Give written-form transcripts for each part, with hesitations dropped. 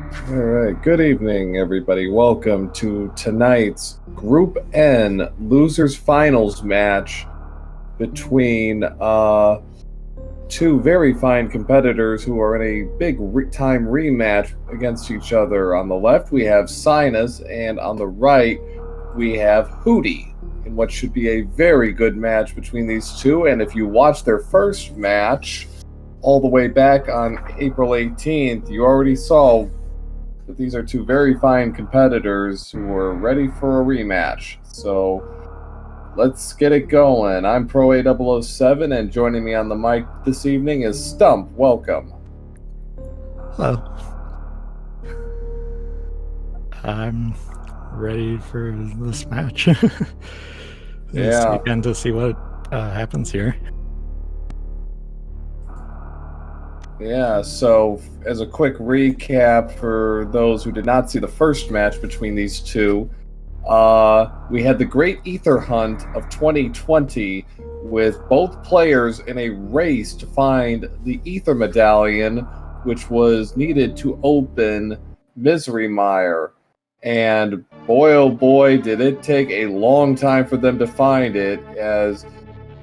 All right, good evening, everybody. Welcome to tonight's Group N Losers Finals match between two very fine competitors who are in a big time rematch against each other. On the left, we have Cynas, and on the right, we have Hootey, in what should be a very good match between these two. And if you watch their first match all the way back on April 18th, you already saw that these are two very fine competitors who are ready for a rematch. So let's get it going. I'm Pro A007, and joining me on the mic this evening is Stump. Welcome. Hello. I'm ready for this match. This weekend to see what happens here. Yeah, so as a quick recap for those who did not see the first match between these two, we had the Great Ether Hunt of 2020 with both players in a race to find the Ether Medallion, which was needed to open Misery Mire. And boy, oh boy, did it take a long time for them to find it, as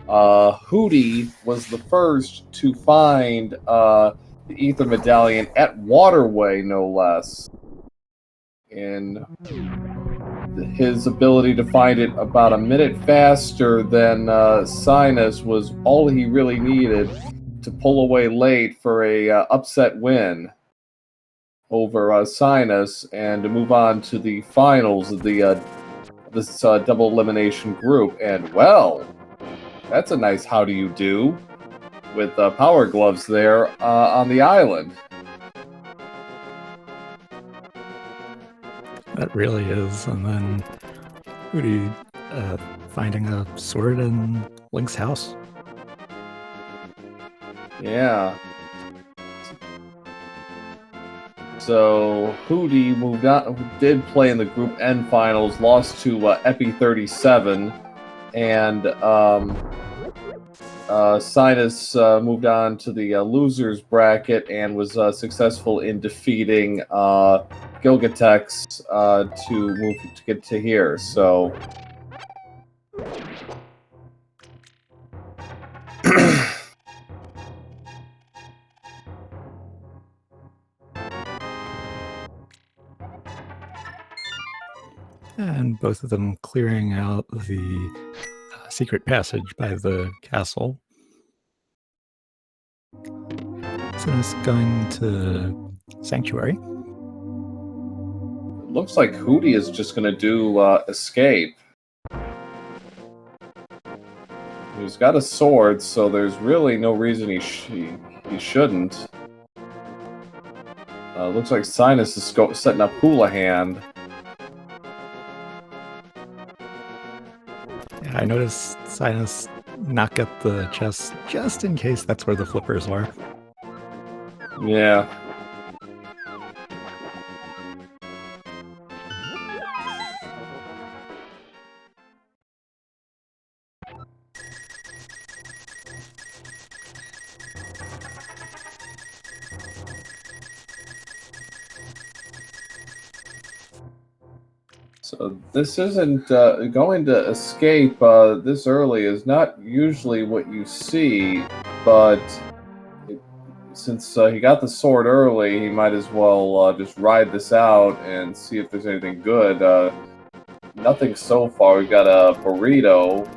Hootey was the first to find the Ether Medallion at Waterway, no less. And his ability to find it about a minute faster than Cynas was all he really needed to pull away late for a upset win over Cynas and to move on to the finals of the this double elimination group. And well, that's a nice how do you do with power gloves there on the island. That really is. And then Hootey finding a sword in Link's house. Yeah. So Hootey moved on, did play in the Group N finals, lost to Epi37, and Cynas moved on to the losers bracket and was successful in defeating Gilgatex to move to get to here. So And both of them clearing out the secret passage by the castle. Cynas going to Sanctuary. Looks like Hootey is just going to do escape. He's got a sword, so there's really no reason he shouldn't. Looks like Cynas is setting up Houlihan. Yeah, I noticed Cynas not get the chest just in case that's where the flippers were. Yeah. So this isn't going to escape this early is not usually what you see, but since he got the sword early, he might as well just ride this out and see if there's anything good. Nothing so far. We've got a burrito.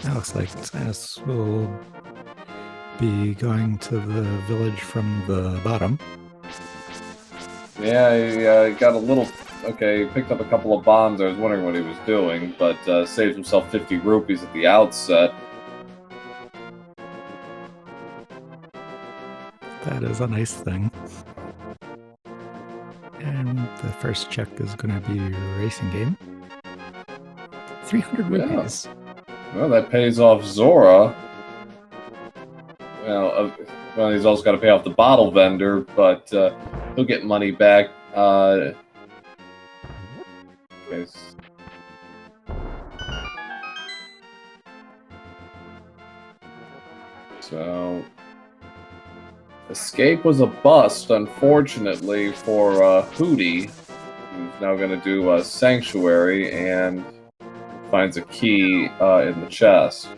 It looks like Cynas will be going to the village from the bottom. Yeah, he got a little... Okay, he picked up a couple of bombs. I was wondering what he was doing, but saved himself 50 rupees at the outset. That is a nice thing. And the first check is going to be racing game. 300 rupees. Well, that pays off Zora. Well, he's also got to pay off the bottle vendor, but he'll get money back Okay. So, escape was a bust, unfortunately, for Hootey, who's now going to do Sanctuary and finds a key in the chest.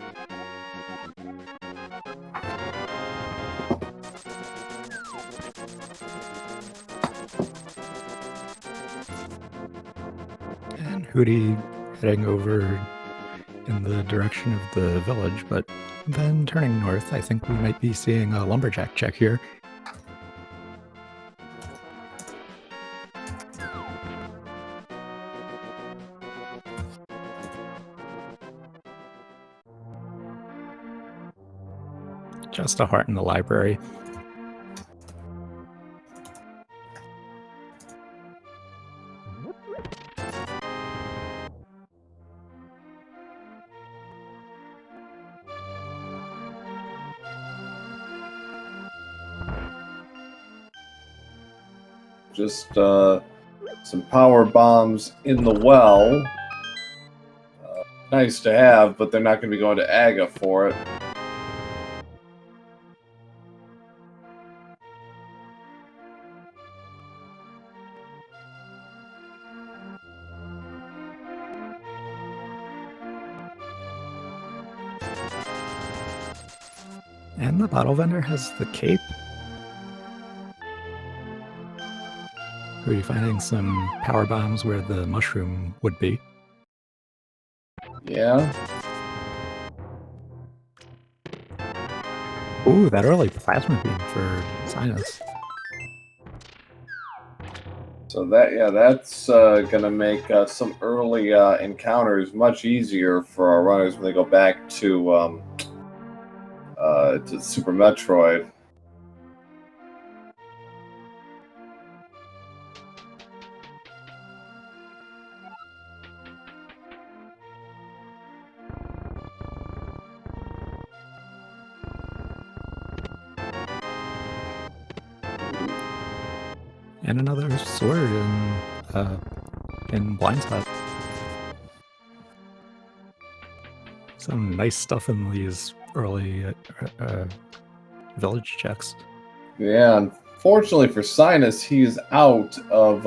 And Hootey heading over in the direction of the village, but then turning north. I think we might be seeing a lumberjack check here. Just a heart in the library. Just some power bombs in the well. Nice to have, but they're not going to be going to Aga for it. And the bottle vendor has the cape. Are you finding some power bombs where the mushroom would be? Yeah. Ooh, that early plasma beam for Cynas. So that's gonna make some early encounters much easier for our runners when they go back to Super Metroid. And another sword in blind spot. Some nice stuff in these early village checks. Yeah, unfortunately for Cynas, he's out of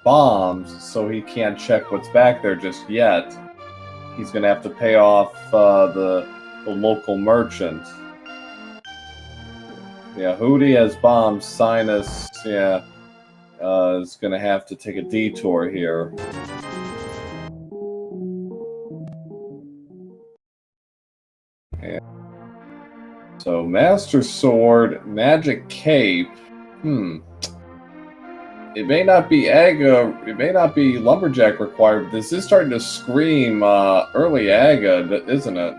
bombs, so he can't check what's back there just yet. He's gonna have to pay off the local merchant. Yeah, Hootey has bombs. Cynas, is gonna have to take a detour here. And so, Master Sword, Magic Cape. It may not be Aga, it may not be Lumberjack required, but this is starting to scream early Aga, isn't it?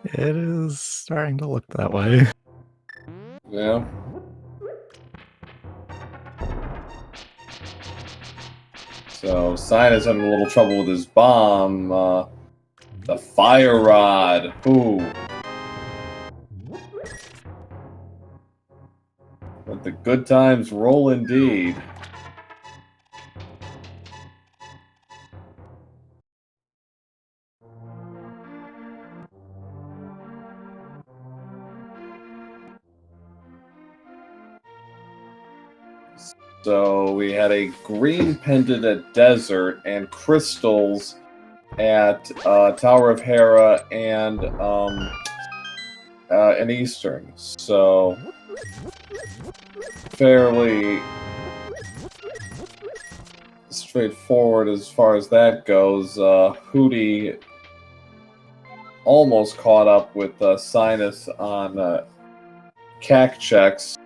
It is starting to look that way. Yeah. So, Cynas having a little trouble with his bomb. The Fire Rod. Ooh. Let the good times roll indeed. So we had a green pendant at Desert and crystals at Tower of Hera and in Eastern. So fairly straightforward as far as that goes. Hootey almost caught up with Cynas on CAC checks.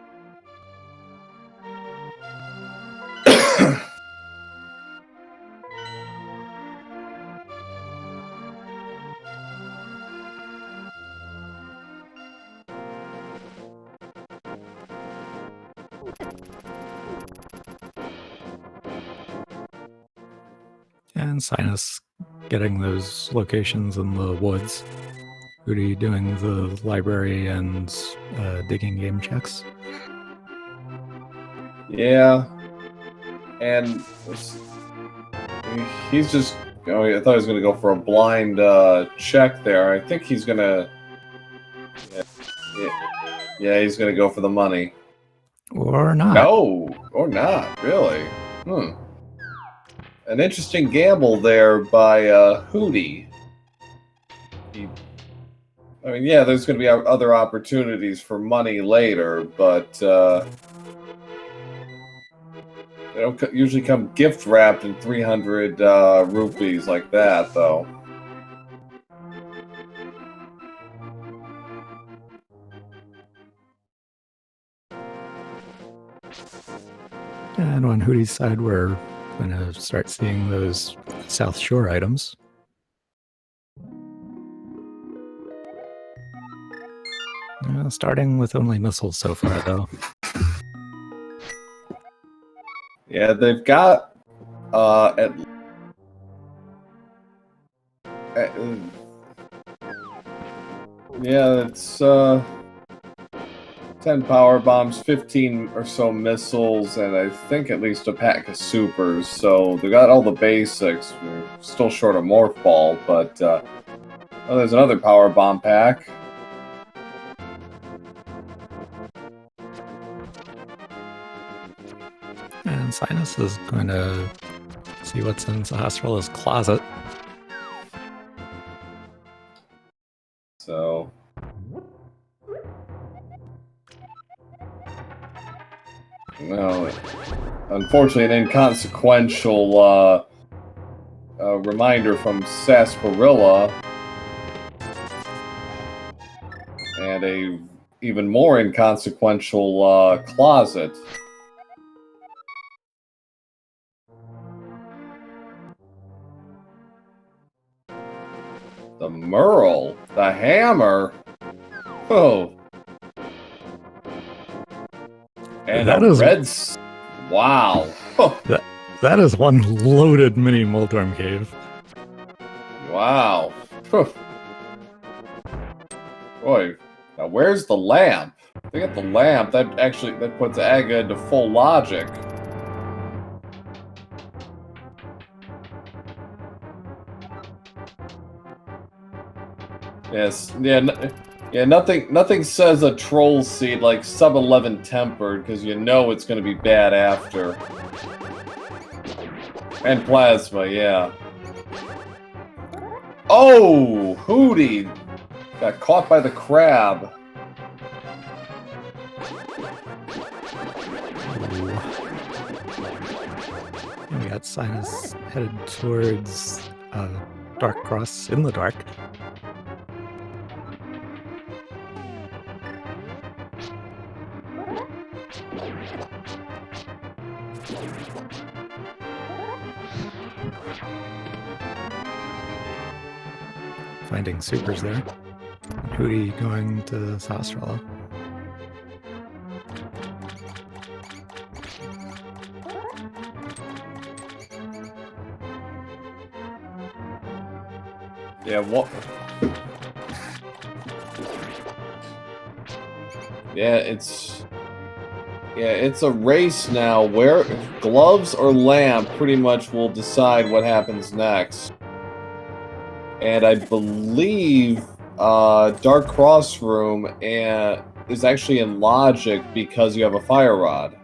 And Cynas getting those locations in the woods. Hootey doing the library and digging game checks. Yeah. And he's just... Oh, I thought he was going to go for a blind check there. I think he's going to... Yeah, he's going to go for the money. Or not. No, or not, really. An interesting gamble there by Hootey. I mean, yeah, there's going to be other opportunities for money later, but they don't usually come gift wrapped in 300 rupees like that, though. And on Hootie's side, we're going to start seeing those South Shore items. Starting with only missiles so far, though. Yeah, they've got yeah, it's 10 power bombs, 15 or so missiles, and I think at least a pack of supers. So they got all the basics. We're still short of Morph Ball, but oh, there's another power bomb pack. And Cynas is going to see what's in Sahasrala's closet. So... No, unfortunately, an inconsequential reminder from Sarsaparilla, and a even more inconsequential closet. The Merle, the hammer. Oh. And that a is red... Wow. That is one loaded mini Moldorm cave. Wow. Boy, now where's the lamp? They got the lamp. That puts Aga into full logic. Yes. Yeah, nothing says a troll seed like sub-11 tempered, because you know it's going to be bad after. And plasma, yeah. Oh! Hootey! Got caught by the crab. We got Cynas headed towards Dark Cross in the dark. Finding supers there. Hootey going to Sahasrala. Yeah, what? Yeah, it's a race now where gloves or lamp pretty much will decide what happens next. And I believe Dark Cross Room is actually in logic because you have a fire rod.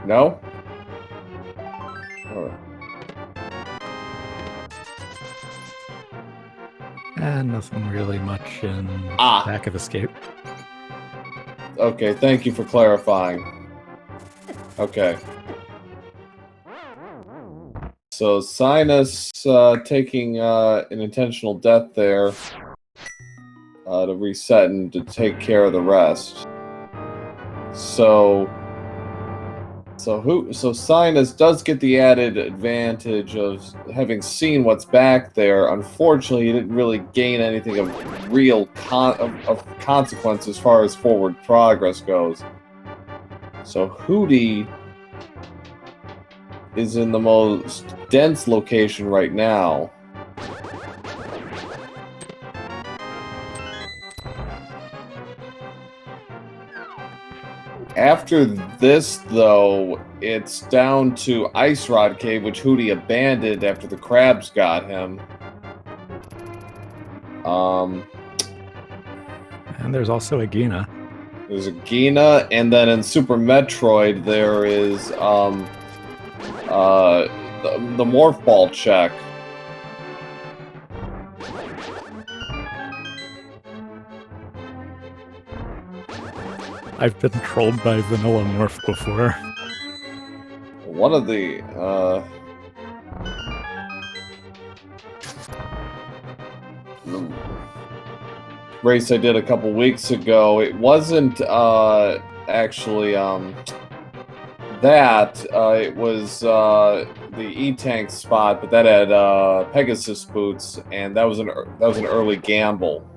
No? Oh. And nothing really much in back of escape. Okay, thank you for clarifying. Okay. So Cynas taking an intentional death there to reset and to take care of the rest. So Cynas does get the added advantage of having seen what's back there. Unfortunately, he didn't really gain anything of real consequence as far as forward progress goes. So Hootey is in the most dense location right now. After this, though, it's down to Ice Rod Cave, which Hootey abandoned after the crabs got him. And there's also a Gina. There's a Gina, and then in Super Metroid, there is the Morph Ball check. I've been trolled by Vanilla Morph before. One of the race I did a couple weeks ago, it wasn't actually that. It was the E-Tank spot, but that had Pegasus boots, and that was an early gamble.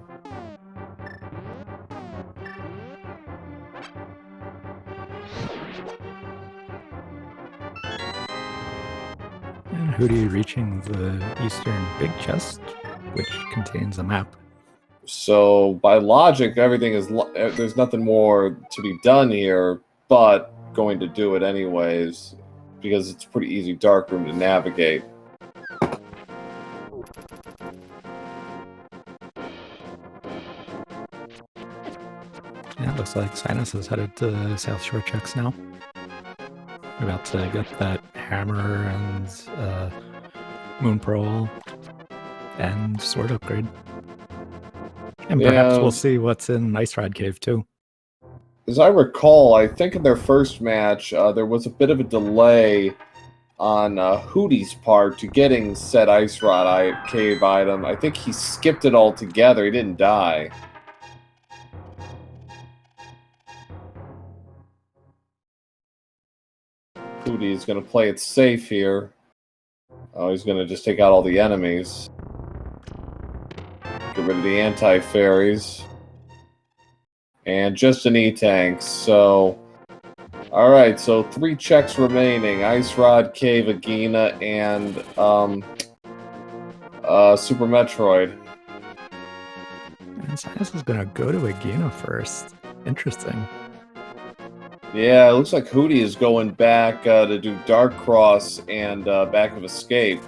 And Hootey reaching the eastern big chest, which contains a map. So by logic, everything is there's nothing more to be done here, but going to do it anyways because it's a pretty easy dark room to navigate. Yeah, it looks like Cynas is headed to South Shore checks now. We're about to get that hammer and Moon Pearl and sword upgrade. And perhaps we'll see what's in Ice Rod Cave too. As I recall, I think in their first match, there was a bit of a delay on Hootey's part to getting said Ice Rod Cave item. I think he skipped it altogether. He didn't die. Hootey is going to play it safe here. Oh, he's going to just take out all the enemies. Get rid of the anti-fairies. And just an E-Tank, so... Alright, so 3 checks remaining. Ice Rod, Cave, Agina, and Super Metroid. And Cynas is gonna go to Agina first. Interesting. Yeah, it looks like Hootey is going back to do Dark Cross and Back of Escape.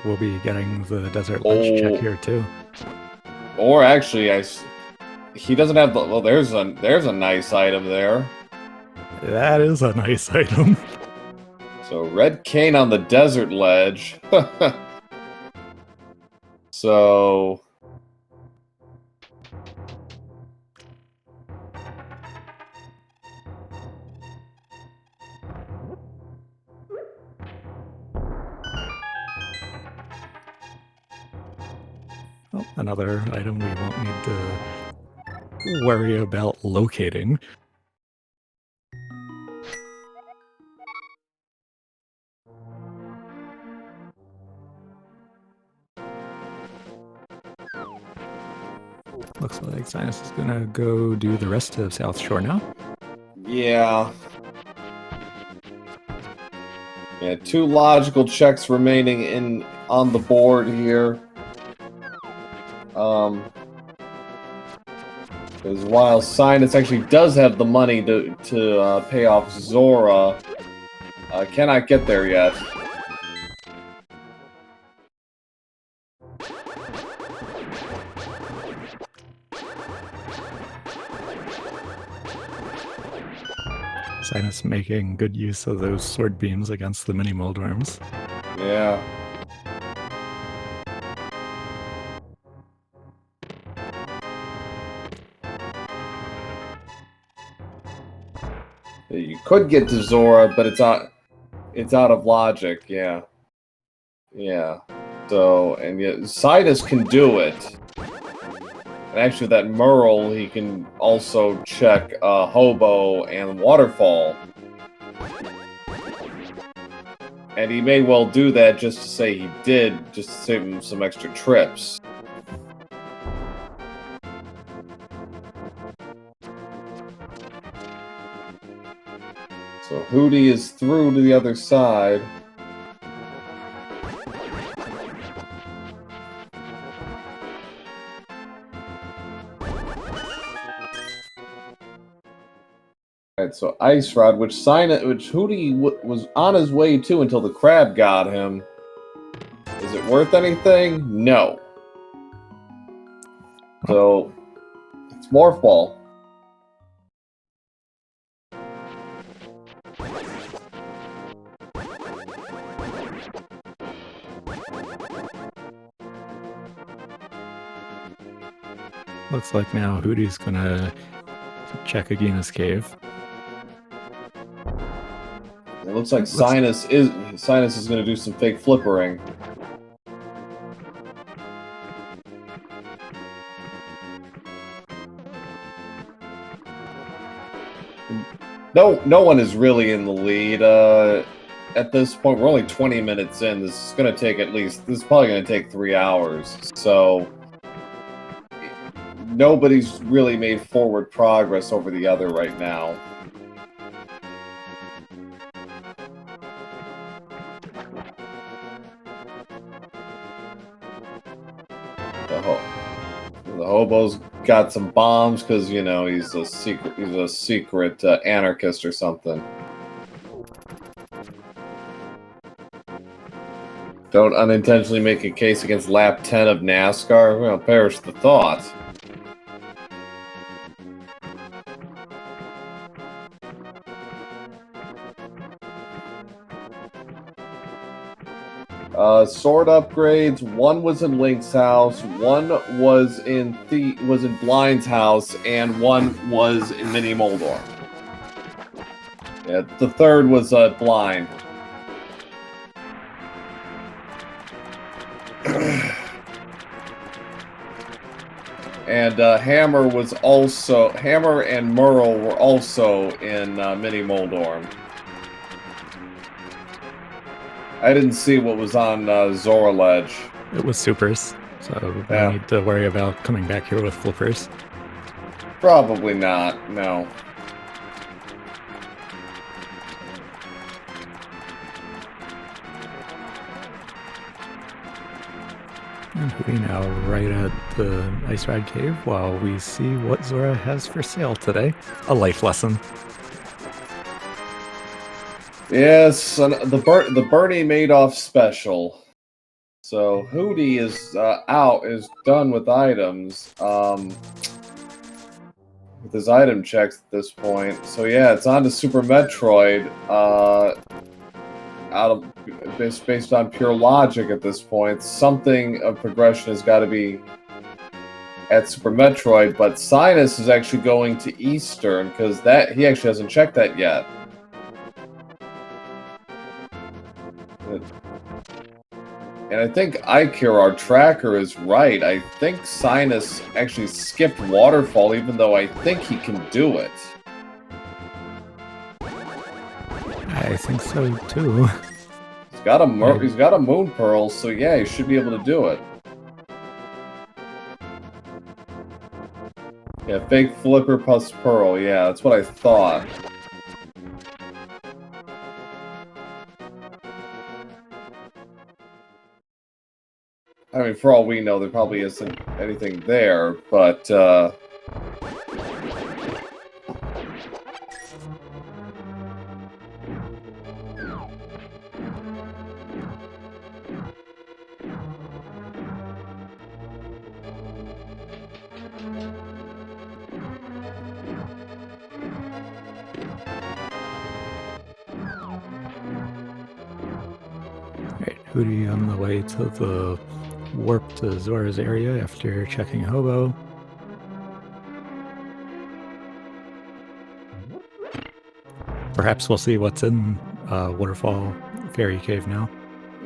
We'll be getting the Desert Ledge check here too. Or actually, he doesn't have the... Well, there's a nice item there. That is a nice item. So, Red Cane on the Desert Ledge. So... Oh, another item we won't need to worry about locating. Looks like Cynas is gonna go do the rest of South Shore now. Yeah. Yeah, 2 logical checks remaining on the board here. Because while Cynas actually does have the money to pay off Zora, cannot get there yet. Cynas making good use of those sword beams against the mini moldworms. Yeah. You could get to Zora, but it's out of logic, yeah. Yeah. So, and yet Cynas can do it. And actually that Merle, he can also check Hobo and Waterfall. And he may well do that just to say he did, just to save him some extra trips. So Hootey is through to the other side. Alright, so Ice Rod, which Hootey was on his way to until the crab got him. Is it worth anything? No. So, it's Morph Ball. Looks like now Hootey's gonna check Agina's cave. It looks like Cynas is going to do some fake flippering. No one is really in the lead at this point. We're only 20 minutes in. This is going to take this is probably going to take 3 hours. So nobody's really made forward progress over the other right now. The hobo's got some bombs because, you know, he's a secret anarchist or something. Don't unintentionally make a case against lap 10 of NASCAR. Well, perish the thought. Sword upgrades. One was in Link's house. One was in Blind's house, and one was in Mini Moldor. Yeah, the third was Blind. And Hammer and Merle were also in Mini Moldor. I didn't see what was on Zora Ledge. It was supers, so yeah. I need to worry about coming back here with flippers. Probably not, no. And we now right at the Ice Ride Cave while we see what Zora has for sale today. A life lesson. Yes, the Bernie Madoff special. So Hootey is done with items, with his item checks at this point. So yeah, it's on to Super Metroid, based on pure logic at this point. Something of progression has got to be at Super Metroid, but Cynas is actually going to Eastern because he actually hasn't checked that yet. And I think Ikir, our tracker, is right. I think Cynas actually skipped Waterfall, even though I think he can do it. I think so too. He's got a Moon Pearl, so yeah, he should be able to do it. Yeah, fake flipper plus Pearl. Yeah, that's what I thought. I mean, for all we know, there probably isn't anything there, but, Hootey on the way to the warp to Zora's area after checking Hobo. Perhaps we'll see what's in Waterfall Fairy Cave now.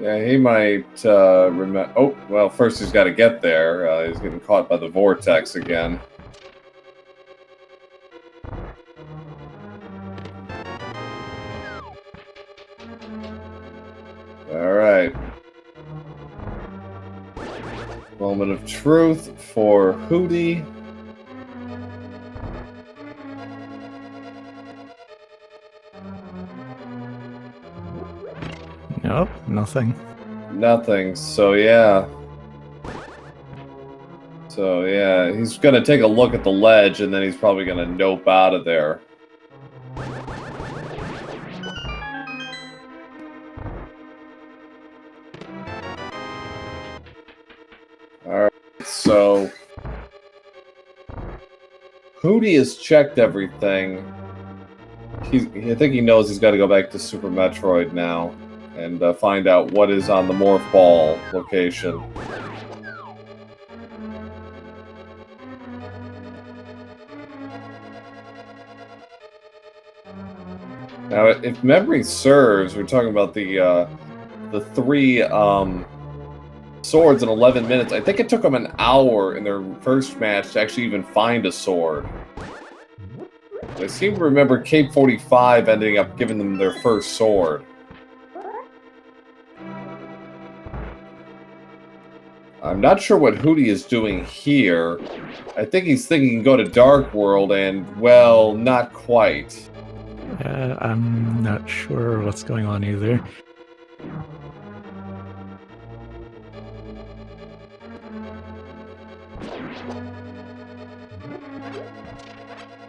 Yeah, he might remember. Oh, well, first he's got to get there. He's getting caught by the vortex again. Alright. Moment of truth for Hootey. Nope, nothing. Nothing, so yeah. So yeah, he's gonna take a look at the ledge and then he's probably gonna nope out of there. Hootey has checked everything. I think he knows he's got to go back to Super Metroid now and find out what is on the Morph Ball location. Now, if memory serves, we're talking about the 3 swords in 11 minutes. I think it took them an hour in their first match to actually even find a sword. I seem to remember Cape 45 ending up giving them their first sword. I'm not sure what Hootey is doing here. I think he's thinking he can go to Dark World and, well, not quite. I'm not sure what's going on either.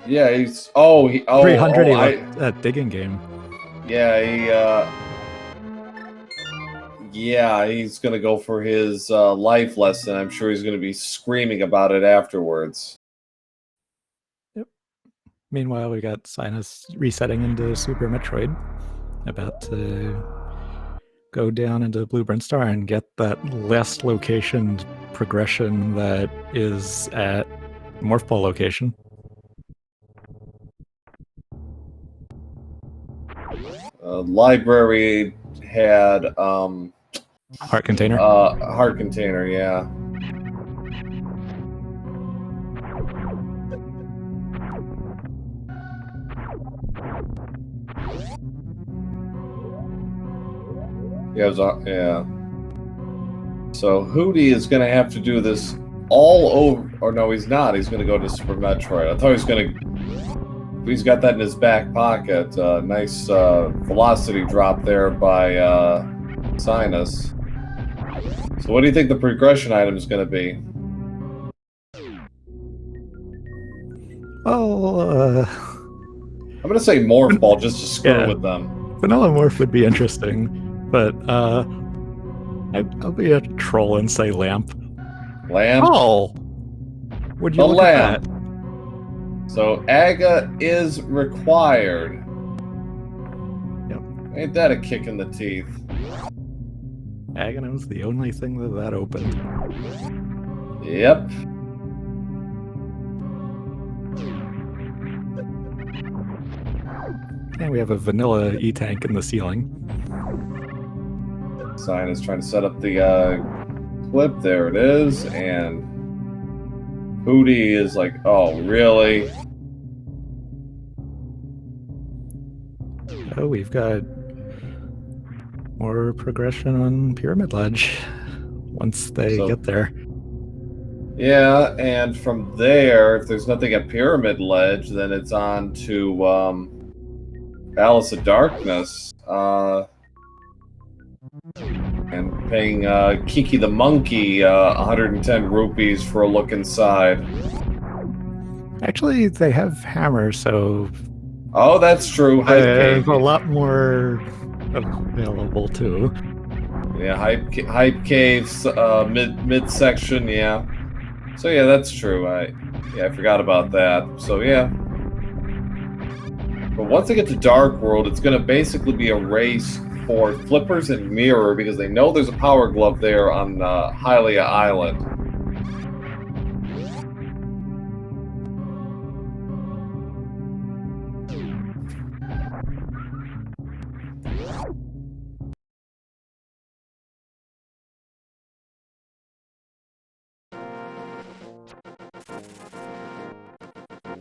Yeah, he's 300 at digging game. Yeah, he's gonna go for his life lesson. I'm sure he's gonna be screaming about it afterwards. Yep. Meanwhile, we got Cynas resetting into Super Metroid, about to go down into Blue Brent Star and get that last location progression that is at Morph Ball location. Library had Heart container. Heart container, yeah. Yeah. So Hootey is gonna have to do this all over. Or no, he's not. He's gonna go to Super Metroid. I thought he was gonna. He's got that in his back pocket. Nice velocity drop there by Cynas. So what do you think the progression item is going to be? Oh, I'm going to say Morph Ball just to screw with them. Vanilla Morph would be interesting, but I'll be a troll and say Lamp. Lamp? Oh! Would you look at that? So Aga is required. Yep. Ain't that a kick in the teeth? Aghanim was the only thing that opened. Yep. And we have a vanilla E-tank in the ceiling. Sign is trying to set up the clip. There it is. And Hootey is like, oh, really? Oh, we've got more progression on Pyramid Ledge once they get there. Yeah, and from there, if there's nothing at Pyramid Ledge, then it's on to Palace of Darkness. And paying Kiki the Monkey 110 rupees for a look inside. Actually, they have hammers, so... Oh, that's true. There's a lot more available, too. Yeah, Hype Caves, midsection, yeah. So yeah, that's true. I forgot about that. So yeah. But once they get to Dark World, it's going to basically be a race for Flippers and Mirror because they know there's a Power Glove there on Hylia Island.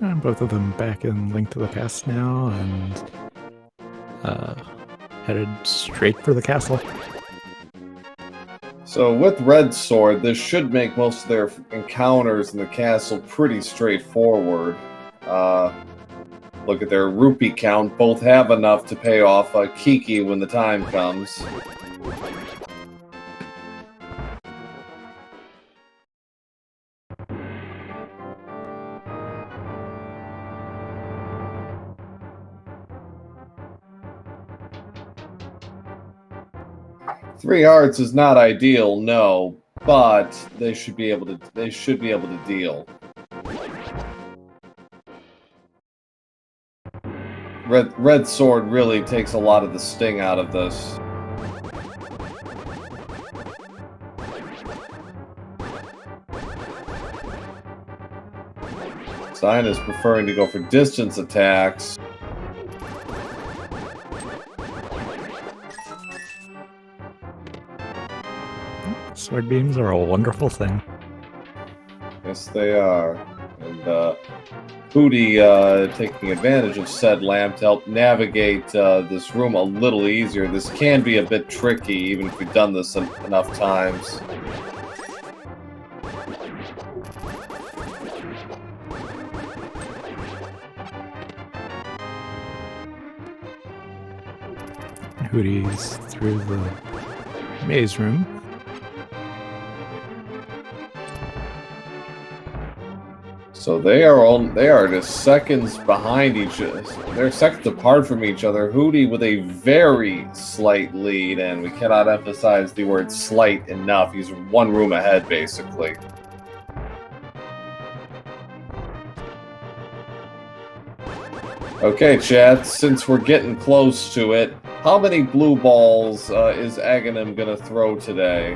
And both of them back in Link to the Past now, and headed straight for the castle. So with Red Sword, this should make most of their encounters in the castle pretty straightforward. Look at their rupee count. Both have enough to pay off Kiki when the time comes. Three hearts is not ideal, no, but they should be able to. They should be able to deal. Red Sword really takes a lot of the sting out of this. Cynas preferring to go for distance attacks. Sword beams are a wonderful thing. Yes, they are. And Hootey taking advantage of said lamp to help navigate this room a little easier. This can be a bit tricky, even if we've done this enough times. Hootey's through the maze room. So they are just seconds behind each other. They're seconds apart from each other. Hootey with a very slight lead, and we cannot emphasize the word slight enough. He's one room ahead, basically. Okay, chat, since we're getting close to it, how many blue balls is Aghanim gonna throw today?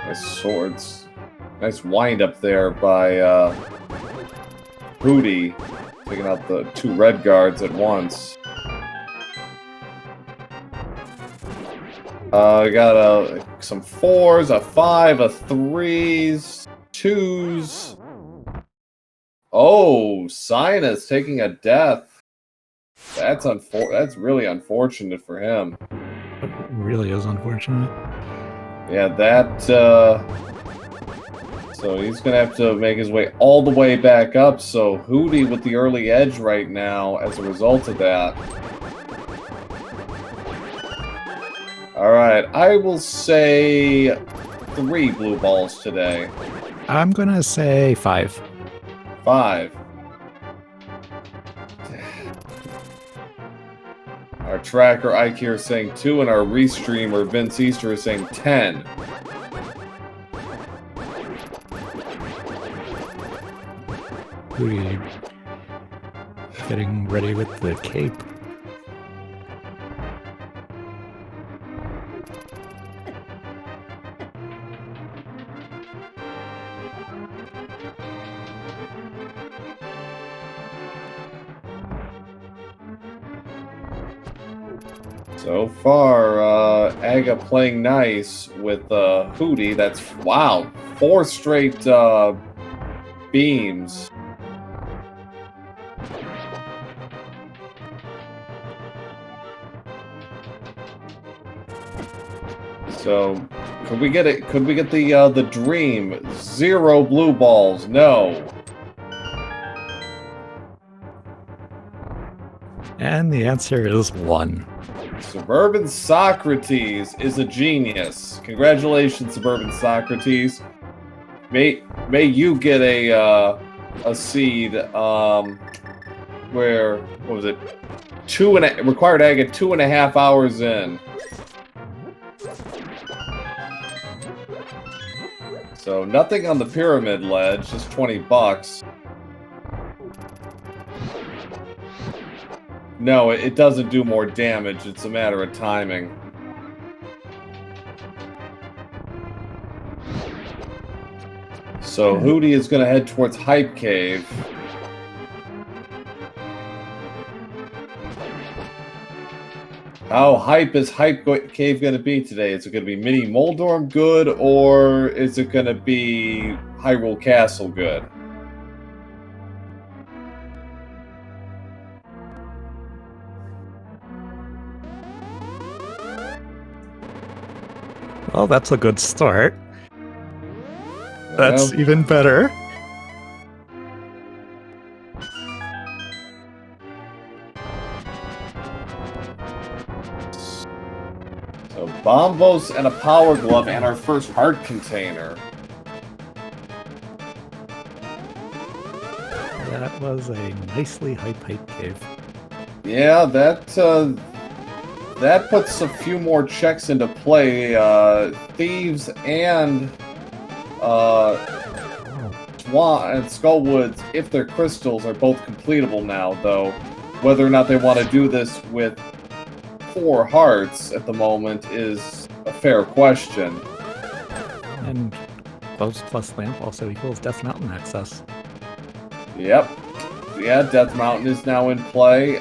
Nice swords. Nice wind up there by Hootey, taking out the 2 red guards at once. I got some 4s, a 5, a 3s, 2s. Oh, Cynas taking a death. That's really unfortunate for him. It really is unfortunate. Yeah, that, so he's gonna have to make his way all the way back up, so Hootey with the early edge right now as a result of that. Alright, I will say 3 blue balls today. I'm gonna say 5. 5. Our tracker Ike here is saying 2, and our restreamer Vince Easter is saying 10. Hootey getting ready with the cape. So far, Aga playing nice with Hootey. That's, wow, 4 straight beams. So, could we get it? Could we get the dream? 0 blue balls. No. And the answer is 1. Suburban Socrates is a genius. Congratulations, Suburban Socrates. May you get a seed. Where, what was it? Required Aga 2.5 hours in. So nothing on the pyramid ledge, just 20 bucks. No, it doesn't do more damage, it's a matter of timing. So Hootey is going to head towards Hype Cave. How hype is Hype Cave going to be today? Is it going to be Mini Moldorm good, or is it going to be Hyrule Castle good? Well, that's a good start. That's even better. So Bombos and a Power Glove and our first heart container. That was a nicely hype cave. Yeah, that puts a few more checks into play. Thieves and Swan and Skullwoods, if they're crystals, are both completable now, though. Whether or not they want to do this with 4 hearts at the moment is a fair question. And Gloves plus Lamp also equals Death Mountain access. Yep. Yeah, Death Mountain is now in play.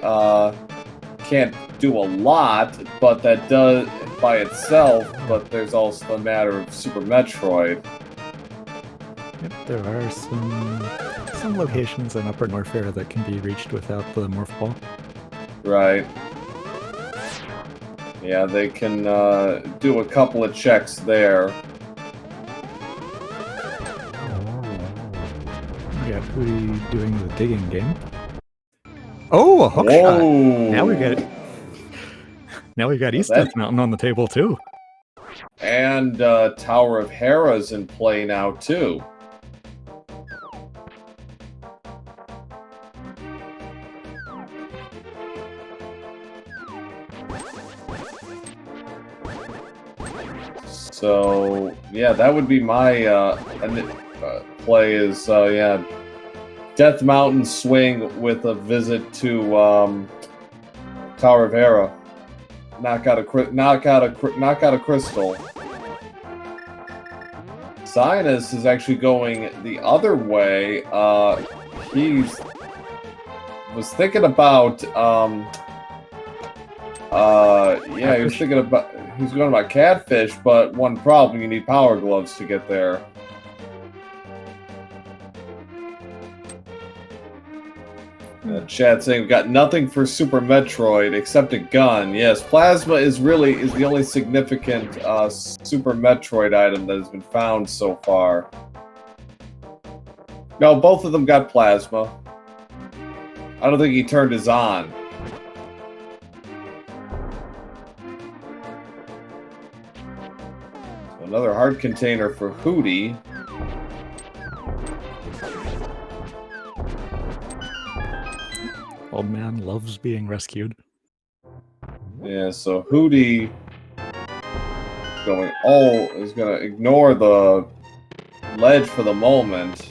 Can't do a lot, but that does by itself, but there's also the matter of Super Metroid. Yep, there are some locations in Upper Norfair that can be reached without the Morph Ball. Right. Yeah, they can do a couple of checks there. Yeah, Hootey doing the digging game. Oh, a hook shot! Now we got East Death Mountain on the table too. And Tower of Hera's in play now too. So yeah, that would be my play is yeah, Death Mountain swing with a visit to Tower of Hera. Knock out a crystal. Cynas is actually going the other way. He was thinking about yeah, he was thinking about he's going about catfish, but one problem, you need power gloves to get there. Chat saying we've got nothing for Super Metroid except a gun. Yes, plasma is the only significant Super Metroid item that has been found so far. No, both of them got plasma. I don't think he turned his on. So another heart container for Hootey. Old man loves being rescued. Yeah, so Hootey is gonna ignore the ledge for the moment.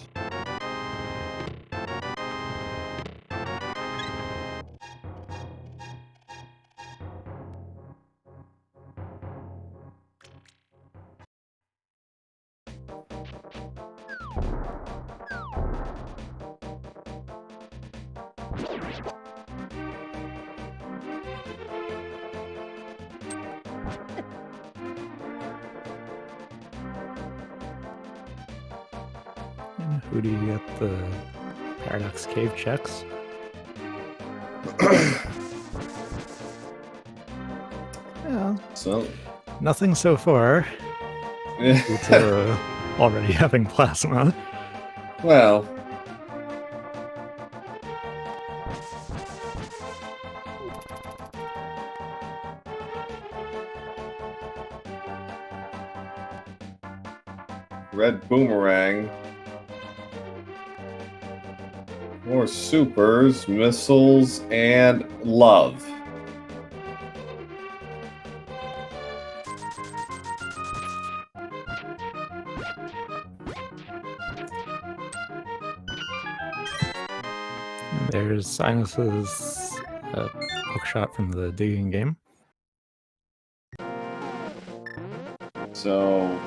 And Hootey at the Paradox Cave checks. Yeah. So nothing so far. Due to already having plasma. Well. Red boomerang. More supers, missiles, and love. There's Cynas's hookshot from the digging game. So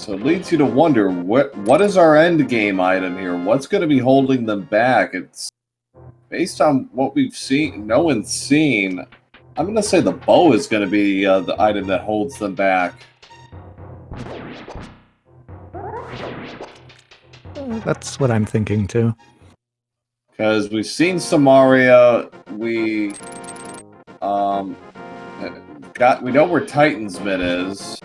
it leads you to wonder, what is our end game item here? What's going to be holding them back? It's based on what we've seen. No one's seen. I'm going to say the bow is going to be the item that holds them back. That's what I'm thinking too. Because we've seen Samaria, we know where Titan's Mid is.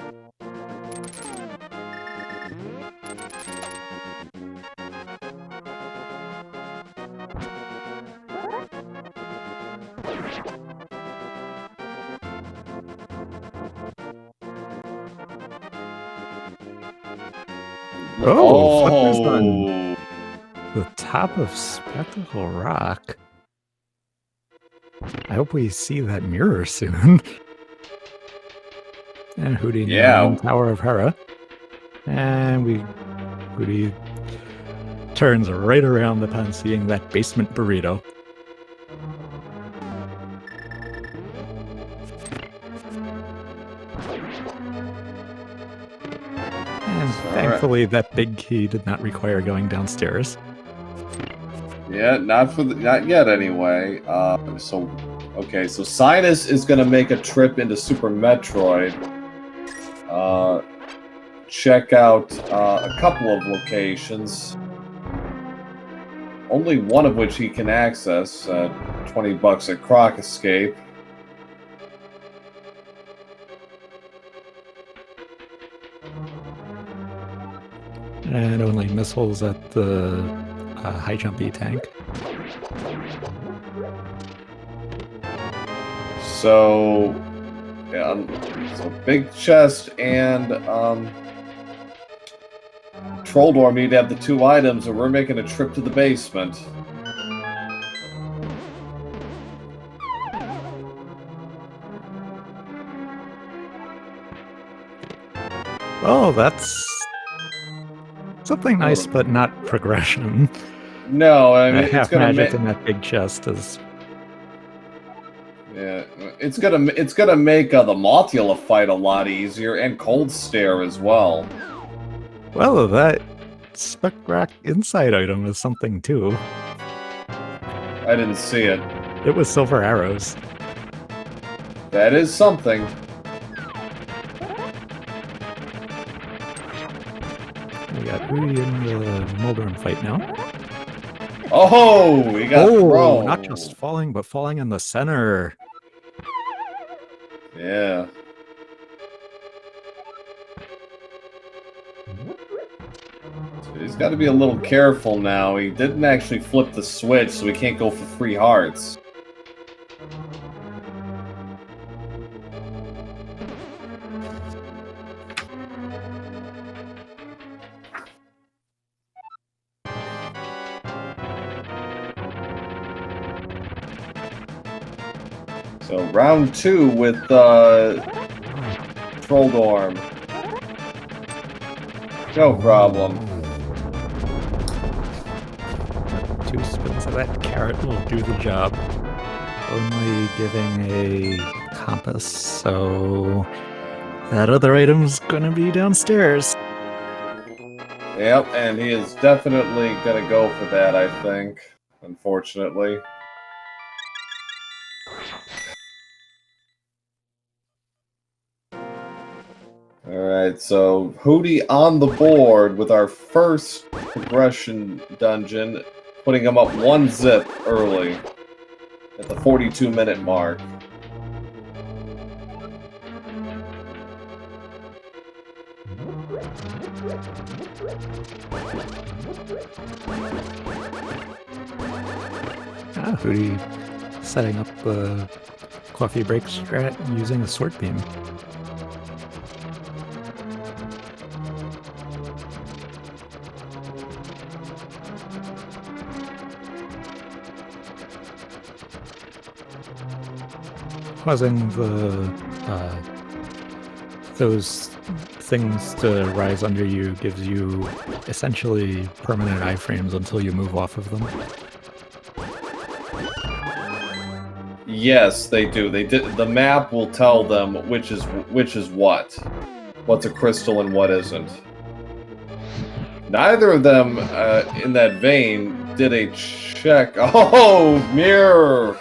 Oh, flippers on the top of Spectacle Rock. I hope we see that mirror soon. And Hootey now in Tower of Hera. And Hootey turns right around upon seeing that basement burrito. And thankfully, that big key did not require going downstairs. Yeah, not yet anyway. So Cynas is gonna make a trip into Super Metroid. Check out a couple of locations. Only one of which he can access. $20 at Croc Escape. And only missiles at the high jump tank. So, yeah, so big chest and Troll Dorm need to have the 2 items, or we're making a trip to the basement. Oh, that's something nice, but not progression. No, I mean, half magic in that big chest is. Yeah, it's gonna make the Mothula fight a lot easier, and Cold Stare as well. Well, that Spec Rock inside item is something too. I didn't see it. It was silver arrows. That is something. We got Hootey in the Moldorm fight now. Oh, we got thrown. Not just falling, but falling in the center. Yeah. So he's got to be a little careful now. He didn't actually flip the switch, so he can't go for free hearts. So round 2 with Troll Dorm. No problem. 2 spins of that carrot will do the job. Only giving a compass, so that other item's gonna be downstairs. Yep, and he is definitely gonna go for that, I think. Unfortunately. Alright, so Hootey on the board with our first progression dungeon, putting him up 1 zip early at the 42-minute mark. Hootey setting up the coffee break strat using a sword beam. Causing those things to rise under you gives you essentially permanent iframes until you move off of them. Yes, they do. The map will tell them which is what. What's a crystal and what isn't. Neither of them, in that vein, did a check. Oh, mirror!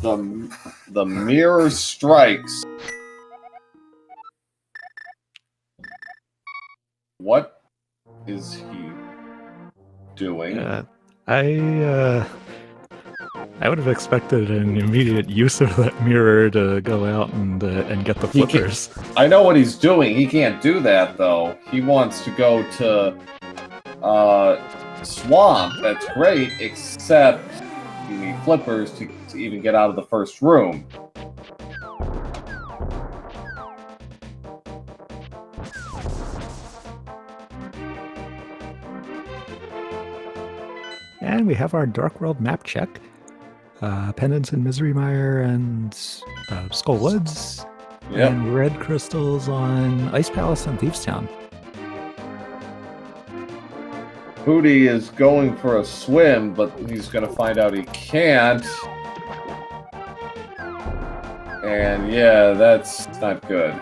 The mirror strikes. What is he doing? I would have expected an immediate use of that mirror to go out and get the flippers. I know what he's doing. He can't do that though. He wants to go to Swamp. That's great, except you need flippers to even get out of the first room. And we have our Dark World map check. Pendants in Misery Mire and Skull Woods. Yep. And red crystals on Ice Palace and Thieves Town. Hootey is going for a swim, but he's going to find out he can't. And yeah, that's not good.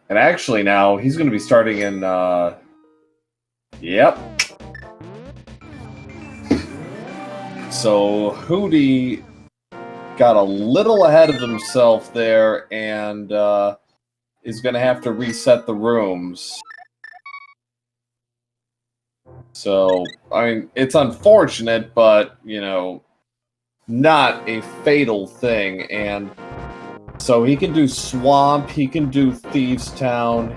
And actually now, he's going to be starting in, yep. So Hootey got a little ahead of himself there and is going to have to reset the rooms. So, I mean, it's unfortunate, but, you know, not a fatal thing. And so he can do Swamp, he can do Thieves Town.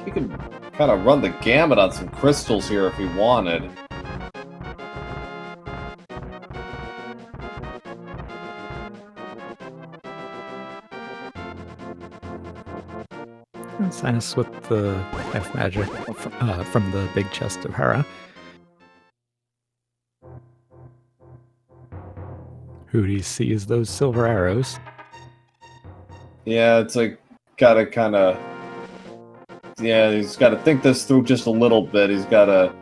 He can kind of run the gamut on some crystals here if he wanted. And Cynas with the half magic from the big chest of Hera. Hootey sees those silver arrows. Yeah, it's like, gotta kind of... Yeah, he's got to think this through just a little bit. He's got to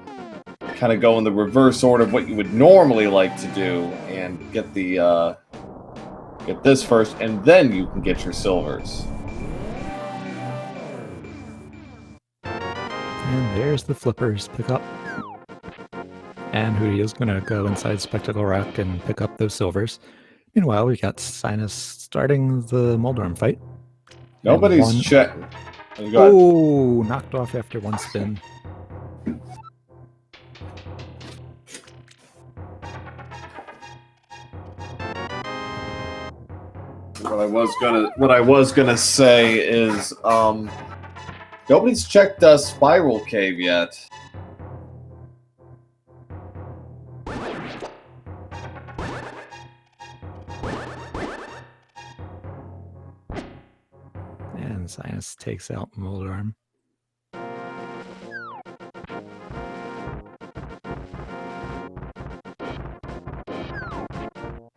kind of go in the reverse order of what you would normally like to do and get the get this first, and then you can get your silvers. And there's the flippers pick up. And Hootey is going to go inside Spectacle Rock and pick up those silvers. Meanwhile, we got Cynas starting the Moldorm fight. Nobody's checking. Oh, knocked off after one spin. What I was gonna say is nobody's checked Spiral Cave yet. And Cynas takes out Moldorm.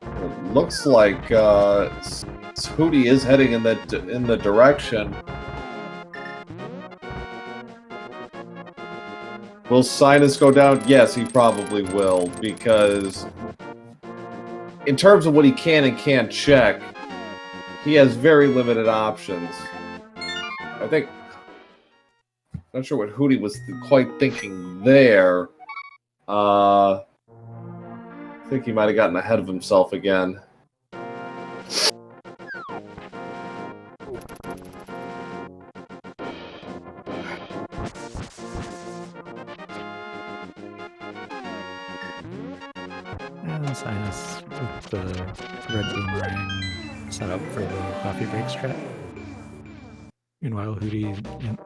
It looks like Hootey is heading in the direction. Will Cynas go down? Yes, he probably will, because in terms of what he can and can't check, he has very limited options. I think... Not sure what Hootey was quite thinking there. I think he might have gotten ahead of himself again. And Cynas with the red boomerang set up for the coffee break strat. Meanwhile, Hootey in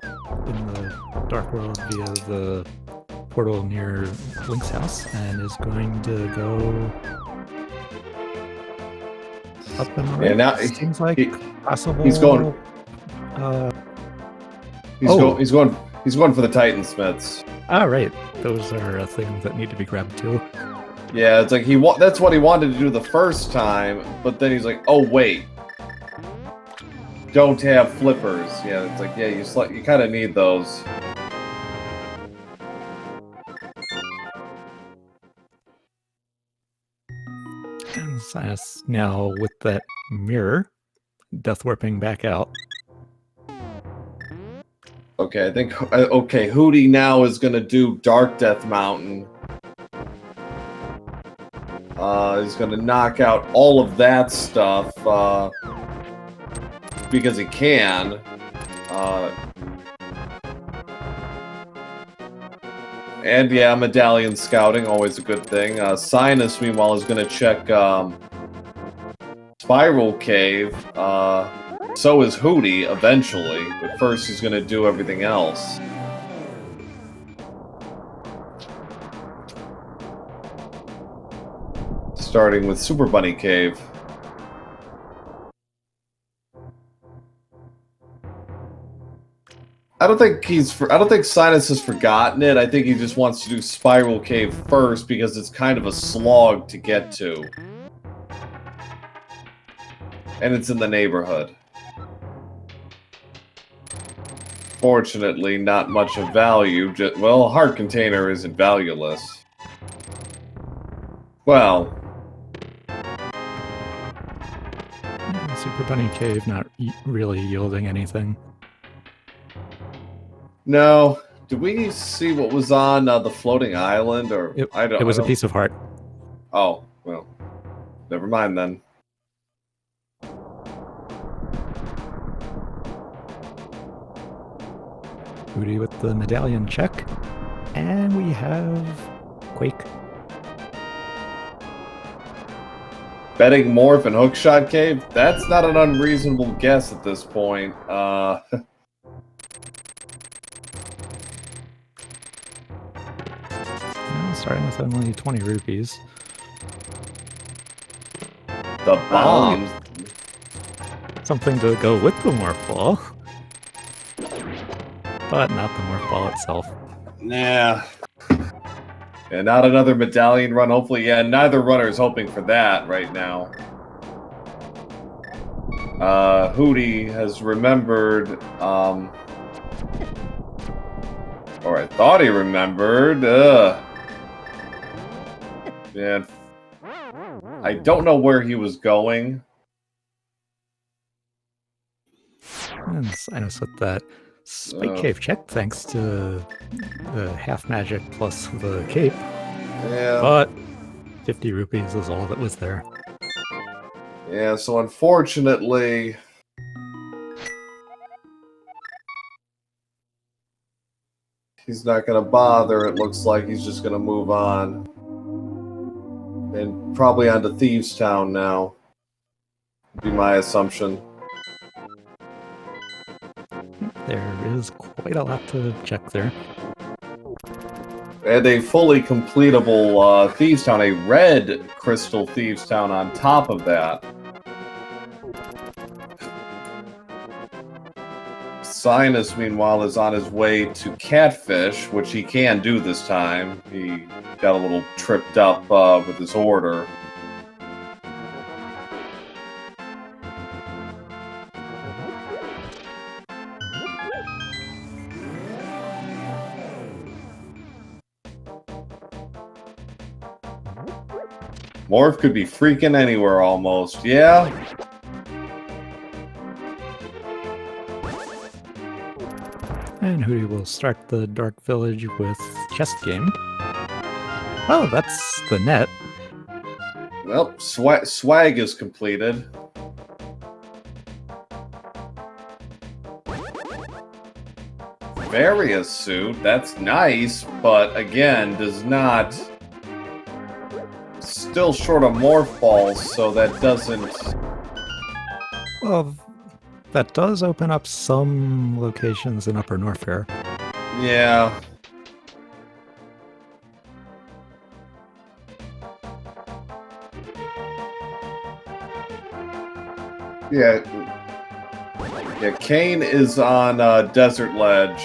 the Dark World via the portal near Link's house and is going to go up and right. Yeah, now it seems like possible. He's going. He's going for the Titansmiths. Ah, right. Those are things that need to be grabbed too. Yeah, it's like that's what he wanted to do the first time, but then he's like, oh wait, don't have flippers. Yeah, it's like, yeah, you kind of need those. And Cynas now with that mirror, death warping back out. Okay, I think Hootey now is gonna do Dark Death Mountain. He's gonna knock out all of that stuff because he can. And yeah, medallion scouting, always a good thing. Cynas, meanwhile, is gonna check Spiral Cave. So is Hootey eventually, but first he's gonna do everything else. Starting with Super Bunny Cave. I don't think Cynas has forgotten it. I think he just wants to do Spiral Cave first because it's kind of a slog to get to. And it's in the neighborhood. Fortunately, not much of value. Well, Heart Container isn't valueless. Well... Super Bunny Cave not really yielding anything. No. Did we see what was on the floating island? Or it was a piece of heart. Oh, well. Never mind then. Hootey with the medallion check. And we have Quake. Betting Morph and Hookshot Cave? That's not an unreasonable guess at this point. Starting with only 20 rupees. The bombs. Something to go with the Morph Ball. But not the Morph Ball itself. Nah. And not another medallion run, hopefully. Yeah, neither runner is hoping for that right now. Hootey has remembered, or I thought he remembered, Man, I don't know where he was going. And Cynas with that Spike Cave check, thanks to the half magic plus the cape. Yeah. But 50 rupees is all that was there. Yeah, so unfortunately... he's not going to bother. It looks like he's just going to move on. And probably on to Thieves Town now. Would be my assumption. There is quite a lot to check there. And a fully completable Thieves Town, a red crystal Thieves Town on top of that. Cynas, meanwhile, is on his way to Catfish, which he can do this time. He got a little tripped up with his order. Morph could be freaking anywhere almost, yeah? And Hootey will start the Dark Village with Chest Game. Oh, that's the net. Well, swag is completed. Various suit, that's nice, but again, does not... Still short of Morph Balls, so that doesn't... Well, that does open up some locations in Upper Norfair. Yeah. Yeah. Yeah, Kane is on Desert Ledge.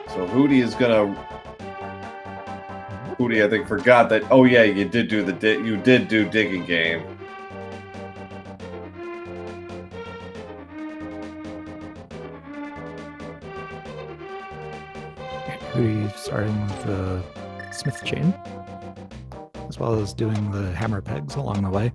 So Hootey is gonna... Hootey, I think, forgot that... Oh yeah, you did do you did do Digging Game. Hootey starting with the Smith Chain, as well as doing the hammer pegs along the way.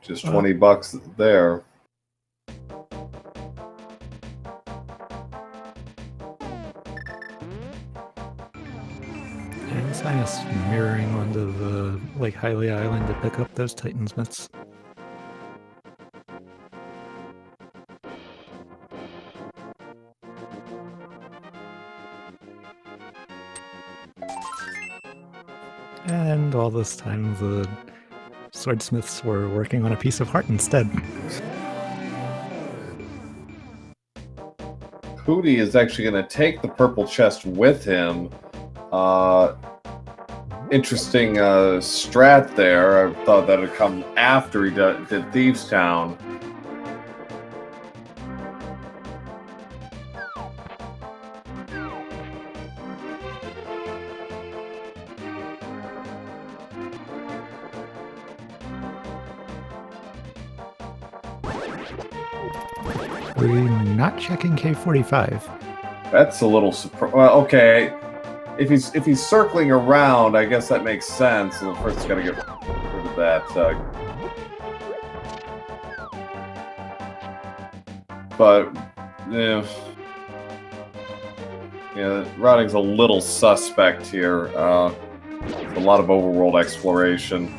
Just 20 bucks there. And Cynas mirroring onto the Lake Hylia Island to pick up those Titan Smiths. And all this time the swordsmiths were working on a piece of heart instead. Hootey is actually going to take the purple chest with him. Interesting strat there. I thought that would come after he did Thieves Town. We're not checking K45. That's a little surprise. Well, okay. If he's circling around, I guess that makes sense. So first, he's got to get rid of that. But yeah, routing's a little suspect here. A lot of overworld exploration.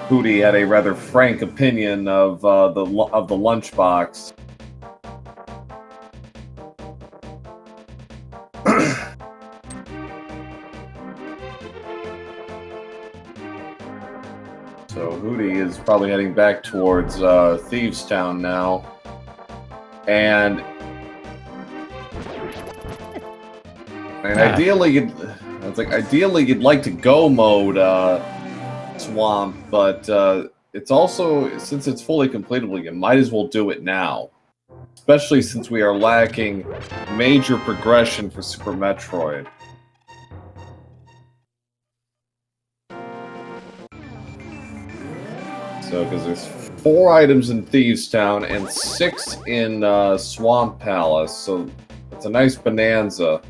Hootey had a rather frank opinion of the lunchbox. So Hootey is probably heading back towards Thieves Town now, and ideally, you'd like to go mode Swamp, but it's also, since it's fully completable, you might as well do it now, especially since we are lacking major progression for Super Metroid. So, because there's 4 items in Thieves Town and 6 in Swamp Palace, so it's a nice bonanza.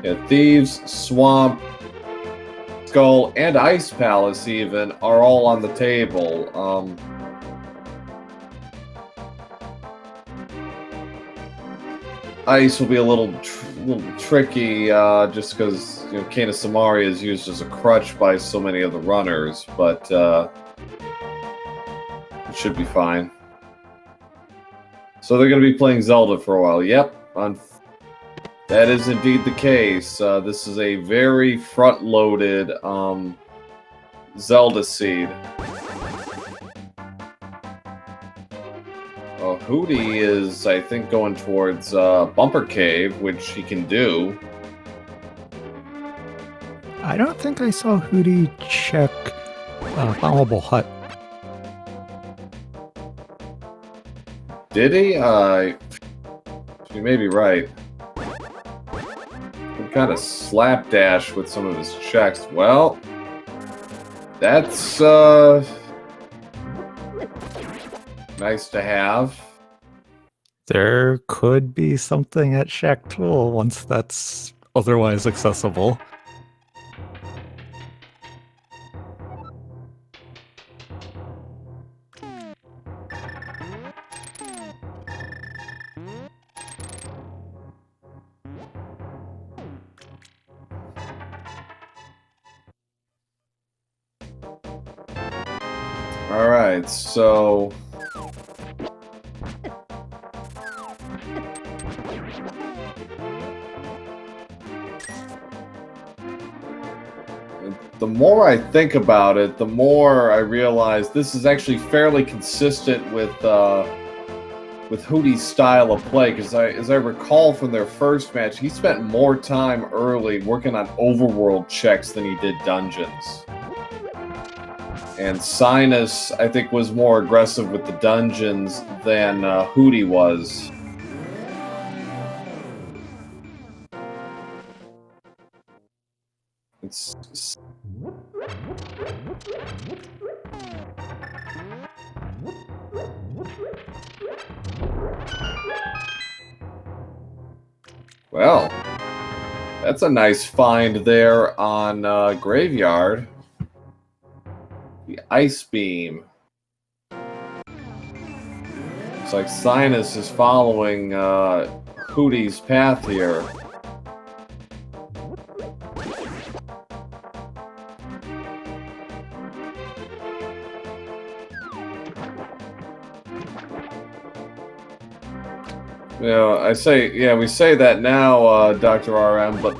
Yeah, Thieves, Swamp, Skull, and Ice Palace even are all on the table. Ice will be a little tricky, just because Kana Samari is used as a crutch by so many of the runners, but it should be fine. So they're going to be playing Zelda for a while. Yep, that is indeed the case. This is a very front-loaded Zelda seed. Hootey is, I think, going towards Bumper Cave, which he can do. I don't think I saw Hootey check Bombable Hut. Did he? You may be right. He kind of slapdash with some of his checks. Well, that's nice to have. There could be something at Shack Tool once that's otherwise accessible. Alright, so the more I think about it, the more I realize this is actually fairly consistent with Hootey's style of play, because as I recall from their first match, he spent more time early working on overworld checks than he did dungeons. And Cynas, I think, was more aggressive with the dungeons than Hootey was. Well, that's a nice find there on Graveyard. The Ice Beam. Looks like Cynas is following Hootey's path here. Yeah, we say that now, Dr. RM, but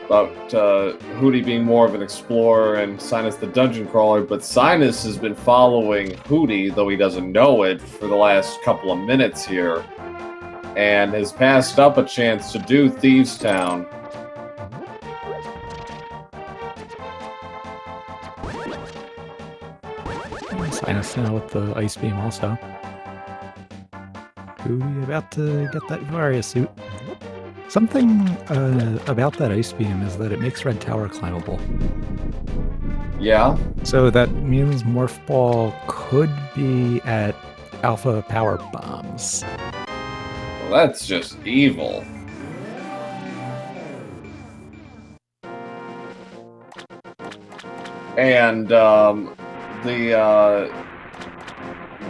about Hootey being more of an explorer and Cynas the dungeon crawler, but Cynas has been following Hootey, though he doesn't know it, for the last couple of minutes here, and has passed up a chance to do Thieves Town. Cynas now with the ice beam also. Hootey about to get that Varia suit. Something about that ice beam is that it makes Red Tower climbable. Yeah? So that means Morph Ball could be at Alpha Power Bombs. Well, that's just evil. And the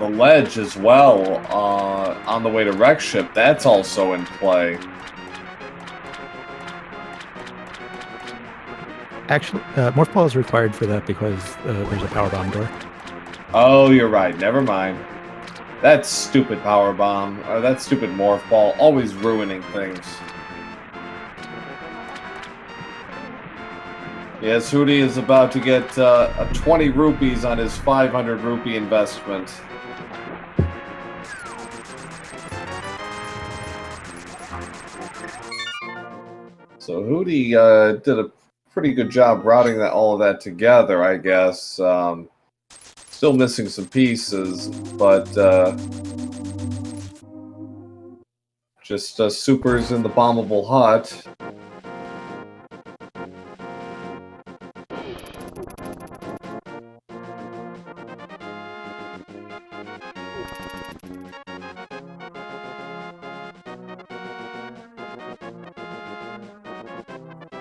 ledge as well, on the way to Wreck Ship, that's also in play. Actually, Morph Ball is required for that because there's a power bomb door. Oh, you're right. Never mind. That stupid power bomb, or that stupid Morph Ball, always ruining things. Yes, Hootey is about to get a 20 rupees on his 500 rupee investment. So Hootey did a pretty good job routing all of that together, I guess. Still missing some pieces, but just supers in the bombable hut.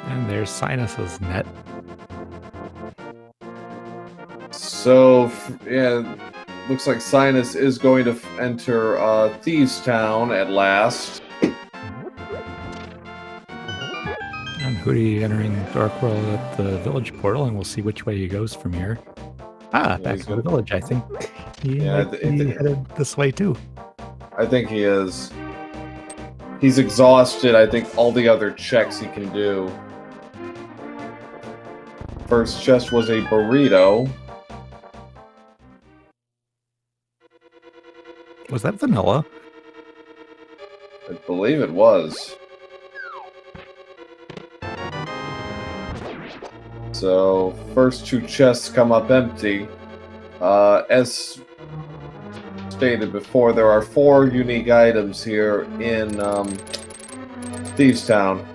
And there's Cynas's net. So, yeah, looks like Cynas is going to enter Thieves Town at last. And Hootey entering Dark World at the village portal, and we'll see which way he goes from here. Ah, back to the village, I think. He might be headed this way, too. I think he is. He's exhausted, I think, all the other checks he can do. First chest was a burrito. Was that vanilla? I believe it was. So, first two chests come up empty. As stated before, there are 4 unique items here in Thieves Town.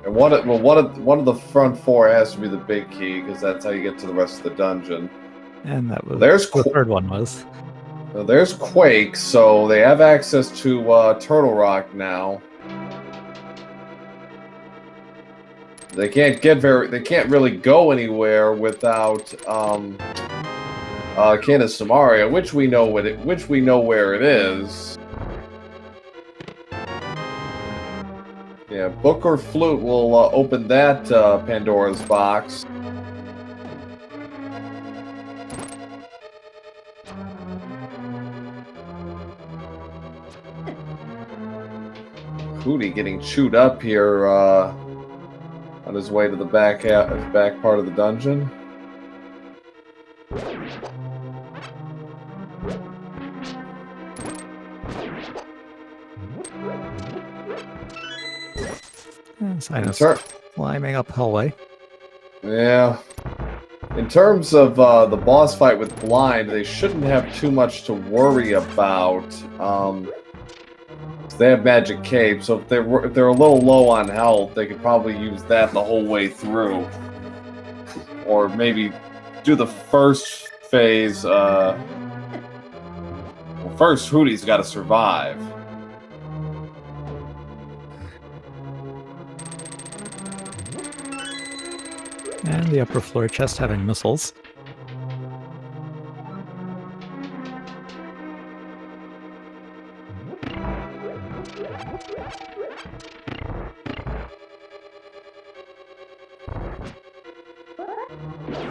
And one of the front 4 has to be the big key, because that's how you get to the rest of the dungeon. And that was the third one was. There's Quake, so they have access to Turtle Rock now. They can't really go anywhere without Canis Samaria, which we know where it is. Yeah, Book or Flute will open that Pandora's box. Hootey getting chewed up here on his way to the back part of the dungeon. And Cynas climbing up hallway. Yeah. In terms of the boss fight with Blind, they shouldn't have too much to worry about. They have magic cape, so if they're a little low on health, they could probably use that the whole way through, or maybe do the first phase. Well, first Hootey's got to survive. And the upper floor chest having missiles.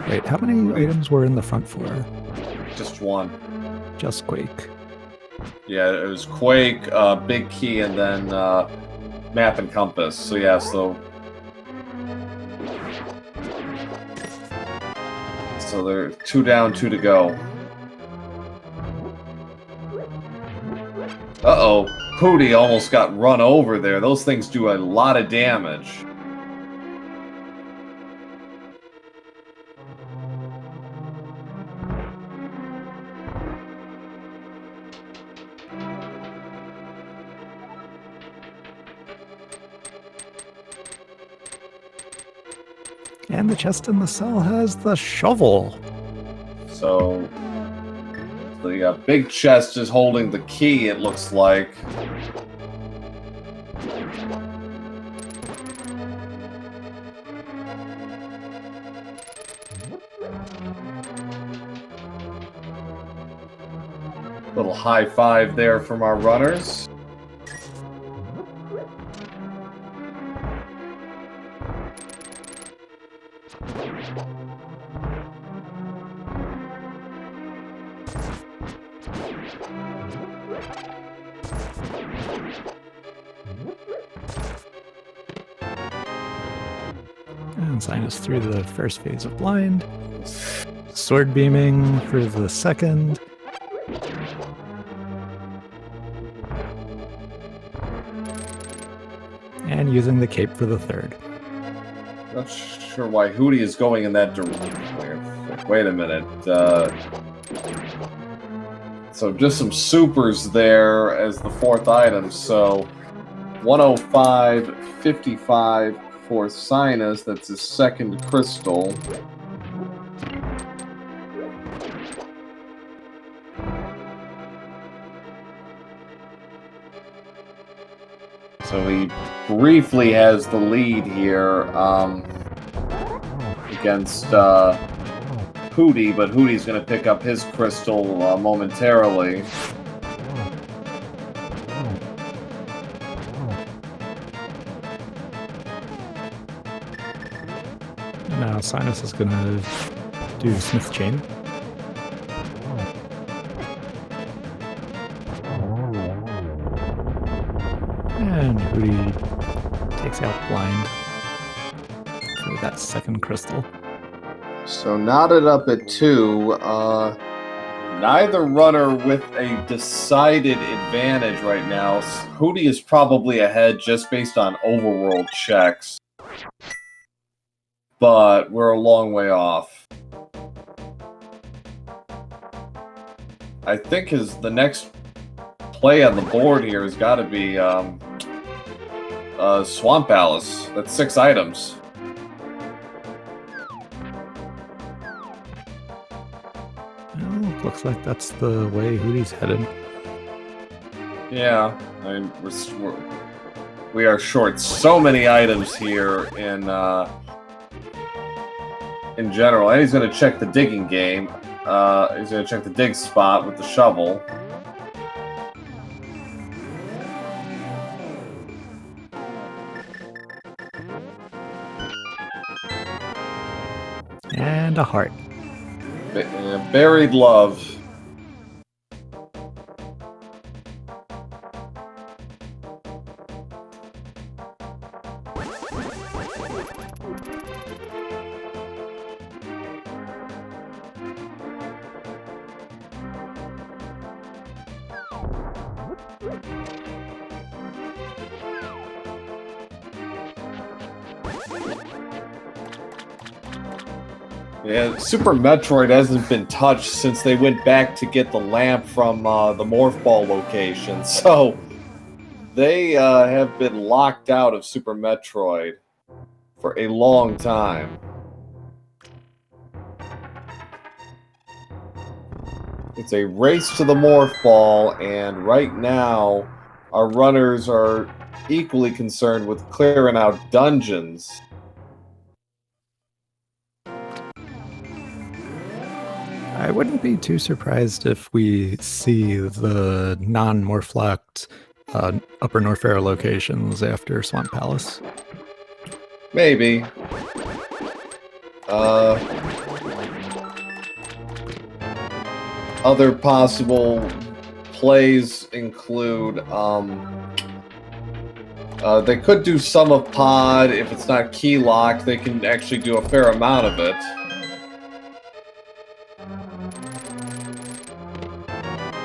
Wait, how many items were in the front floor? Just one. Just Quake. Yeah, it was Quake, Big Key, and then Map and Compass. So yeah, so they're 2 down, 2 to go. Uh-oh. Hootey almost got run over there. Those things do a lot of damage. And the chest in the cell has the shovel. So the big chest is holding the key, it looks like. Little high five there from our runners. And Cynas through the first phase of blind. Sword beaming for the second. And using the cape for the third. Not sure why Hootey is going in that direction. Wait a minute. So just some supers there as the fourth item. So 105, 55 for Cynas. That's his second crystal. So he briefly has the lead here against Hootey, but Hootey's going to pick up his crystal momentarily. Now Cynas is going to do Smith Chain. And Hootey takes out blind for that second crystal. So knotted up at 2. Neither runner with a decided advantage right now. Hootey is probably ahead just based on overworld checks. But we're a long way off. I think the next play on the board here has got to be Swamp Palace. That's 6 items. Well, looks like that's the way Hootey's headed. Yeah, I mean, we are short so many items here in general. And he's going to check the digging game. He's going to check the dig spot with the shovel. And a heart. Buried love. Yeah, Super Metroid hasn't been touched since they went back to get the lamp from the Morph Ball location. So they have been locked out of Super Metroid for a long time. It's a race to the Morph Ball, and right now our runners are equally concerned with clearing out dungeons. I wouldn't be too surprised if we see the non-Morph-locked Upper Norfair locations after Swamp Palace. Maybe. Other possible plays include, they could do some of pod. If it's not key locked, they can actually do a fair amount of it.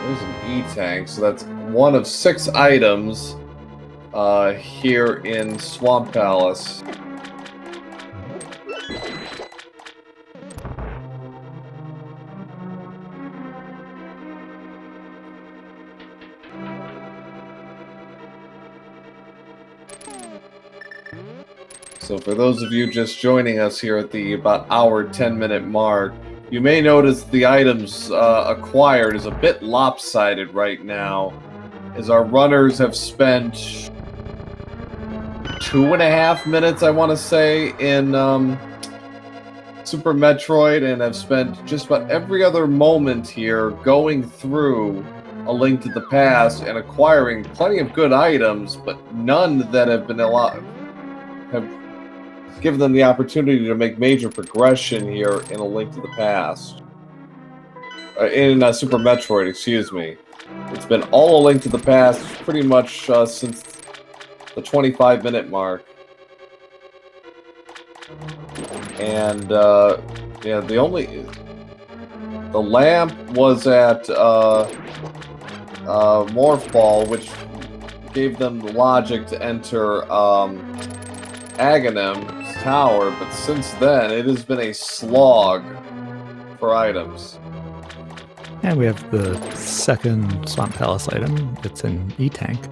There's an E-tank, so that's one of 6 items here in Swamp Palace. So for those of you just joining us here at the about hour 10-minute mark, you may notice the items acquired is a bit lopsided right now, as our runners have spent 2.5 minutes, I want to say, in Super Metroid, and have spent just about every other moment here going through A Link to the Past and acquiring plenty of good items, but none that have been allowed have given them the opportunity to make major progression here in A Link to the Past. In Super Metroid, excuse me. It's been all A Link to the Past pretty much since the 25-minute mark. And, yeah, the lamp was at Morph Ball, which gave them the logic to enter Aghanim's tower, but since then it has been a slog for items. And we have the second Swamp Palace item. It's an E-tank.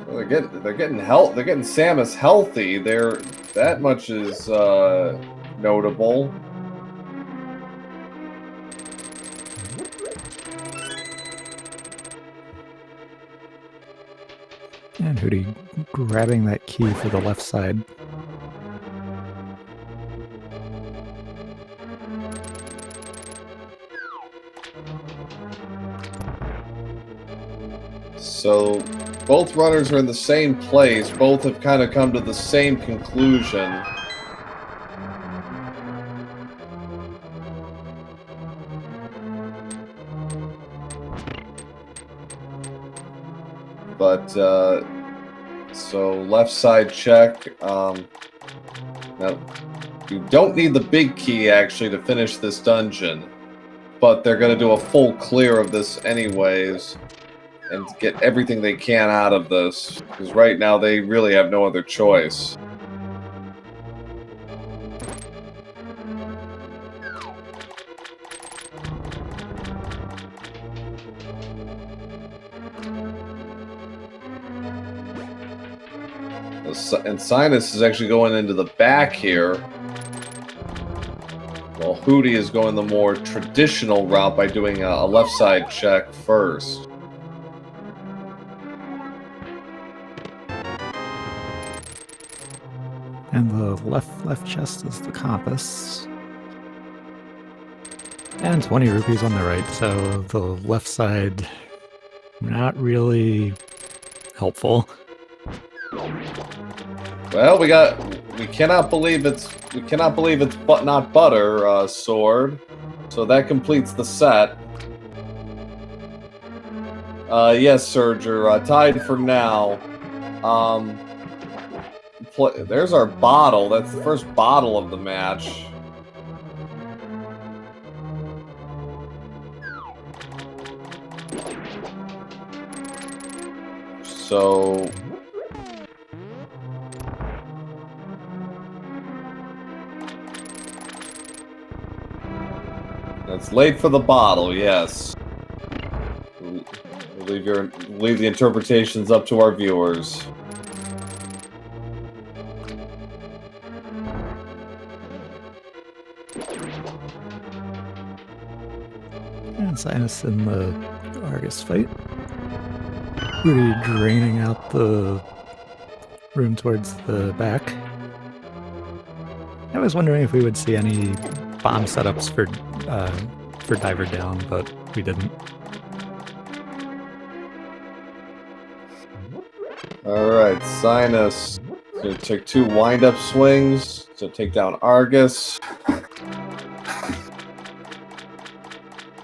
Well, they're getting Samus healthy. That much is notable. And Hootey grabbing that key for the left side. So both runners are in the same place. Both have kind of come to the same conclusion. But, so left side check. Now, you don't need the big key, actually, to finish this dungeon. But they're going to do a full clear of this anyways, and get everything they can out of this. Because right now, they really have no other choice. And Cynas is actually going into the back here, while Hootey is going the more traditional route by doing a left side check first. And the left chest is the compass. And 20 rupees on the right, so the left side not really helpful. Well, we cannot believe it's but not butter, sword. So that completes the set. Yes, Surger, tied for now. There's our bottle. That's the first bottle of the match. So it's late for the bottle, yes. We'll leave the interpretations up to our viewers. And Cynas in the Argus fight. Really draining out the room towards the back. I was wondering if we would see any bomb setups for Diver Down, but we didn't. Alright, Cynas So take 2 wind-up swings to take down Argus.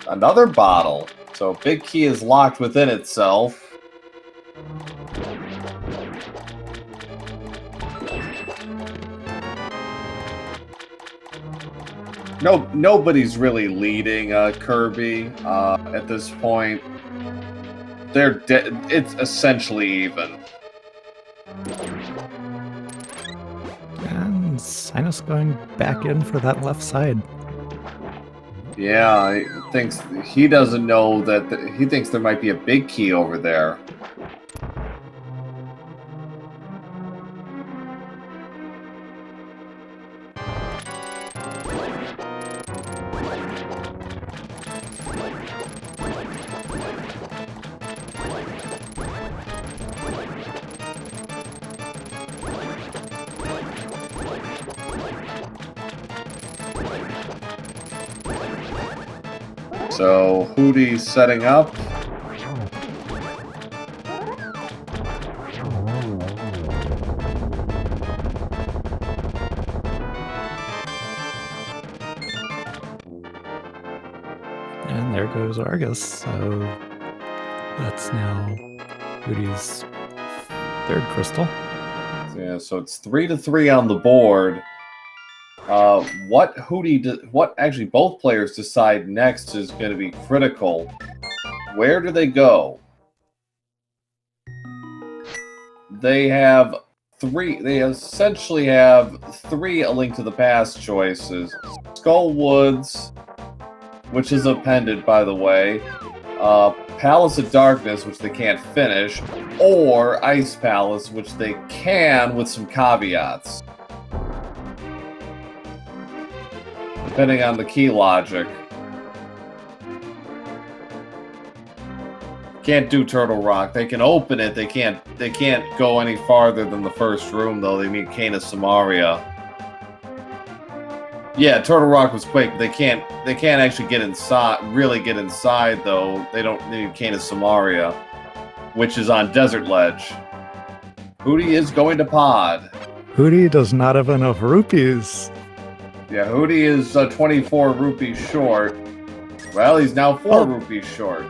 Another bottle. So Big Key is locked within itself. Nobody's really leading Kirby at this point. It's essentially even. And Cynas going back in for that left side. Yeah, he doesn't know that he thinks there might be a Big Key over there. So Hootey's setting up. And there goes Argus. So that's now Hootey's 3rd crystal. Yeah, so it's 3-3 on the board. What actually both players decide next is going to be critical. Where do they go? They have 3. They essentially have 3 A Link to the Past choices: Skull Woods, which is appended, by the way, Palace of Darkness, which they can't finish, or Ice Palace, which they can with some caveats, depending on the key logic. Can't do Turtle Rock. They can open it. They can't go any farther than the first room, though. They need Canis Samaria. Yeah, Turtle Rock was quick. But they can't actually get inside. Really get inside, though. They need Canis Samaria, which is on Desert Ledge. Hootey is going to pod. Hootey does not have enough rupees. Yeah, Hootey is 24 rupees short. Well, he's now 4 rupees short.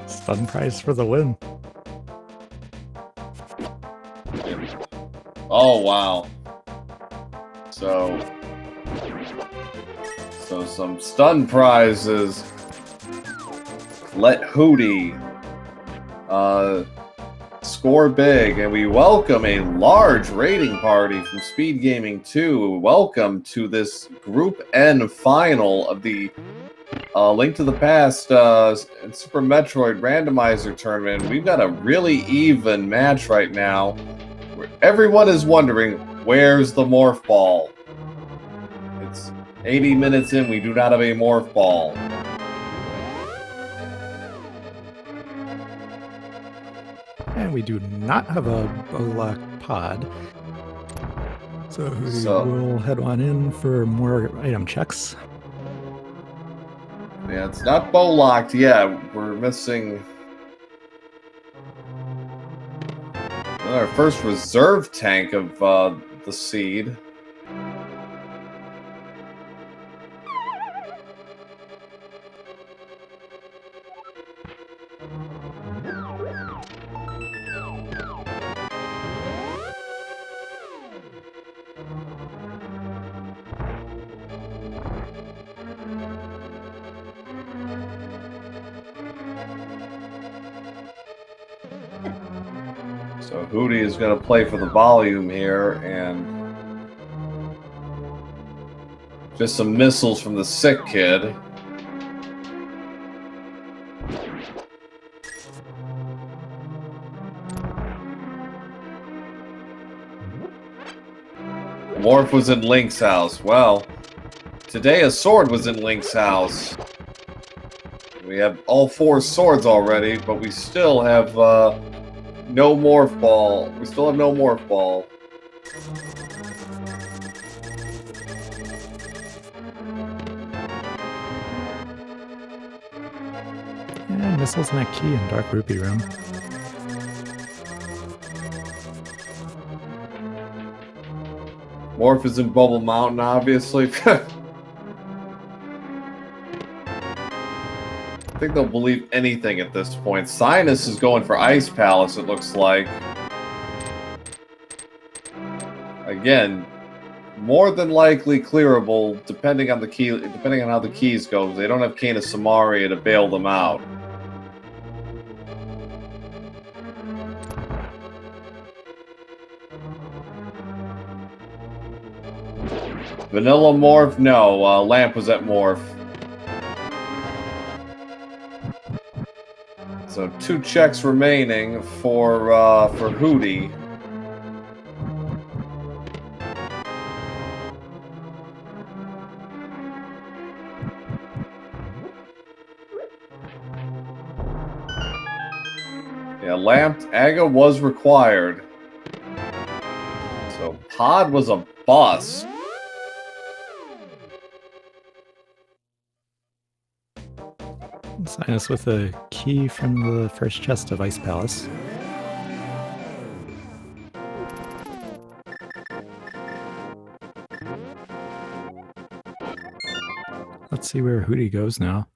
Stun prize for the win. Oh, wow. So some stun prizes. Let Hootey score big, and we welcome a large rating party from SpeedGaming 2. Welcome to this Group N final of the Link to the Past and Super Metroid Randomizer tournament. We've got a really even match right now. Everyone is wondering, where's the Morph Ball? It's 80 minutes in, we do not have a Morph Ball. And we do not have a Bowlock pod. So we'll head on in for more item checks. Yeah, it's not bow-locked yet. We're missing our first reserve tank of the seed. So Hootey is going to play for the volume here, and just some missiles from the sick kid. Morph was in Link's house. Well, today a sword was in Link's house. We have all 4 swords already, but we still have no Morph Ball. We still have no Morph Ball. And missiles in that key in Dark Rupee room. Morph is in Bubble Mountain, obviously. I think they'll believe anything at this point. Cynas is going for Ice Palace, it looks like. Again, more than likely clearable, depending on how the keys go. They don't have Kana Samaria to bail them out. Vanilla Morph? No, Lamp was at Morph. So 2 checks remaining for Hootey. Yeah, Lamp Aga was required. So Pod was a bust. Cynas with a key from the first chest of Ice Palace. Let's see where Hootey goes now.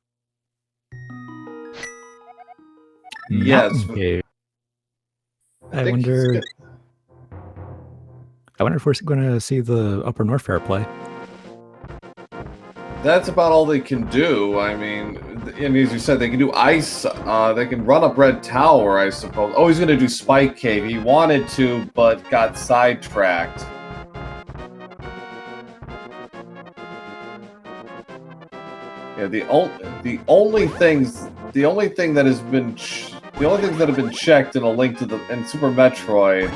Yes. Mountain Cave. I wonder if we're going to see the Upper Norfair play. That's about all they can do. I mean, and as you said, they can do ice. They can run up Red Tower, I suppose. Oh, he's going to do Spike Cave. He wanted to, but got sidetracked. Yeah, the only things that have been checked in A Link to in Super Metroid.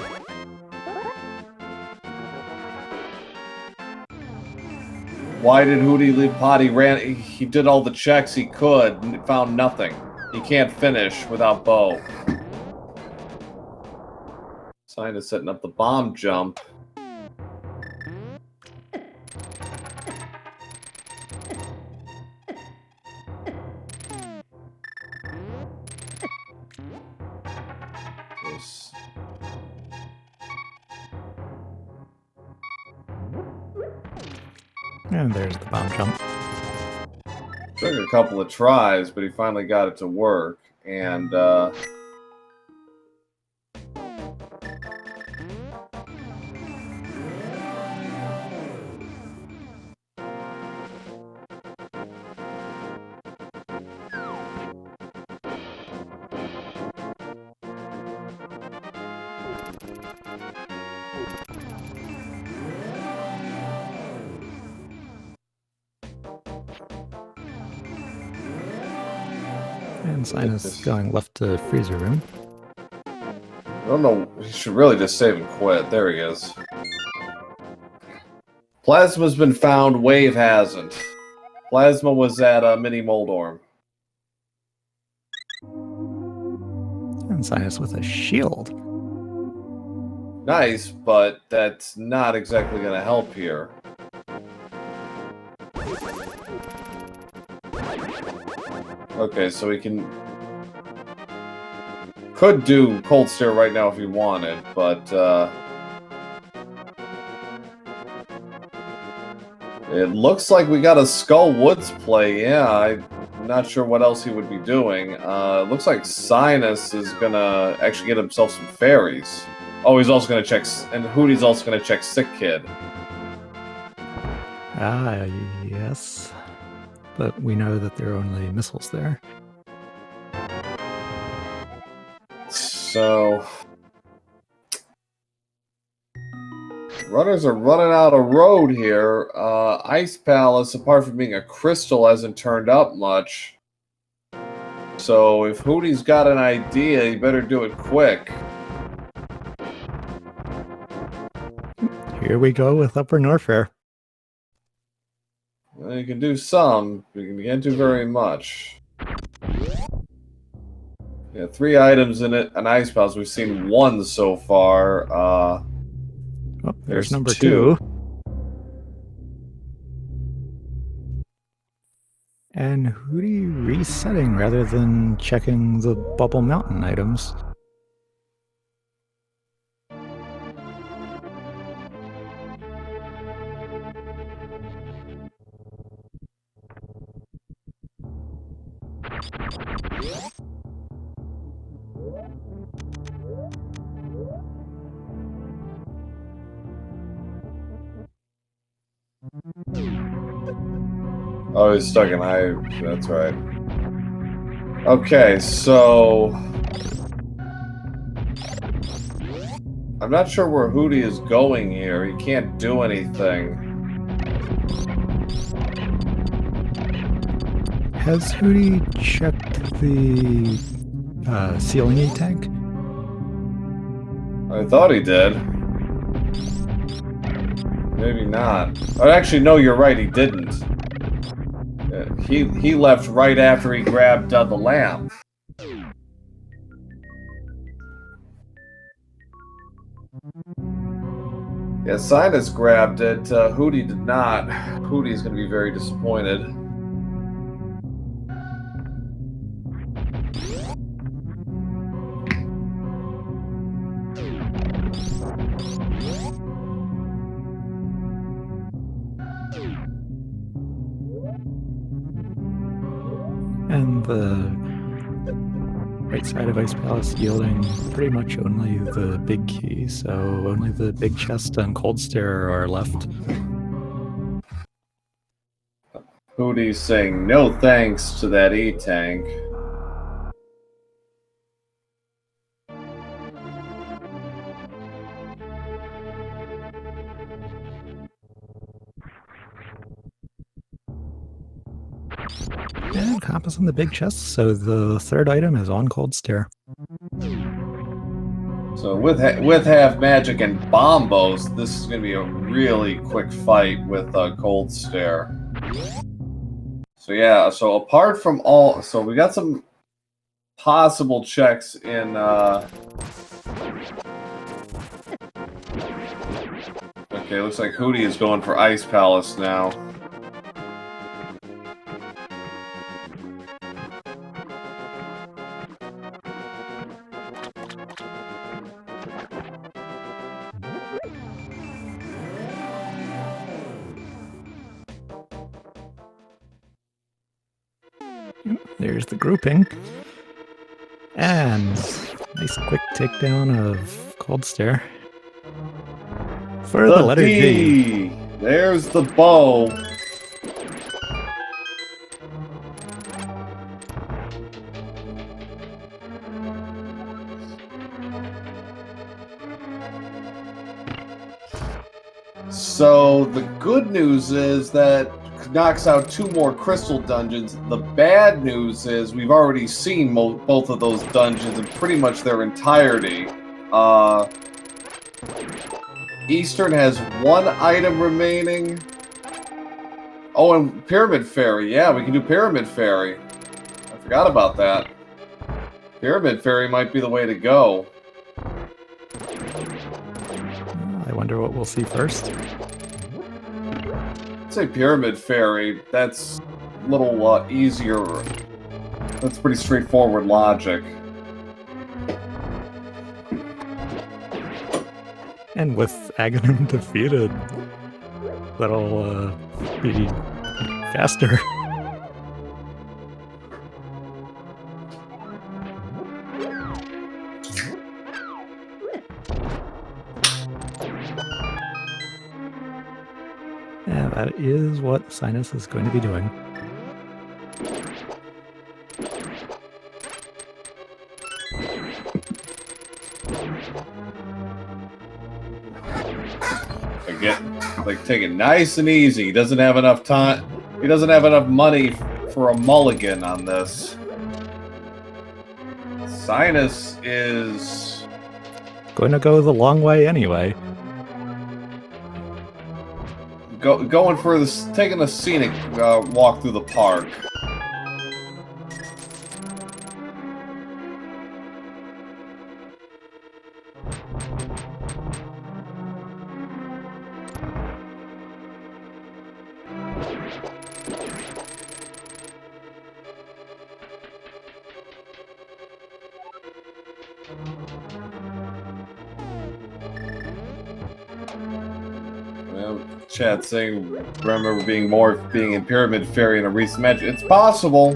Why did Hootey leave Pod? He did all the checks he could and found nothing. He can't finish without Bo. Cynas setting up the bomb jump. And there's the bomb jump. Took a couple of tries, but he finally got it to work. And, And Cynas going left to freezer room. I don't know. He should really just save and quit. There he is. Plasma's been found. Wave hasn't. Plasma was at Mini Moldorm. And Cynas with a shield. Nice, but that's not exactly going to help here. Okay, so he could do Cold Stare right now if he wanted, but it looks like we got a Skull Woods play. Yeah, I'm not sure what else he would be doing. It looks like Cynas is gonna actually get himself some fairies. Oh, he's also gonna check, and Hootey's also gonna check Sick Kid. Yes. But we know that there are only missiles there. So runners are running out of road here. Ice Palace, apart from being a crystal, hasn't turned up much. So if Hootey's got an idea, he better do it quick. Here we go with Upper Norfair. Well, you can do some, but you can't do very much. Yeah, 3 items in it, an Ice Palace. We've seen 1 so far. Oh, there's number 2. And Hootey resetting rather than checking the Bubble Mountain items. Oh, he's stuck in high. That's right. Okay, so I'm not sure where Hootey is going here. He can't do anything. Has Hootey checked the ceiling E tank? I thought he did. Maybe not. Oh, actually, no, you're right. He didn't. He left right after he grabbed the lamp. Yeah, Cynas grabbed it. Hootey did not. Hootey's going to be very disappointed. And the right side of Ice Palace yielding pretty much only the big key, so only the big chest and cold stare are left. Hootey's saying no thanks to that E-tank. And compass on the big chest, so the third item is on cold stare. So with half magic and bombos, this is going to be a really quick fight with cold stare. So yeah, so apart from all, so we got some possible checks in. Okay, looks like Hootey is going for Ice Palace now. There's the grouping. And nice quick takedown of cold stare. For the letter D. There's the bow. So the good news is that knocks out 2 more crystal dungeons. The bad news is we've already seen both of those dungeons in pretty much their entirety. Eastern has 1 item remaining. Oh, and Pyramid Fairy. Yeah, we can do Pyramid Fairy. I forgot about that. Pyramid Fairy might be the way to go. I wonder what we'll see first. I'd say Pyramid Fairy. That's a little easier. That's pretty straightforward logic. And with Aghanim defeated, that'll be faster. Yeah, that is what Cynas is going to be doing. Like, take it nice and easy. He doesn't have enough time. He doesn't have enough money for a mulligan on this. Cynas is going to go the long way anyway. Going for this, taking a scenic walk through the park. Chat saying, remember being in Pyramid Fairy in a recent match. It's possible.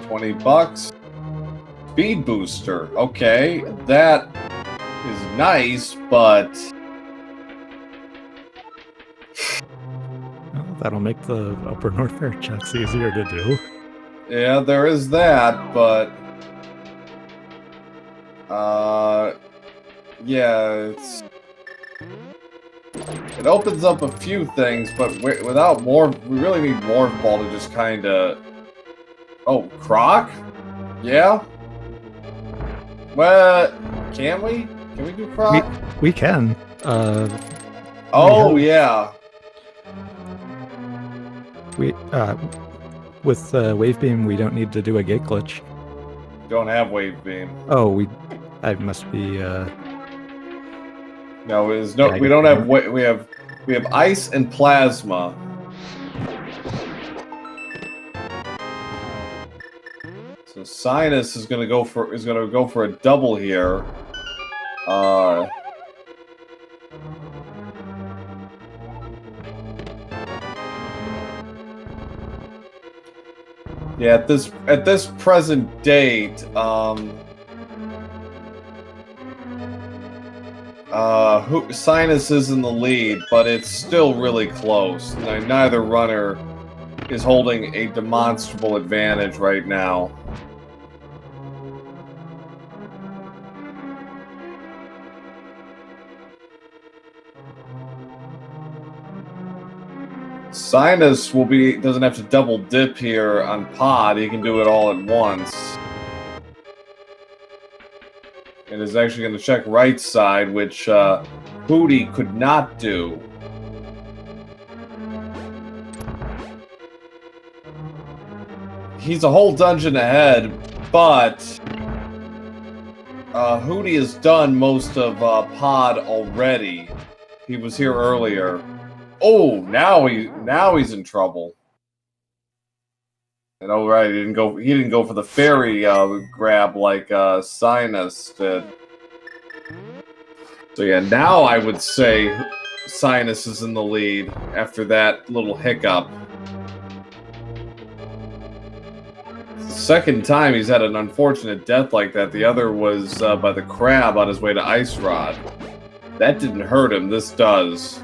$20. Speed booster. Okay, that is nice, but Well, that'll make the upper Norfair checks easier to do. yeah, there is that, but yeah, it opens up a few things, but without more, we really need Morph Ball to just kind of. Oh, Croc? Yeah. Well, can we? Can we do Croc? We can. Oh yeah. We with Wave Beam, we don't need to do a gate glitch. Don't have Wave Beam. Oh, I must be. No, there's no. Yeah, We don't have. We have Ice and Plasma. So Cynas is gonna go for a double here. Yeah, at this present date, Cynas is in the lead, but it's still really close. Neither runner is holding a demonstrable advantage right now. Cynas doesn't have to double dip here on pod. He can do it all at once. And is actually going to check right side, which Hootey could not do. He's a whole dungeon ahead, but Hootey has done most of pod already. He was here earlier. Oh, now he's in trouble. And oh right, he didn't go for the fairy grab like Cynas did. So yeah, now I would say Cynas is in the lead after that little hiccup. It's the second time he's had an unfortunate death like that. The other was by the crab on his way to Ice Rod. That didn't hurt him, this does.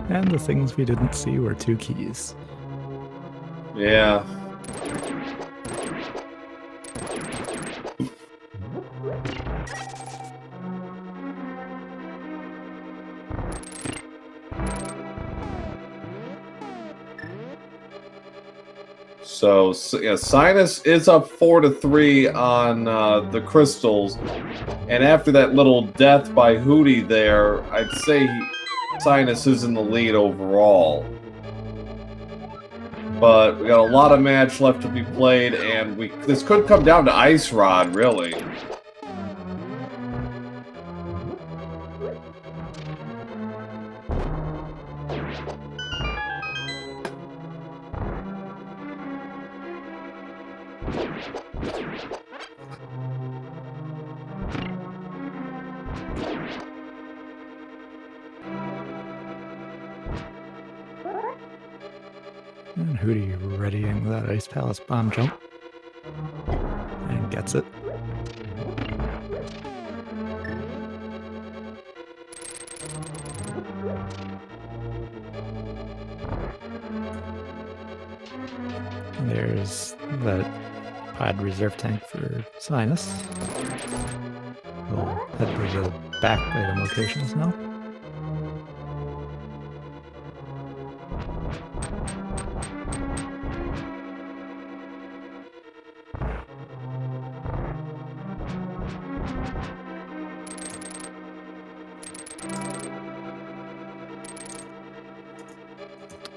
And the things we didn't see were 2 keys. Yeah. So yeah, Cynas is up 4-3 on the crystals, and after that little death by Hootey there, I'd say Cynas is in the lead overall. But we got a lot of match left to be played, and this could come down to Ice Rod, really. And Hootey readying that Ice Palace bomb jump. And gets it. And there's that pod reserve tank for Cynas. We'll head to the back item locations now.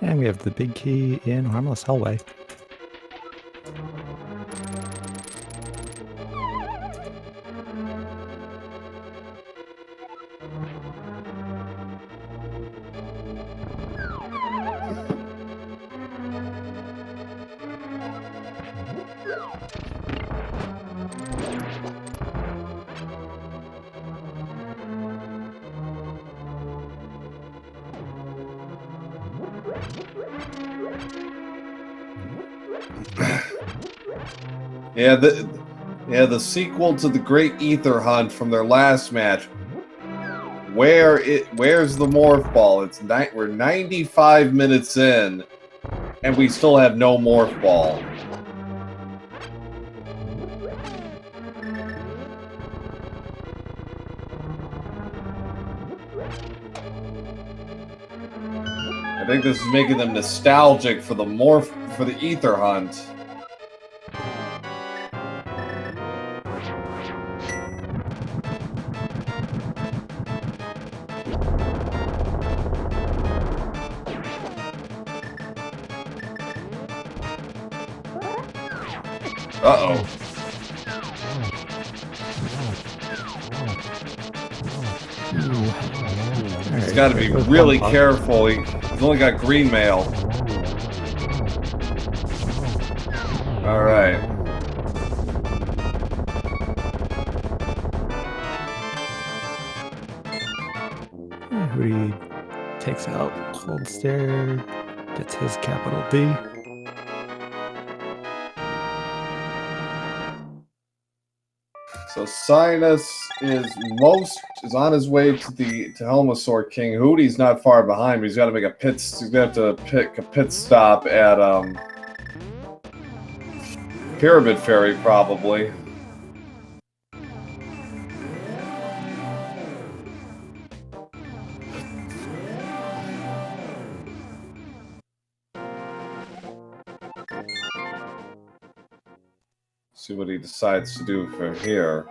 And we have the big key in Harmless Hellway. Yeah, the sequel to the Great Ether Hunt from their last match. Where's the Morph Ball? We're 95 minutes in, and we still have no Morph Ball. I think this is making them nostalgic for the Ether Hunt. Uh-oh. He's got to be really careful. He's only got green mail. All right. Hootey takes out Cold Stare, gets his capital D. So Cynas is on his way to Helmasaur King. Hootey's not far behind, but he's got to make a pit. He's gonna have to pick a pit stop at Pyramid Ferry, probably. See what he decides to do from here.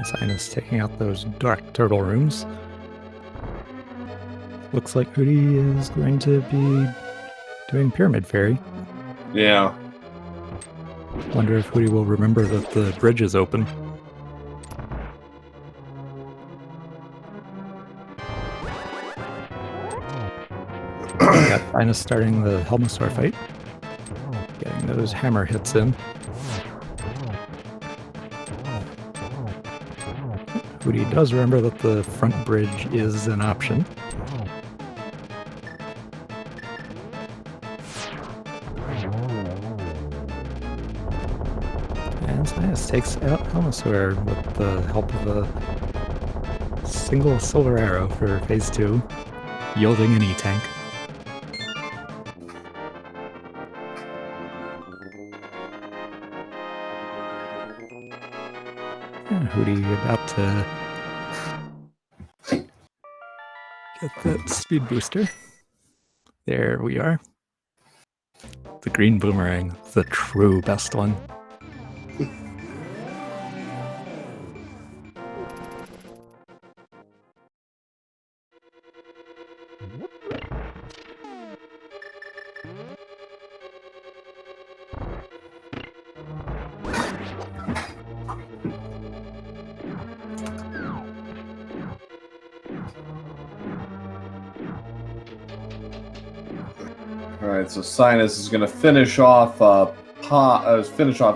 Cynas taking out those dark turtle rooms. Looks like Hootey is going to be doing Pyramid Ferry. Yeah. Wonder if Hootey will remember that the bridge is open. Got Cynas starting the Helmasaur fight. Getting those hammer hits in. Hootey does remember that the front bridge is an option. And Cynas takes out Helmasaur with the help of a single silver arrow for phase 2, yielding an E-tank. Hootey about to get that speed booster. There we are. The green boomerang, the true best one. Alright, so Cynas is going to finish off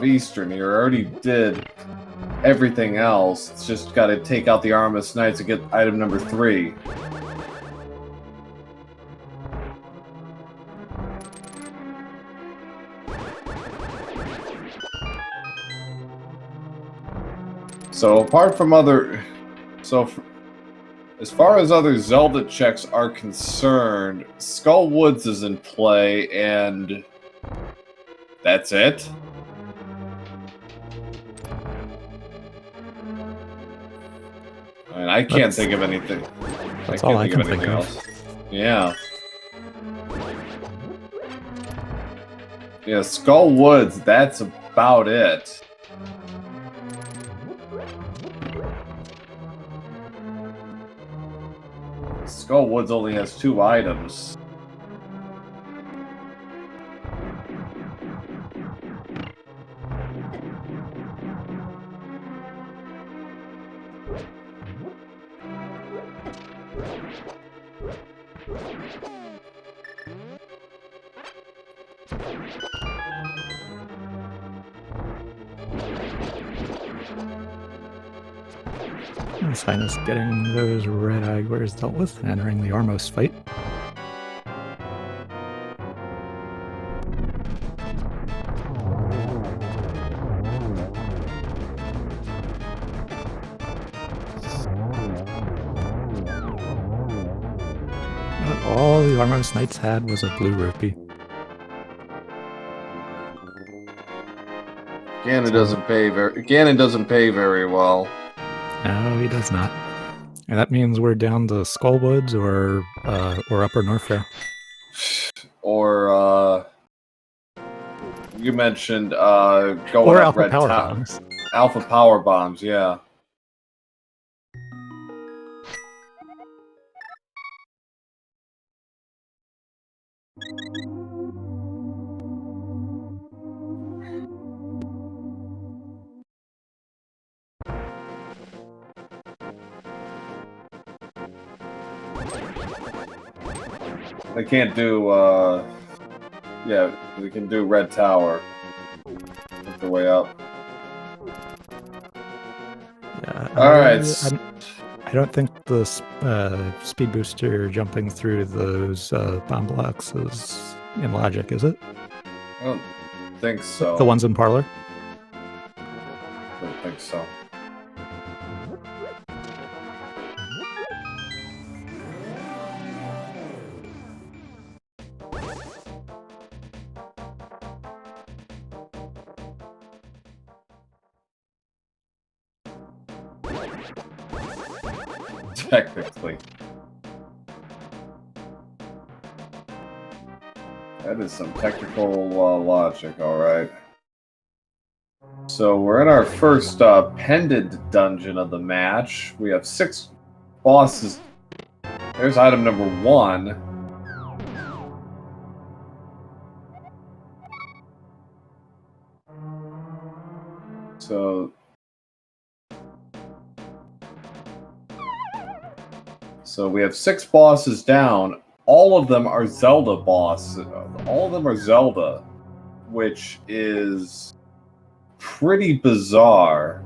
Eastern here. Already did everything else. It's just got to take out the Artemis Knights to get item number 3. So apart from as far as other Zelda checks are concerned, Skull Woods is in play, and that's it. I can't think of anything. That's all I can think of. Yeah. Yeah, Skull Woods, that's about it. Skull Woods only has 2 items. And Cynas getting those red Igors dealt with and entering the Armos fight. All the Armos Knights had was a blue rupee. Ganon doesn't pay very well. No, he does not. And that means we're down to Skullwoods or Upper Norfair. Or you mentioned going or up Alpha Red Power Tower. Bombs. Alpha Power Bombs, yeah. They can't do, yeah, they can do Red Tower. That's the way up. Yeah, Alright. I don't think the speed booster jumping through those bomb blocks is in logic, is it? I don't think so. The ones in Parlor? I don't think so. Technically. That is some technical logic, alright. So we're in our first pendant dungeon of the match. We have 6 bosses. There's item number 1. So we have 6 bosses down. All of them are Zelda bosses. All of them are Zelda, which is pretty bizarre.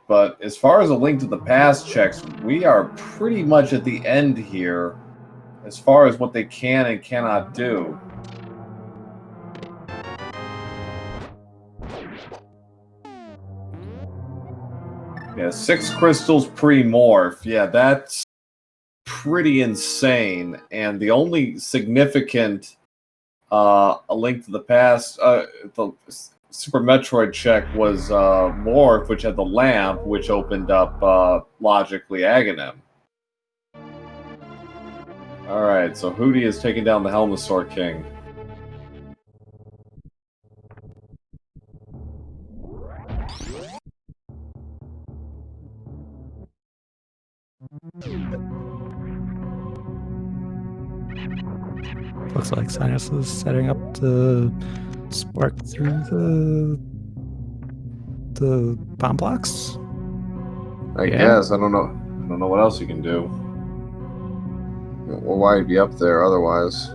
But as far as A Link to the Past checks, we are pretty much at the end here as far as what they can and cannot do. Yeah, 6 crystals pre-morph. Yeah, that's pretty insane. And the only significant A Link to the Past, the Super Metroid check was Morph, which had the lamp, which opened up logically Aghanim. Alright, so Hootey is taking down the Helmosaur King. Looks like Cynas is setting up to spark through the bomb blocks. I guess. I don't know. I don't know what else you can do. Well, why be up there otherwise?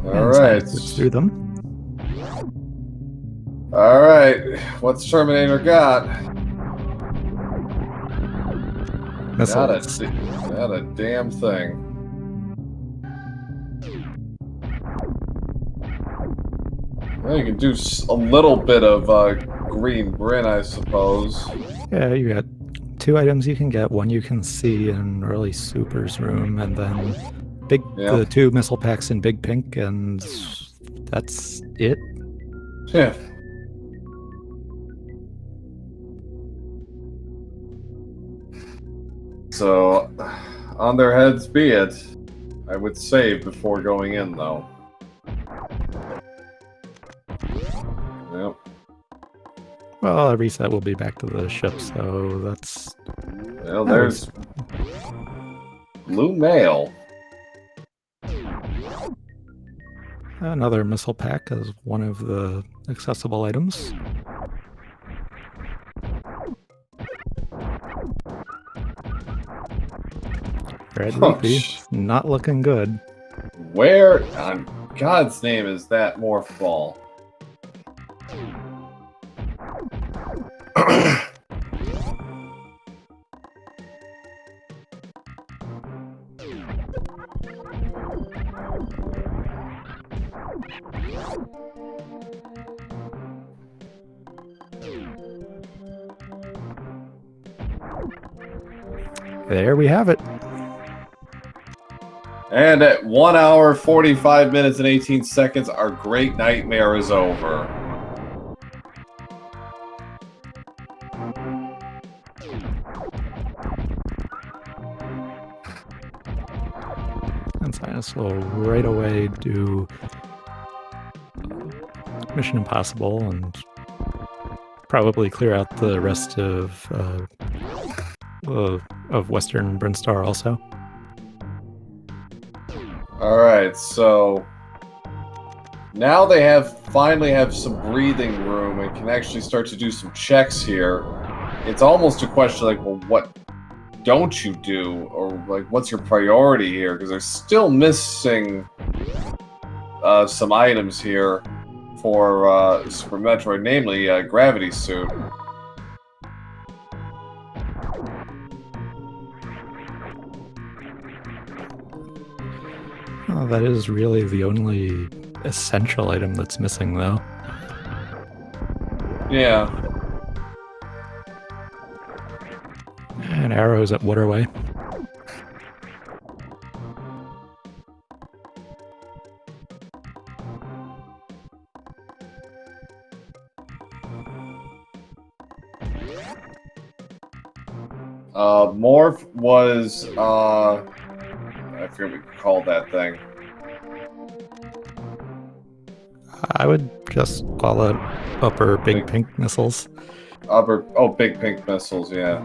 All right. Through them. All right. What's Terminator got? Missiles. Not a damn thing. Well, you can do a little bit of green Bryn, I suppose. Yeah, you got 2 items you can get. One you can see in early Super's room, and then the 2 missile packs in Big Pink, and that's it. Yeah. So, on their heads be it. I would save before going in, though. Yep. Well, a reset will be back to the ship, so that's... Well, there's... Blue mail. Another missile pack as one of the accessible items. Red rupee. It's not looking good. Where on God's name is that morph ball? There we have it. And at 1 hour, 45 minutes, and 18 seconds, our great nightmare is over. And Cynas will right away do Mission Impossible and probably clear out the rest of Western Brinstar also. Alright, so now they finally have some breathing room and can actually start to do some checks here. It's almost a question like, well, what don't you do? Or like, what's your priority here? Because they're still missing some items here for Super Metroid, namely Gravity Suit. Oh, that is really the only essential item that's missing, though. Yeah. And arrows at Waterway. Morph was, I forget what you call that thing. I would just call it upper big pink missiles. Big pink missiles, yeah.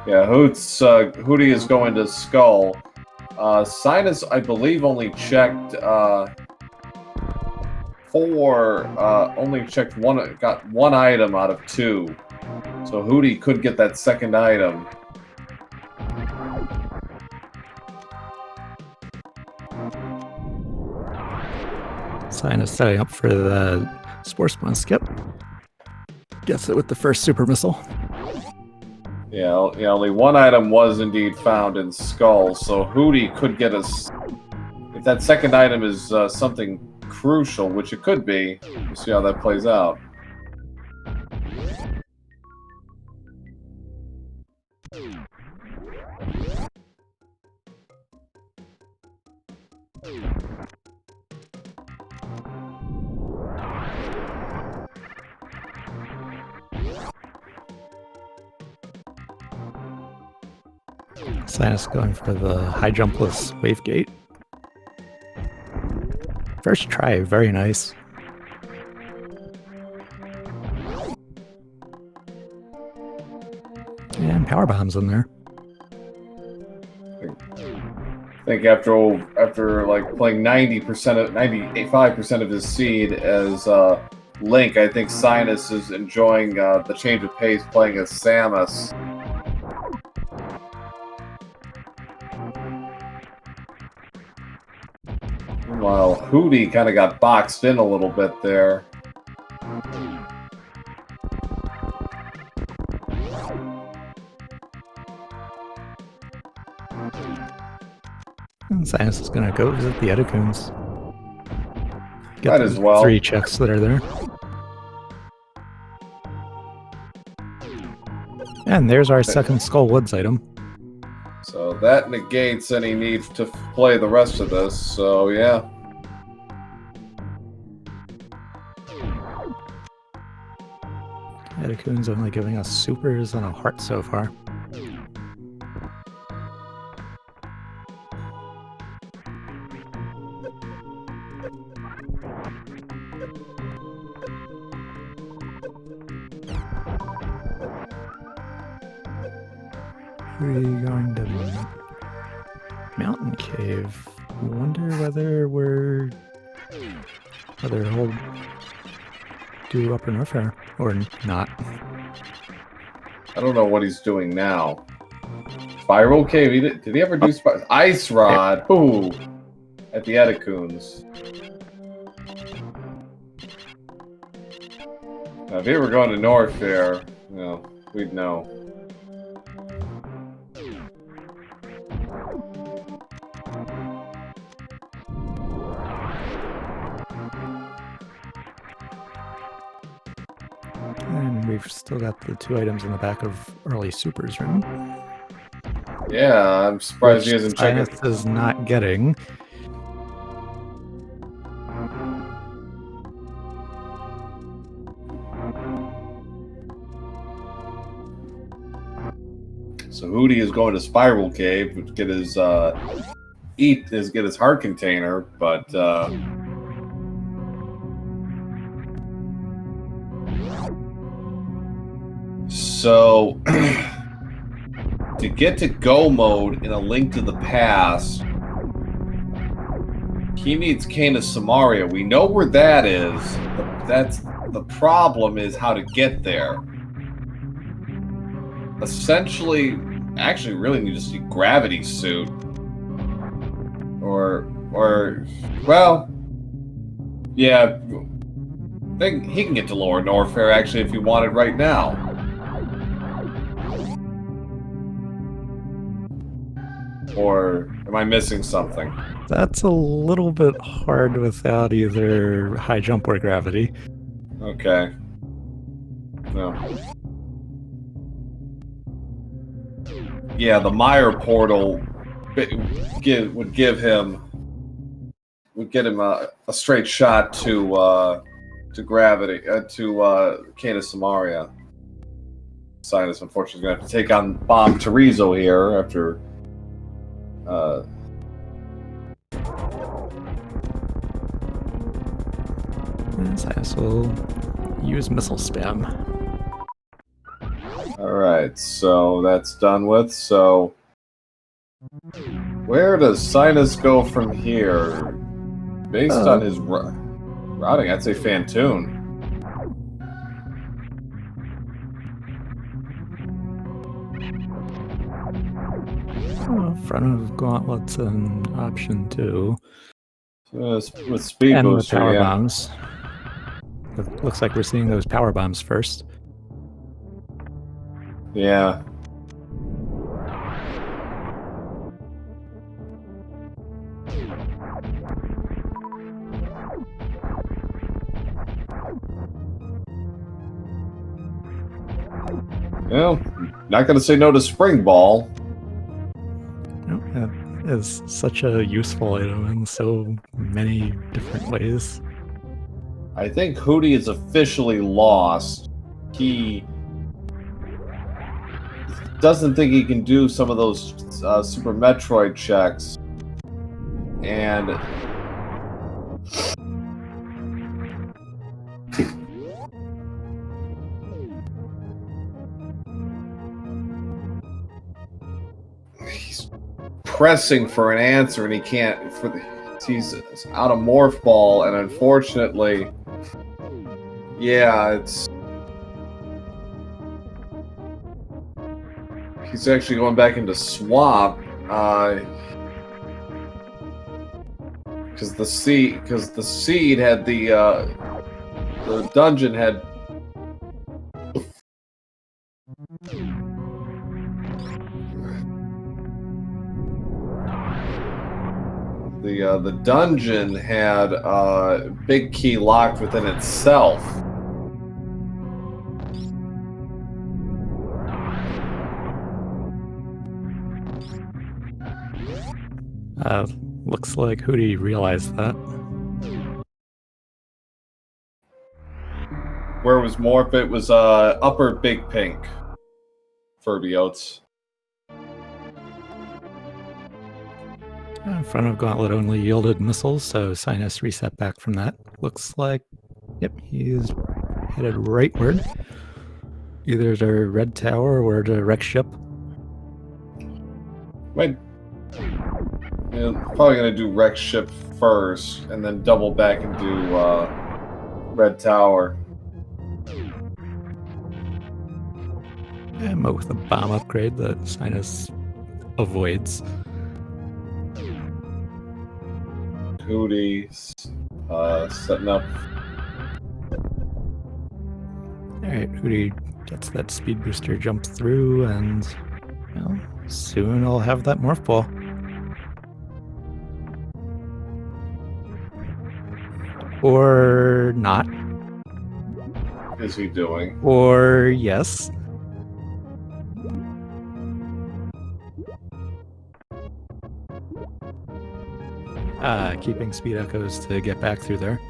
Yeah, Hootey is going to Skull. Cynas, I believe, only checked, got one item out of 2. So Hootey could get that second item. Cynas setting up for the Sportsman skip. Gets it with the first super missile. Yeah, only one item was indeed found in Skull, so Hootey could get us... If that second item is something crucial, which it could be, we'll see how that plays out. Cynas going for the high jumpless wave gate. First try, very nice. And power bombs in there. I think after like playing 95% of his seed as Link, I think Cynas is enjoying the change of pace playing as Samus. Meanwhile, Hootey kind of got boxed in a little bit there. And Cynas is going to go visit the Edacoons. Might as well. 3 checks that are there. And there's our second Skull Woods item. So that negates any need to play the rest of this, so yeah. Edacoon's only giving us supers and a heart so far. Are we going to Mountain Cave? Wonder whether he'll do Upper Norfair or not. I don't know what he's doing now. Spiral Cave? Did he ever do Ice Rod? Ooh, at the Eticoons. Now, if he were going to Norfair, you know, we'd know. And we've still got the 2 items in the back of early Supers room. Yeah, I'm surprised he hasn't checked it. Cynas is not getting. So Hootey is going to Spiral Cave to get his get his heart container, but so to get to go mode in A Link to the Past, he needs Canis Samaria. We know where that is. That's the problem is how to get there. Essentially, actually, really need to see Gravity Suit, or well, yeah, he can get to Lower Norfair actually if he wanted right now. Or am I missing something? That's a little bit hard without either high jump or gravity. Okay. No. Yeah, the Meyer portal would get him a straight shot to gravity to Canis Samaria. Cynas unfortunately is going to have to take on Bomb Terizo here after. Cynas will use missile spam. Alright, so that's done with. So, where does Cynas go from here? Based on his routing, I'd say Fantoon. Front of Gauntlet's an option too. With speed and booster, with power yeah. bombs. It looks like we're seeing those power bombs first. Yeah. Well, not going to say no to Spring Ball. That is such a useful item in so many different ways. I think Hootey is officially lost. He doesn't think he can do some of those Super Metroid checks. And he's pressing for an answer, and he can't. He's out of Morph Ball, and unfortunately, yeah, he's actually going back into Swamp, because the seed had the dungeon had. The dungeon had Big Key locked within itself. Looks like Hootey realized that. Where was Morph? It was upper Big Pink. Furby Oats. In front of Gauntlet only yielded missiles, so Cynas reset back from that. Looks like, yep, he's headed rightward. Either to Red Tower or to Wreck Ship. Wait. Yeah, probably gonna do Wreck Ship first, and then double back and do Red Tower. And with a bomb upgrade that Cynas avoids. Hootey setting up. Alright, Hootey gets that speed booster jump through, and well, soon I'll have that morph ball. Or not. Is he doing? Or yes. Keeping speed echoes to get back through there.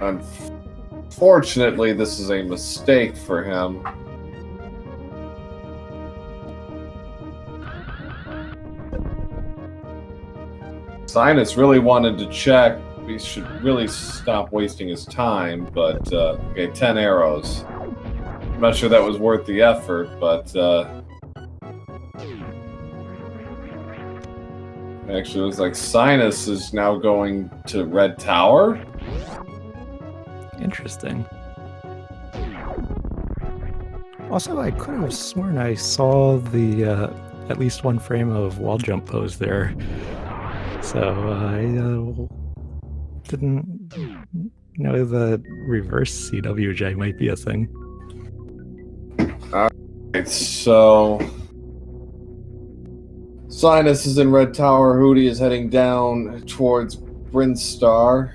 Unfortunately, this is a mistake for him. Cynas really wanted to check. He should really stop wasting his time, but okay, 10 arrows. I'm not sure that was worth the effort, but actually it was like Cynas is now going to Red Tower? Interesting. Also, I could have sworn I saw the at least one frame of wall jump pose there. So I didn't know that reverse CWJ might be a thing. Alright, so Cynas is in Red Tower, Hootey is heading down towards Brinstar.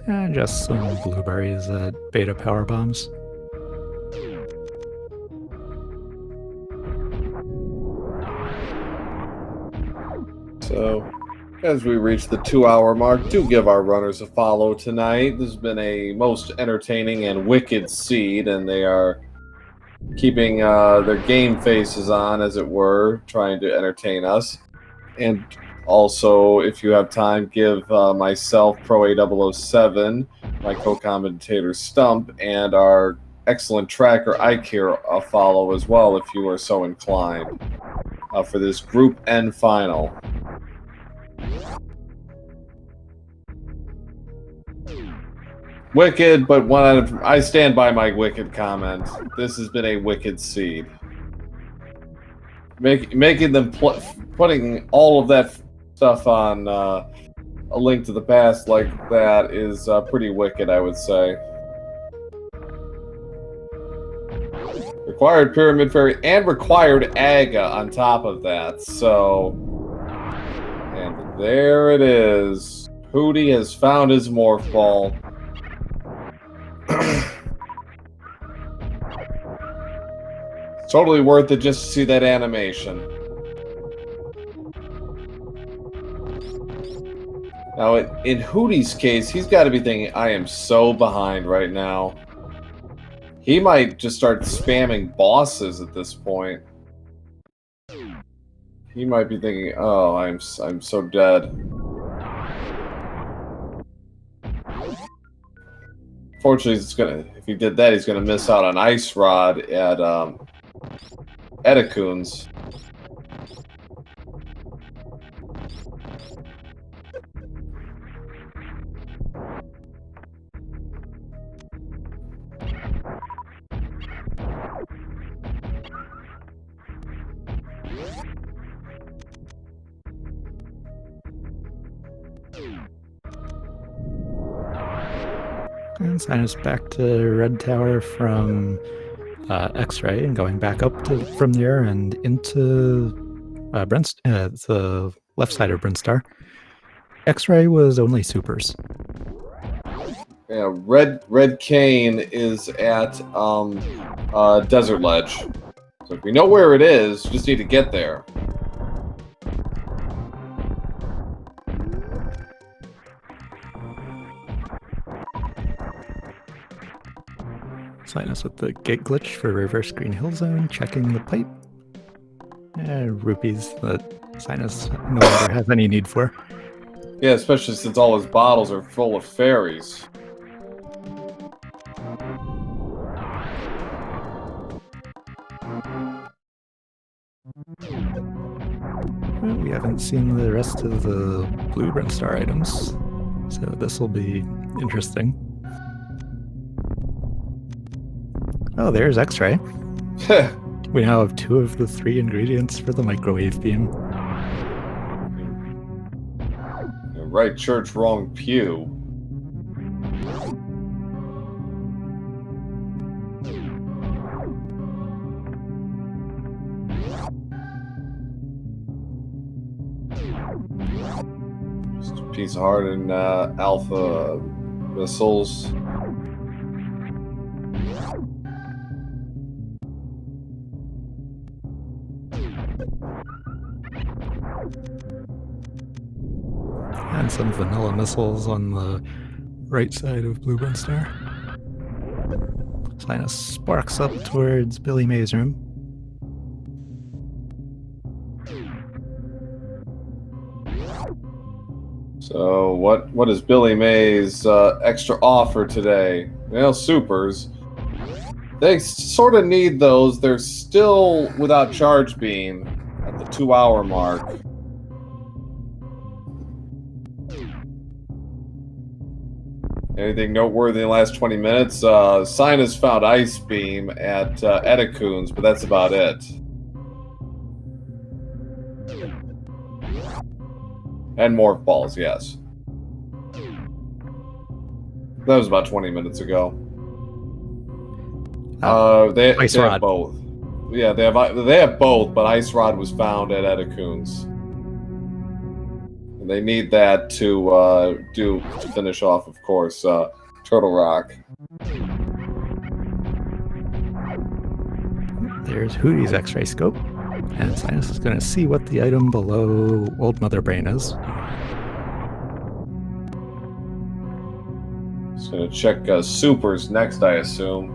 And just some blueberries at beta power bombs. So, as we reach the 2-hour mark, do give our runners a follow tonight. This has been a most entertaining and wicked seed, and they are keeping their game faces on, as it were, trying to entertain us. And also, if you have time, give myself, Pro A007, my co-commentator Stump, and our excellent tracker iCare a follow as well, if you are so inclined, for this Group N final. Wicked, but I stand by my wicked comment. This has been a wicked seed. Making them putting all of that stuff on A Link to the Past like that is pretty wicked, I would say. Required Pyramid Fairy and required Aga on top of that, so... And there it is. Hootey has found his Morph Ball. It's totally worth it just to see that animation. Now, in Hootey's case, he's got to be thinking, I am so behind right now. He might just start spamming bosses at this point. He might be thinking, oh, I'm so dead. Fortunately, if he did that, he's gonna miss out on Ice Rod at Edicoon's. And Cynas back to Red Tower from X-Ray and going back up from there and into the left side of Brinstar. X-Ray was only supers. Yeah, Red Cane is at Desert Ledge. So if we know where it is, just need to get there. Cynas with the gate glitch for reverse green hill zone, checking the pipe. Rupees that Cynas no longer has any need for. Yeah, especially since all his bottles are full of fairies. Well, we haven't seen the rest of the blue Red Star items, so this will be interesting. Oh, there's X-ray. We now have 2 of the 3 ingredients for the microwave beam. Right church, wrong pew. Just a piece of heart and alpha missiles. And some vanilla missiles on the right side of Blue Red Star. Cynas sparks up towards Billy May's room. So what is Billy May's extra offer today? Well, supers. They sort of need those. They're still without charge beam at the 2-hour mark. Anything noteworthy in the last 20 minutes? Cynas found Ice Beam at Edicoon's, but that's about it. And Morph Balls, yes. That was about 20 minutes ago. They have both. Yeah, they have both, but Ice Rod was found at Edicoon's. And they need that to finish off, of course, Turtle Rock. There's Hootey's X-ray scope, and Cynas is going to see what the item below Old Mother Brain is. Just gonna check supers next, I assume.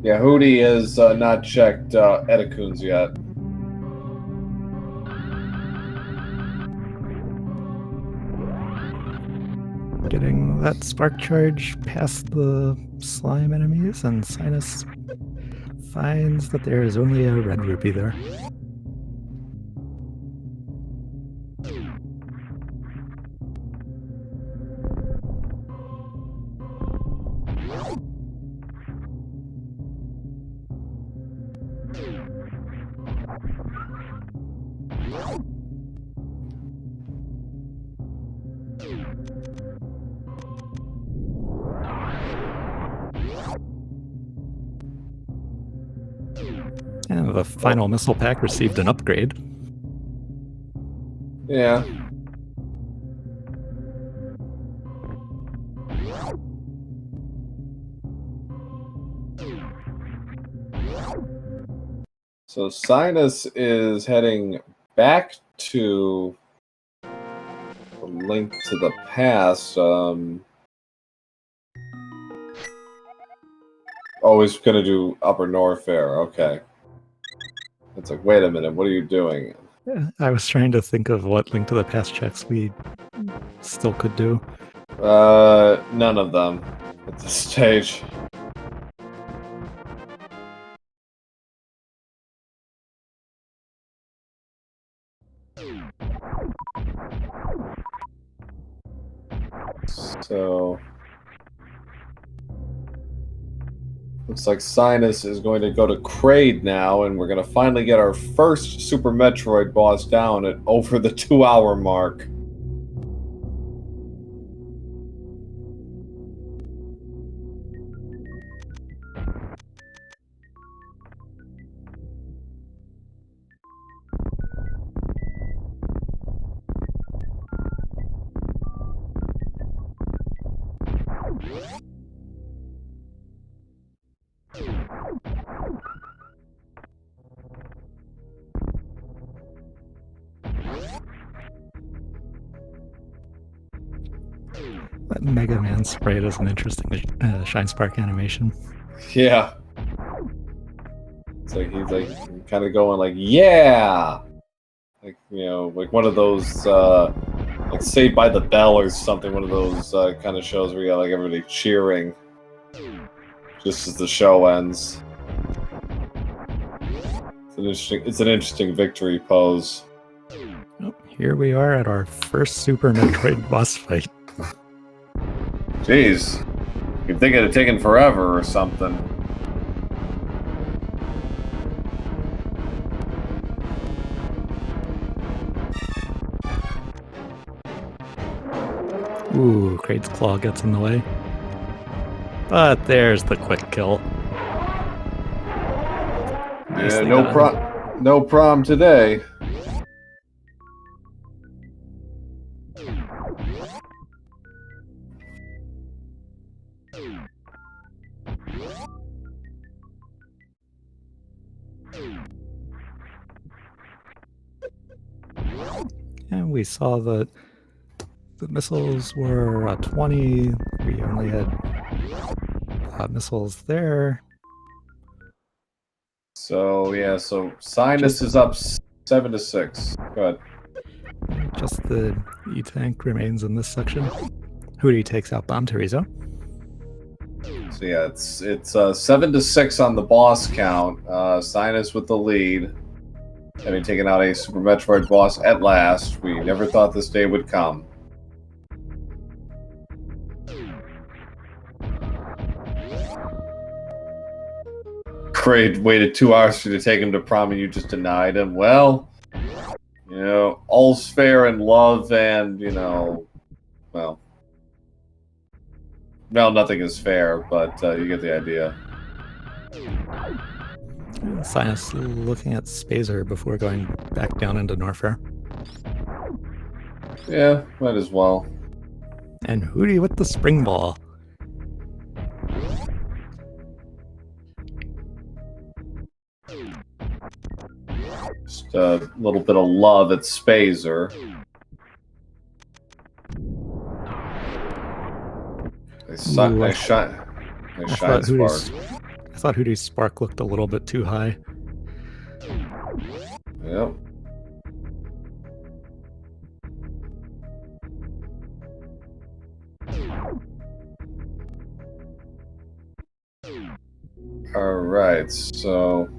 Yeah, Hootey is not checked Edicoon's yet. Getting that spark charge past the slime enemies, and Cynas finds that there is only a red rupee there. And the final missile pack received an upgrade. Yeah. So Cynas is heading back to the Link to the Past. Oh, he's gonna do Upper Norfair. Okay. It's like, wait a minute, what are you doing? Yeah, I was trying to think of what Link to the Past checks we still could do. None of them at this stage. So looks like Cynas is going to go to Kraid now, and we're going to finally get our first Super Metroid boss down at over the 2-hour mark. That Mega Man sprite is an interesting Shine Spark animation. Yeah. It's like he's like kind of going like, yeah! Like, you know, like one of those, like Saved by the Bell or something, one of those kind of shows where you got like everybody cheering just as the show ends. It's an interesting victory pose. Oh, here we are at our first Super Metroid boss fight. Jeez. You'd think it'd have taken forever or something. Ooh, Kraid's Claw gets in the way. But there's the quick kill. Yeah, no prom today. And we saw that the missiles were 20. We only had missiles there. So yeah, so Cynas is up 7-6. Go ahead. Just the E-Tank remains in this section. Hootey takes out Bomb Terizo. So yeah, it's 7-6 on the boss count. Cynas with the lead, having taken out a Super Metroid boss at last. We never thought this day would come. Kraid waited 2 hours for you to take him to prom and you just denied him. Well, you know, all's fair in love and, you know, well, nothing is fair, but you get the idea. Cynas looking at Spazer before going back down into Norfair. Yeah, might as well. And Hootey with the spring ball. Just a little bit of love at Spazer. Nice shine spark. I thought Hootey's spark looked a little bit too high. Yep. Alright, so...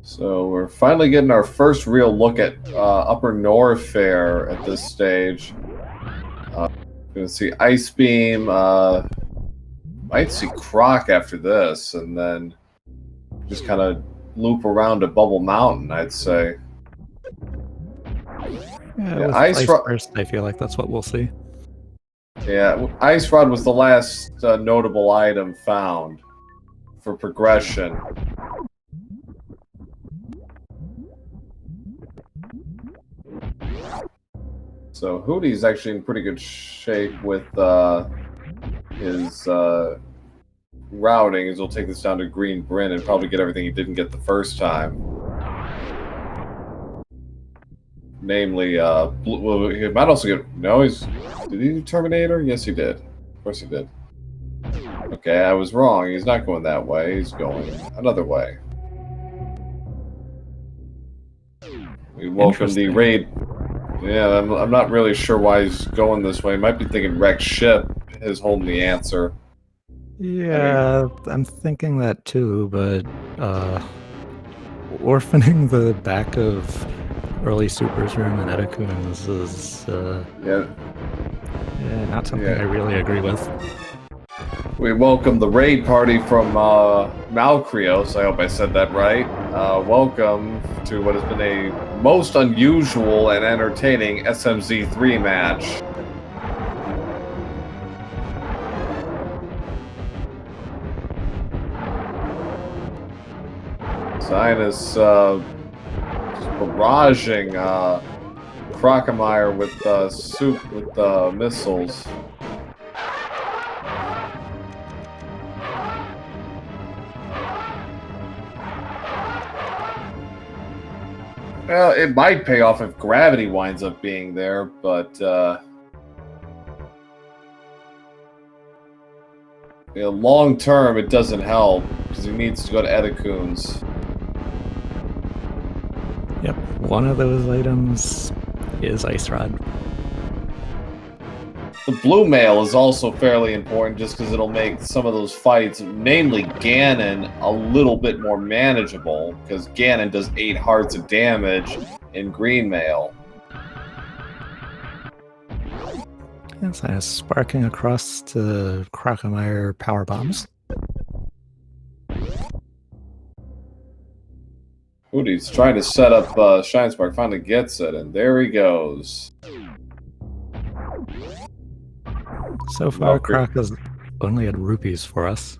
So we're finally getting our first real look at Upper Norfair at this stage. Gonna see Ice Beam, might see Croc after this, and then just kind of loop around to Bubble Mountain, I'd say. Yeah, with Ice first, I feel like that's what we'll see. Yeah, Ice Rod was the last notable item found for progression. So Hootey's actually in pretty good shape with his routing, as he'll take this down to Green Bryn and probably get everything he didn't get the first time. Namely, well, he might also get... No, did he do Terminator? Yes, he did. Of course he did. Okay, I was wrong. He's not going that way. He's going another way. We welcome the raid... Yeah, I'm not really sure why he's going this way. Might be thinking wrecked ship is holding the answer. Yeah, I'm thinking that too, but orphaning the back of early Super's room and Edakun's is not something I really agree with. We welcome the raid party from Malcrios. I hope I said that right. Welcome to what has been a most unusual and entertaining SMZ3 match. Cynas just barraging Crocomire with missiles. Well, it might pay off if gravity winds up being there, but long term it doesn't help because he needs to go to Eticoons. Yep, one of those items is Ice Rod. The blue mail is also fairly important just because it'll make some of those fights, namely Ganon, a little bit more manageable because Ganon does 8 hearts of damage in green mail. And Cynas sparking across to Crocomire power bombs. Hootey's trying to set up Shine Spark, finally gets it, and there he goes. So far, Croc has only had rupees for us.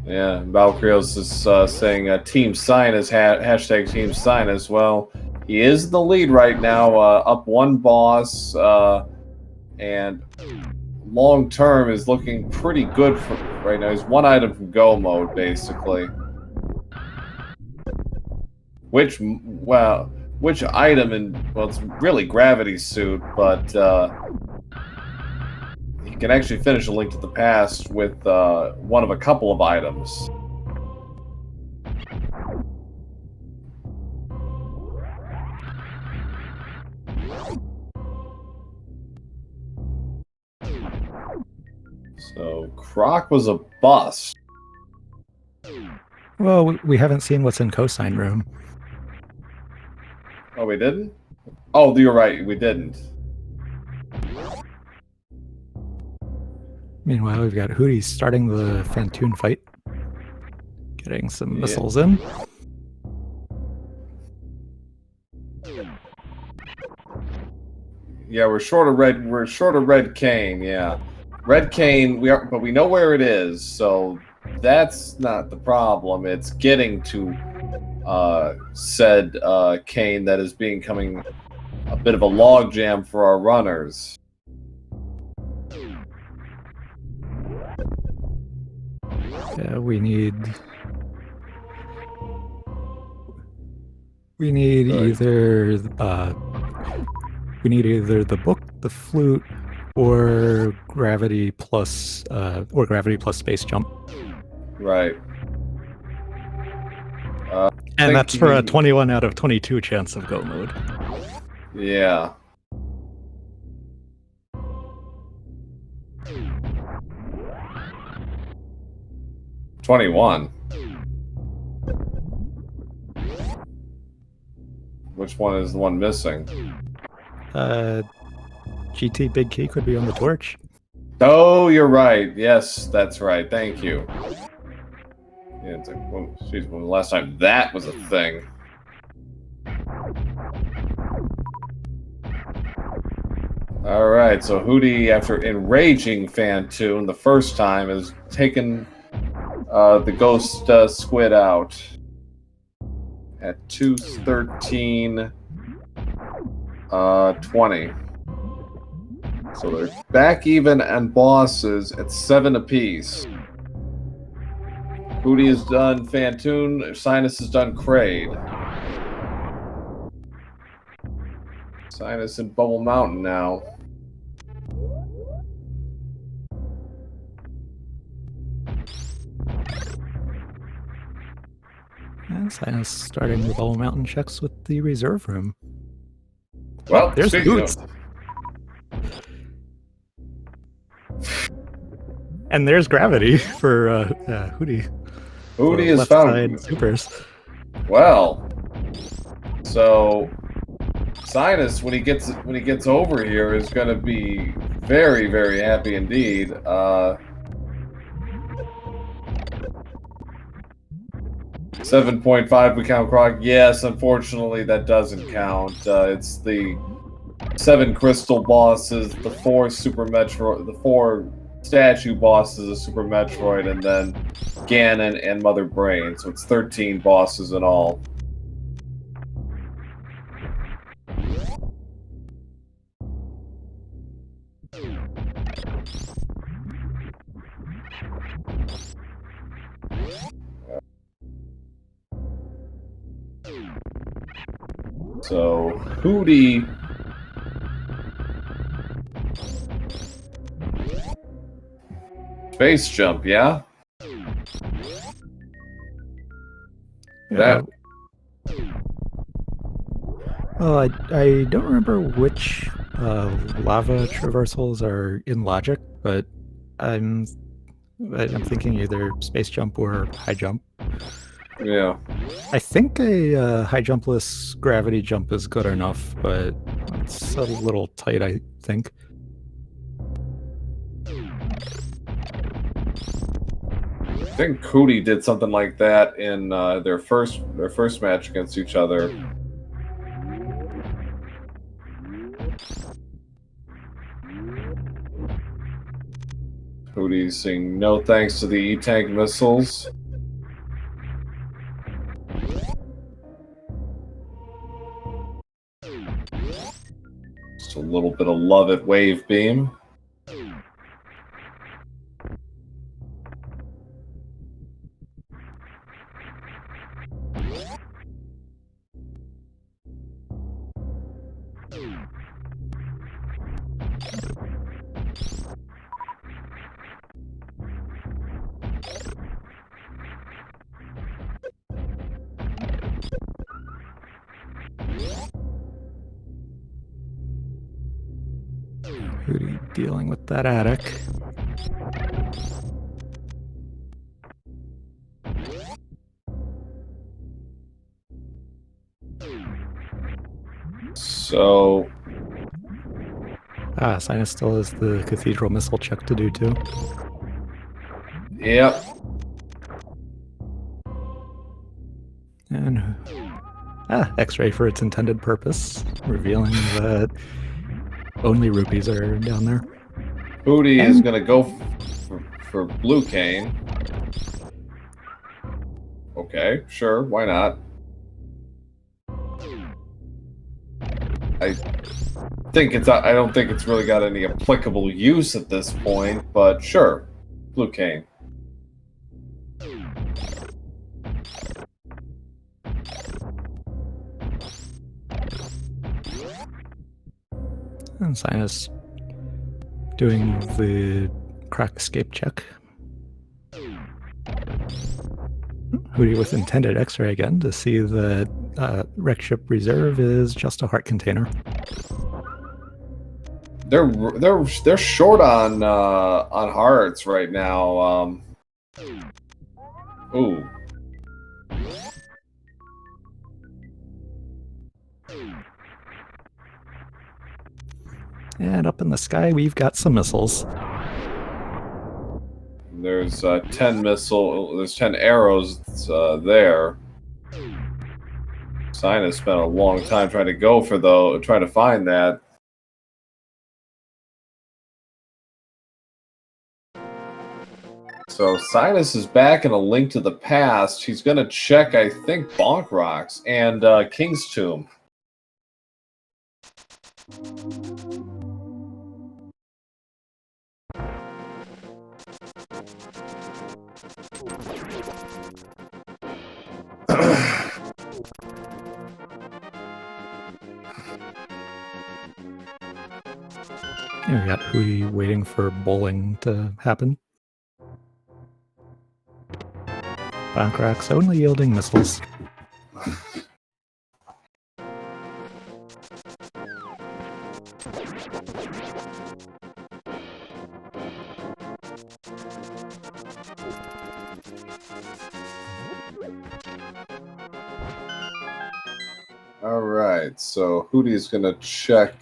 Yeah, Valkyrios is saying Team Cynas, hashtag Team Cynas. Well, he is in the lead right now, up 1 boss, and long term is looking pretty good for right now. He's 1 item from go mode, basically. Which item well, it's really Gravity Suit, but he can actually finish A Link to the Past with one of a couple of items. So Croc was a bust. Well, we haven't seen what's in Cosine Room. Oh, we didn't? Oh, you're right, we didn't. Meanwhile, we've got Hootey starting the Fantoon fight. Getting some missiles in. Yeah, we're short of red cane, yeah. Red cane, but we know where it is, so that's not the problem. It's getting to said cane that is becoming a bit of a logjam for our runners. Yeah, we need either the book, the flute, or gravity plus space jump. Right. And that's for a 21 out of 22 chance of go mode. Yeah. $21. Which one is the one missing? GT Big Key could be on the torch. Oh, you're right. Yes, that's right. Thank you. Yeah, it's like, well, geez, when the last time that was a thing. Alright, so Hootey, after enraging Fantoon the first time, has taken the ghost squid out at 213 20. So they're back even on bosses at 7 apiece. Hootey has done Fantoon, Cynas has done Kraid. Cynas in Bubble Mountain now. And Cynas starting the Bubble Mountain checks with the reserve room. Well, there's Boots. And there's gravity for Hootey. Hootey is found supers. Well, so Cynas, when he gets over here, is going to be very, very happy indeed. 7.5 we count Croc. Yes, unfortunately that doesn't count. It's the 7 crystal bosses, the 4 Super Metroid, the 4 statue bosses of Super Metroid, and then Ganon and Mother Brain. So it's 13 bosses in all. So Hootey. Space jump, yeah? That. Well, I don't remember which lava traversals are in logic, but I'm thinking either space jump or high jump. Yeah. I think a high jumpless gravity jump is good enough, but it's a little tight, I think. I think Hootey did something like that in their first match against each other. Hootey's saying no thanks to the E-Tank missiles. Just a little bit of love at Wave Beam. Hootey dealing with that attic. So Cynas still has the cathedral missile check to do too. Yep. And X-ray for its intended purpose, revealing that only rupees are down there. Hootey is gonna go for Blue Cane. Okay, sure, why not? I don't think it's really got any applicable use at this point, but sure, Blue Cane. And Cynas doing the crack escape check. Hootey with intended X-ray again to see that wreck ship reserve is just a heart container. They're short on hearts right now. Ooh. And up in the sky, we've got some missiles. There's 10 there's 10 arrows there. Cynas spent a long time trying to find that. So Cynas is back in A Link to the Past. He's gonna check, I think, Bonk Rocks and King's Tomb. We got Hootey waiting for bowling to happen. Bonkrok's only yielding missiles. All right, so Hootey's gonna check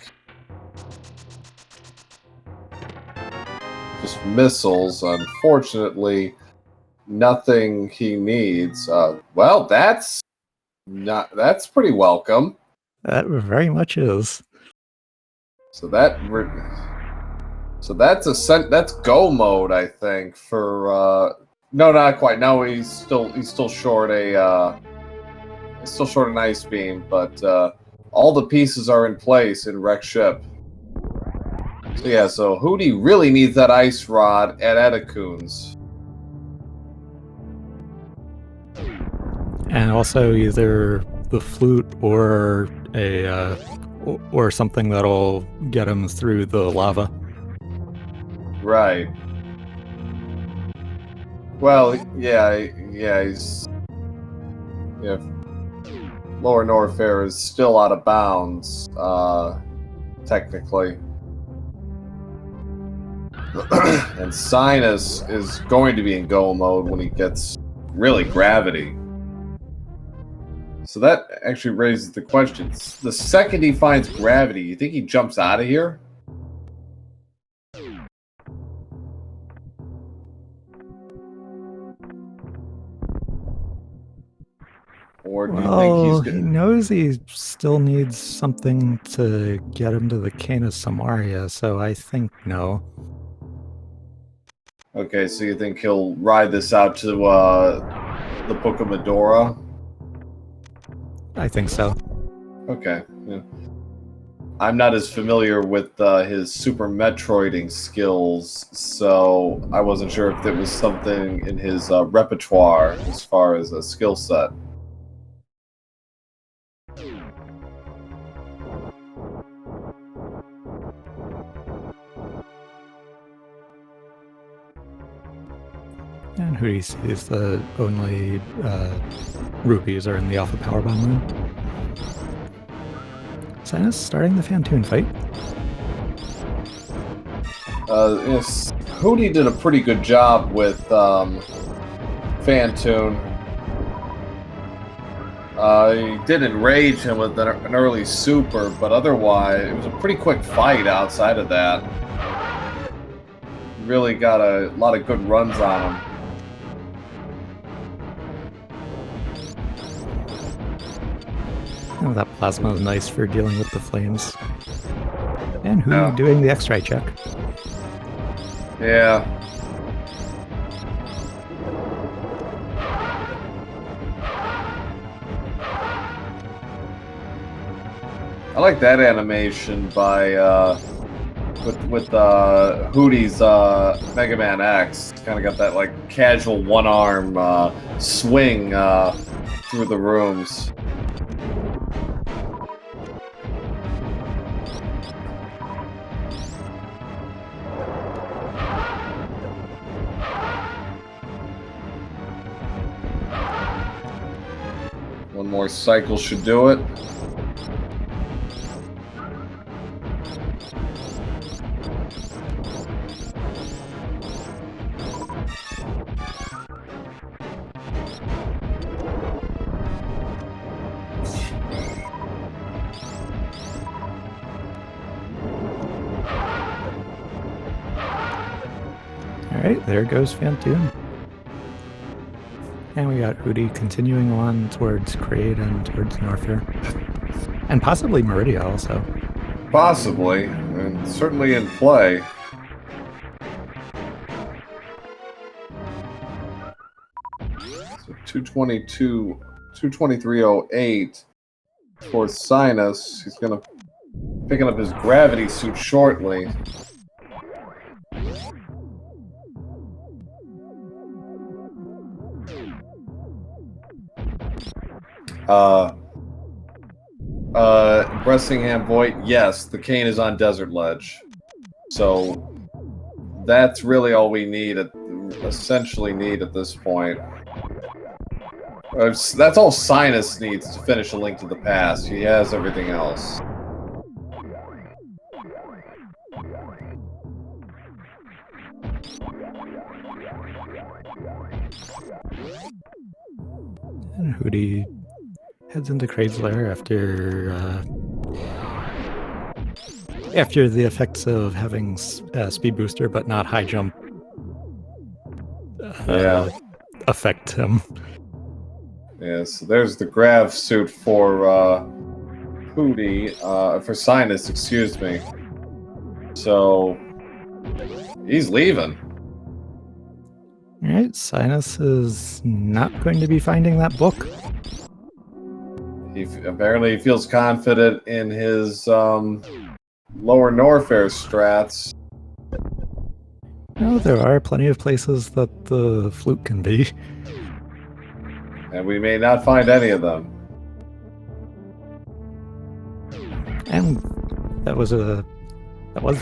just missiles. Unfortunately, nothing he needs. Well, that's pretty welcome. That very much is. So that's go mode, I think. For no, not quite. No, he's still short an ice beam, but all the pieces are in place in wreck ship. So yeah, so Hootey really needs that ice rod at Edekun's. And also either the flute or or something that'll get him through the lava. Right. Well, yeah, he's... Yeah, Lower Norfair is still out of bounds, technically. And Cynas is going to be in go mode when he gets really gravity. So that actually raises the question. The second he finds gravity, you think he jumps out of here? Or do you think he's he knows he still needs something to get him to the Canis Samaria, so I think no. Okay, so you think he'll ride this out to the Book of Medora? I think so. Okay. Yeah. I'm not as familiar with his Super Metroiding skills, so I wasn't sure if there was something in his repertoire as far as a skill set. And Hootey sees the only rupees are in the Alpha Power Bomb room. Cynas starting the Fantoon fight. Yes, Hootey did a pretty good job with Fantoon. He did enrage him with an early super, but otherwise, it was a pretty quick fight outside of that. Really got a lot of good runs on him. Oh, that plasma is nice for dealing with the flames. And Hootey doing the X-ray check. Yeah. I like that animation by with Hootey's Mega Man X. Kind of got that like casual one arm swing through the rooms. One more cycle should do it. Alright, there goes Fantoon. And we got Hootey continuing on towards Kraid and towards Norfair. And possibly Meridia also. Possibly, and certainly in play. So 223.08 for Cynas. He's gonna picking up his gravity suit shortly. Bressingham Voight, yes, the cane is on Desert Ledge. So that's really all we need, essentially need at this point. That's all Cynas needs to finish A Link to the Past. He has everything else. And Hootey heads into Kraid's lair after the effects of having speed booster but not high jump affect him. Yeah, so there's the grav suit for Hootey, for Cynas, excuse me. So he's leaving. Alright, Cynas is not going to be finding that book. He apparently feels confident in his Lower Norfair strats. No, there are plenty of places that the flute can be. And we may not find any of them. And that was the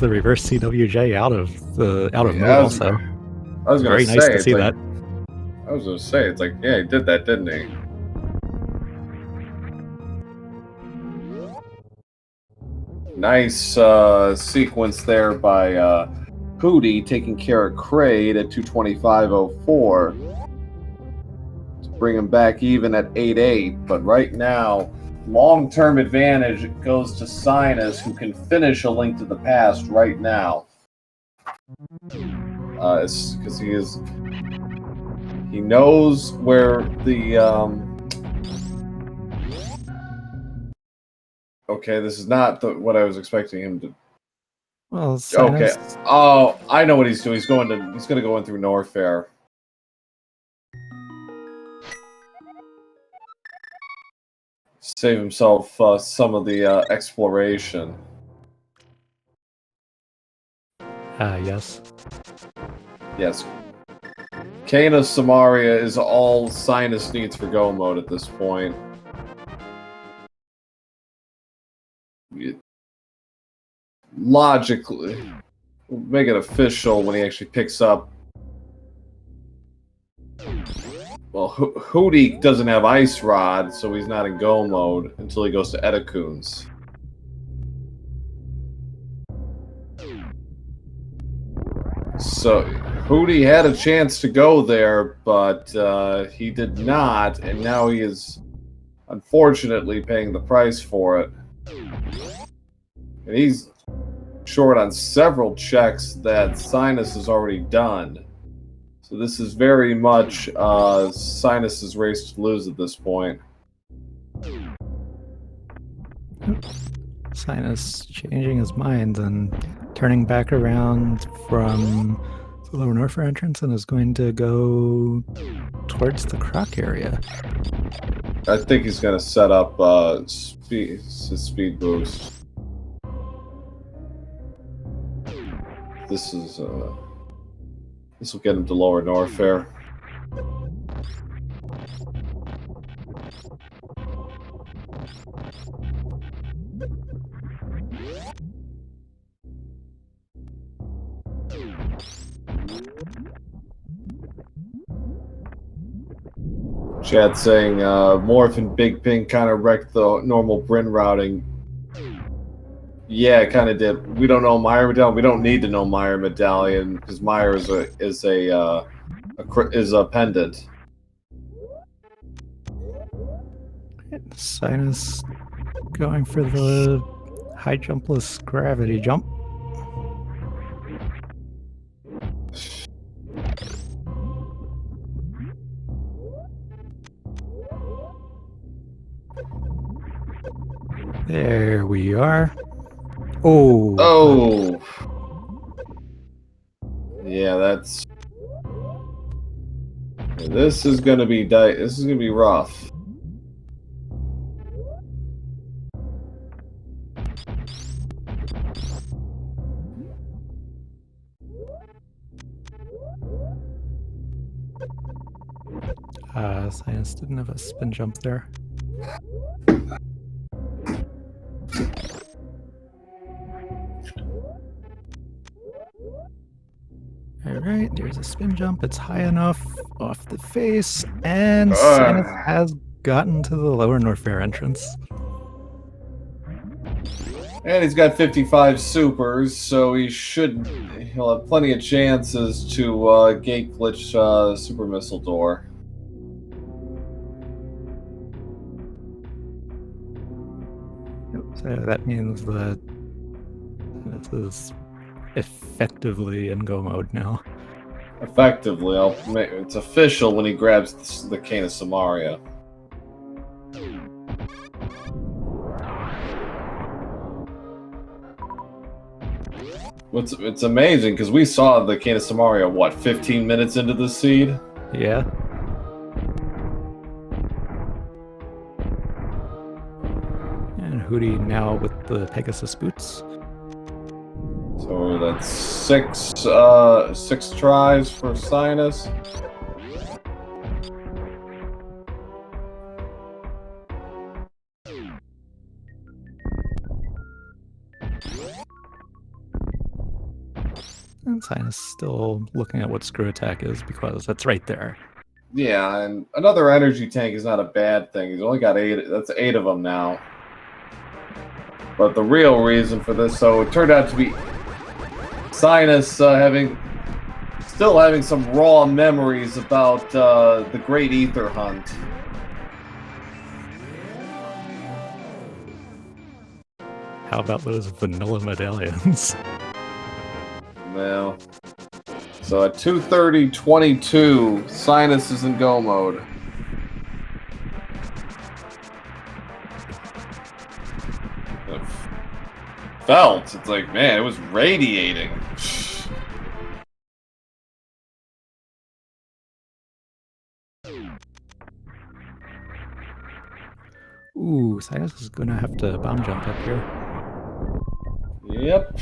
reverse CWJ out of mode also. I was gonna Very say, nice to it's see like, that. I was gonna say, it's like, yeah, he did that, didn't he? Nice sequence there by Hootey taking care of Kraid at 225.04 to bring him back even at 8.8. But right now, long-term advantage goes to Cynas, who can finish A Link to the Past right now. Because he knows where the okay, this is not what I was expecting him to. Well, Okay. Cynas, Oh, I know what he's doing. He's gonna go in through Norfair. Save himself some of the exploration. yes. Yes. Kana Samaria is all Cynas needs for go mode at this point. Logically, we'll make it official when he actually picks up. Well, Hootey doesn't have Ice Rod, so he's not in go mode until he goes to Edakuns. So Hootey had a chance to go there, but he did not, and now he is unfortunately paying the price for it. And he's short on several checks that Cynas has already done. So this is very much Cynas's race to lose at this point. Cynas changing his mind and turning back around from the lower Norfair entrance and is going to go towards the Croc area. I think he's going to set up speed boost. This will get him to lower Norfair. Chat saying Morph and Big Pink kind of wrecked the normal Bryn routing. Yeah, it kind of did. We don't know Meyer Medallion. We don't need to know Meyer Medallion because Meyer is a pendant. Cynas going for the high jumpless gravity jump. There we are. Oh. Oh. Yeah, that's. This is gonna be rough. Cynas didn't have a spin jump there. Alright, there's a spin jump. It's high enough off the face, and Cynas has gotten to the lower Norfair entrance. And he's got 55 supers, so he'll have plenty of chances to gate glitch super missile door. So that means that this is effectively in go mode now. Effectively, it's official when he grabs the Cane of Samaria. It's amazing because we saw the Cane of Samaria, what, 15 minutes into the seed? Yeah. And Hootey now with the Pegasus boots. So that's six tries for Cynas. And Cynas still looking at what screw attack is because that's right there. Yeah, and another energy tank is not a bad thing. He's only got 8. That's 8 of them now. But the real reason for this, so it turned out to be Cynas still having some raw memories about the Great Ether Hunt. How about those vanilla medallions? Well, so at 2:30:22, Cynas is in go mode. Felt. It's like, man, it was radiating. Ooh, Cynas is gonna have to bomb jump up here. Yep.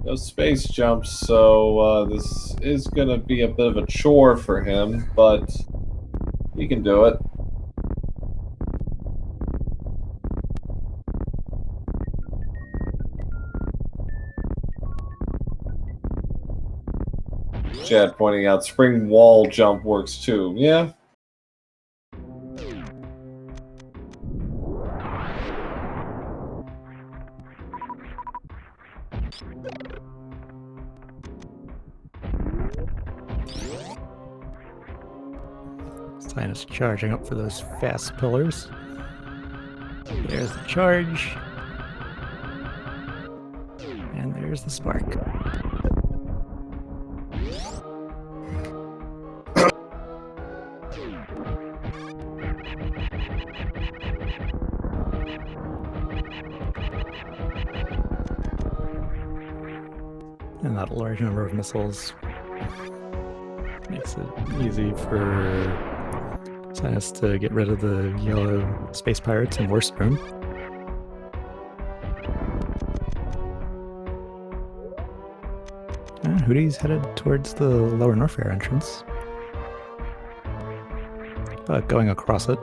No space jumps, so this is gonna be a bit of a chore for him, but he can do it. Chad pointing out spring wall jump works too. Yeah. Cynas charging up for those fast pillars. There's the charge. And there's the spark. And that large number of missiles makes it easy for Cynas to get rid of the yellow space pirates in Worst Room. And Hootey's headed towards the lower Norfair entrance. Going across it.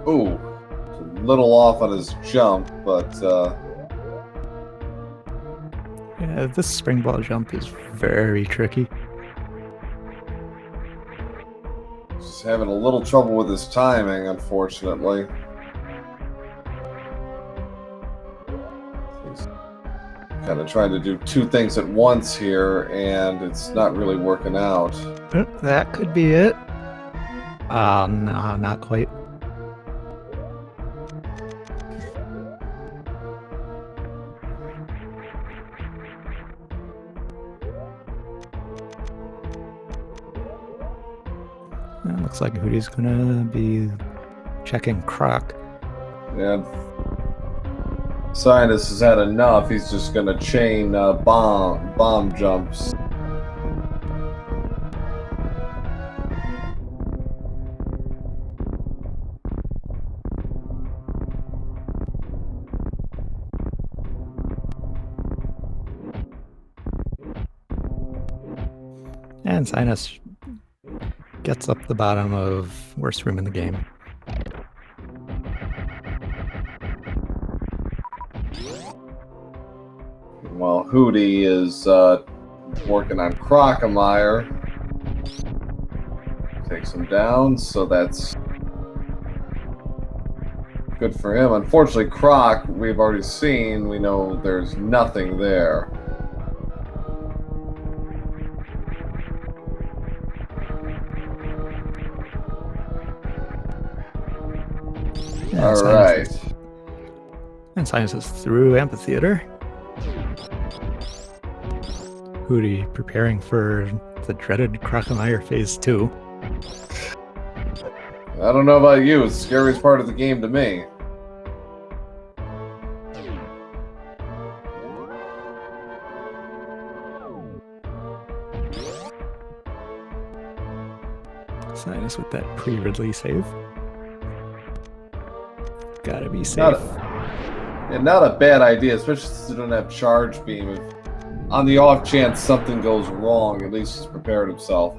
Ooh, a little off on his jump, but yeah, this springboard jump is very tricky. He's having a little trouble with his timing, unfortunately. He's kind of trying to do two things at once here, and it's not really working out. That could be it. No, not quite. It looks like Hootey's gonna be checking Croc. And Cynas has had enough. He's just gonna chain bomb jumps. And Cynas gets up the bottom of Worst Room in the game. While Hootey is working on Crocomire. Takes him down, so that's good for him. Unfortunately, Croc, we've already seen, we know there's nothing there. Yeah, all right. And Cynas is through Amphitheater. Hootey preparing for the dreaded Crocomire Phase 2. I don't know about you, it's the scariest part of the game to me. Cynas with that pre-Ridley save. Gotta be safe. Not a bad idea, especially since they don't have charge beam. If, on the off chance something goes wrong, at least he's prepared himself.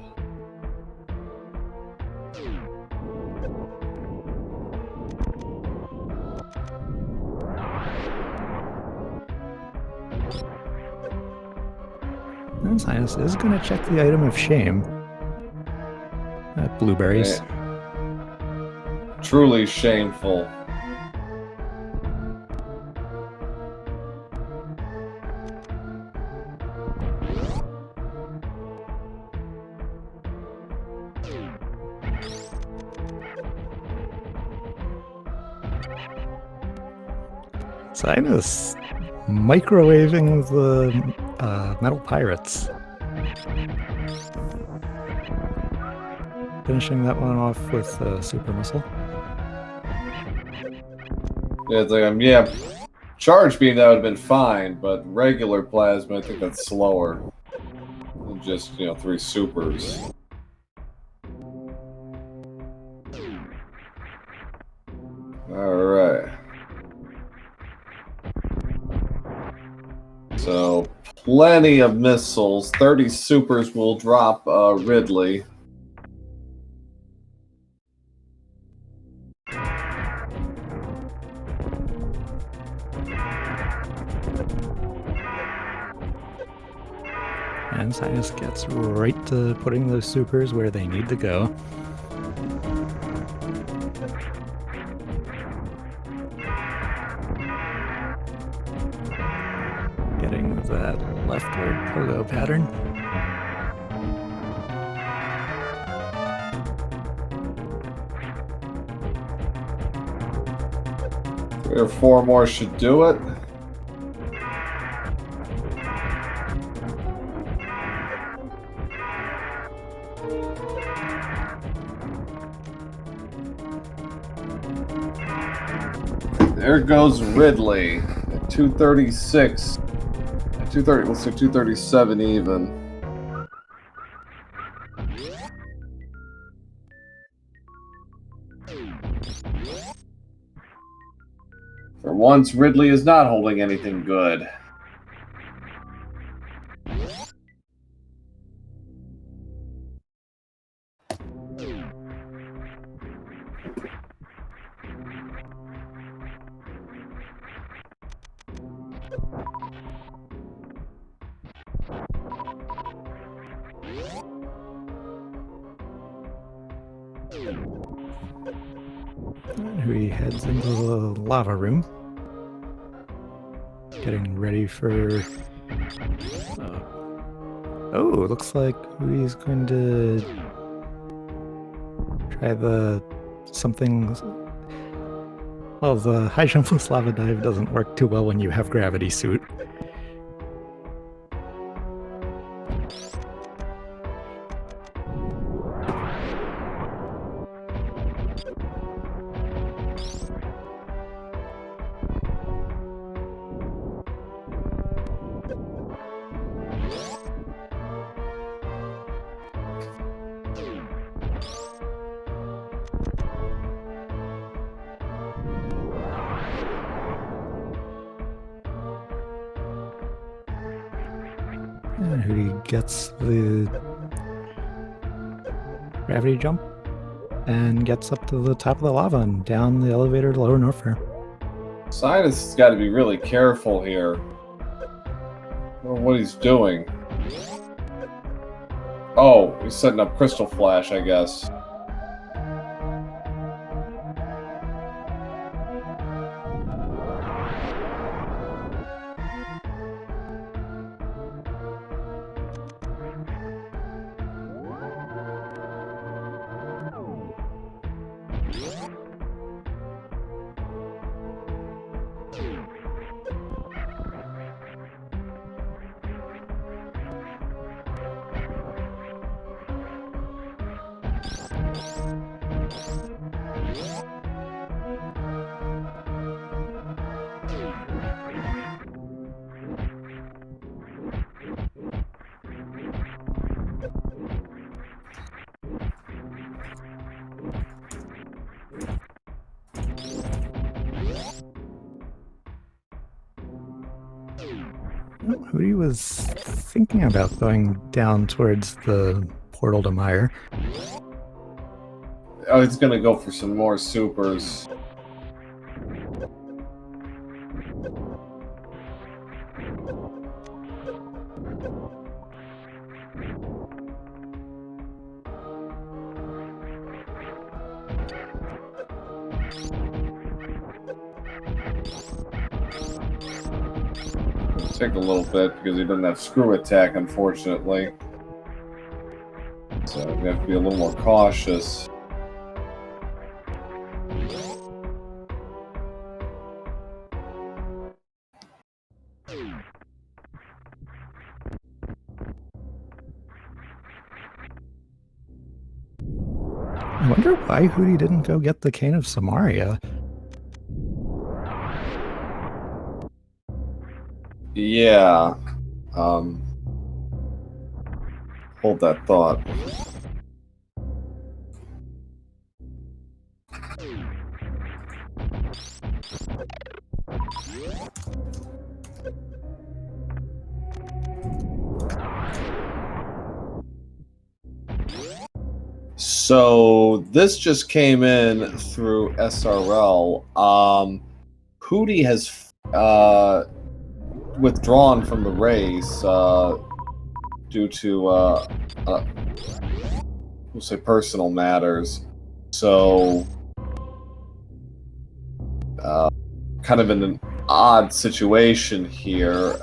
And Cynas is going to check the item of shame. Blueberries. Truly shameful. Cynas microwaving the metal pirates. Finishing that one off with a super missile. Yeah, it's like, yeah, charge beam that would have been fine, but regular plasma, I think that's slower than just, 3 supers. Alright. So, plenty of missiles. 30 supers will drop Ridley. And Cynas gets right to putting those supers where they need to go. Getting that leftward pogo pattern. Three or 4 more should do it. There goes Ridley at 236. At 230, let's say 237 even. For once, Ridley is not holding anything good. And Hootey heads into the lava room. Getting ready for... oh, it looks like Hootey's going to try the something... well, the high jumpless lava dive doesn't work too well when you have gravity suit. And Hootey gets the gravity jump and gets up to the top of the lava and down the elevator to Lower Norfair. Cynas has got to be really careful here. Or what he's doing. Oh, he's setting up Crystal Flash, I guess. Hootey was thinking about going down towards the portal to Mire. Oh, he's gonna go for some more supers. take a little bit because he doesn't have screw attack, unfortunately. So we have to be a little more cautious. I wonder why Hootey didn't go get the Cane of Samaria. Yeah. Hold that thought. So this just came in through SRL. Hootey has withdrawn from the race due to we'll say personal matters. So kind of in an odd situation here.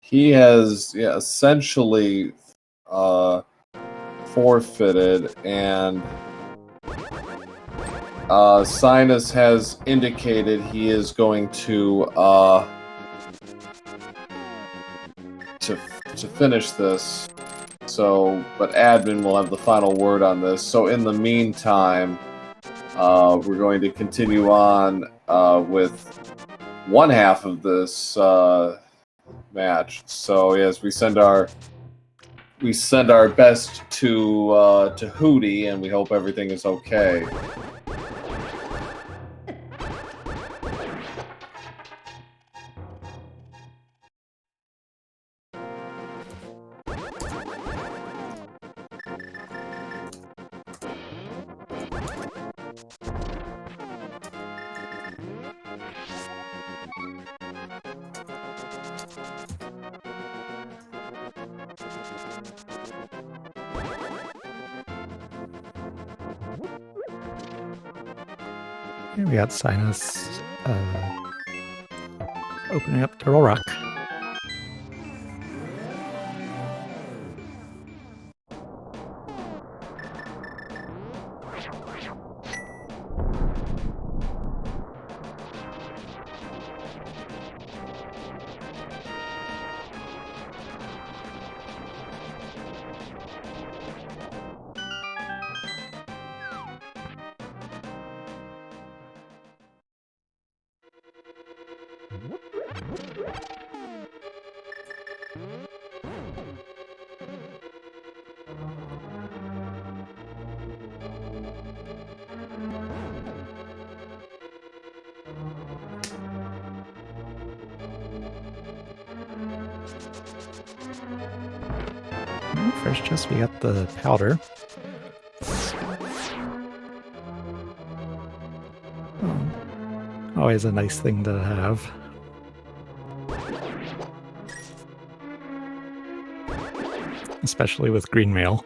He has essentially forfeited, and Cynas has indicated he is going to finish this. So, but admin will have the final word on this. So in the meantime, we're going to continue on with one half of this match. So yes, we send our best to Hootey, and we hope everything is okay. Here we got Cynas opening up Turtle Rock. First, just we got the powder. Oh, always a nice thing to have. Especially with green mail.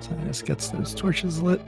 Cynas gets those torches lit.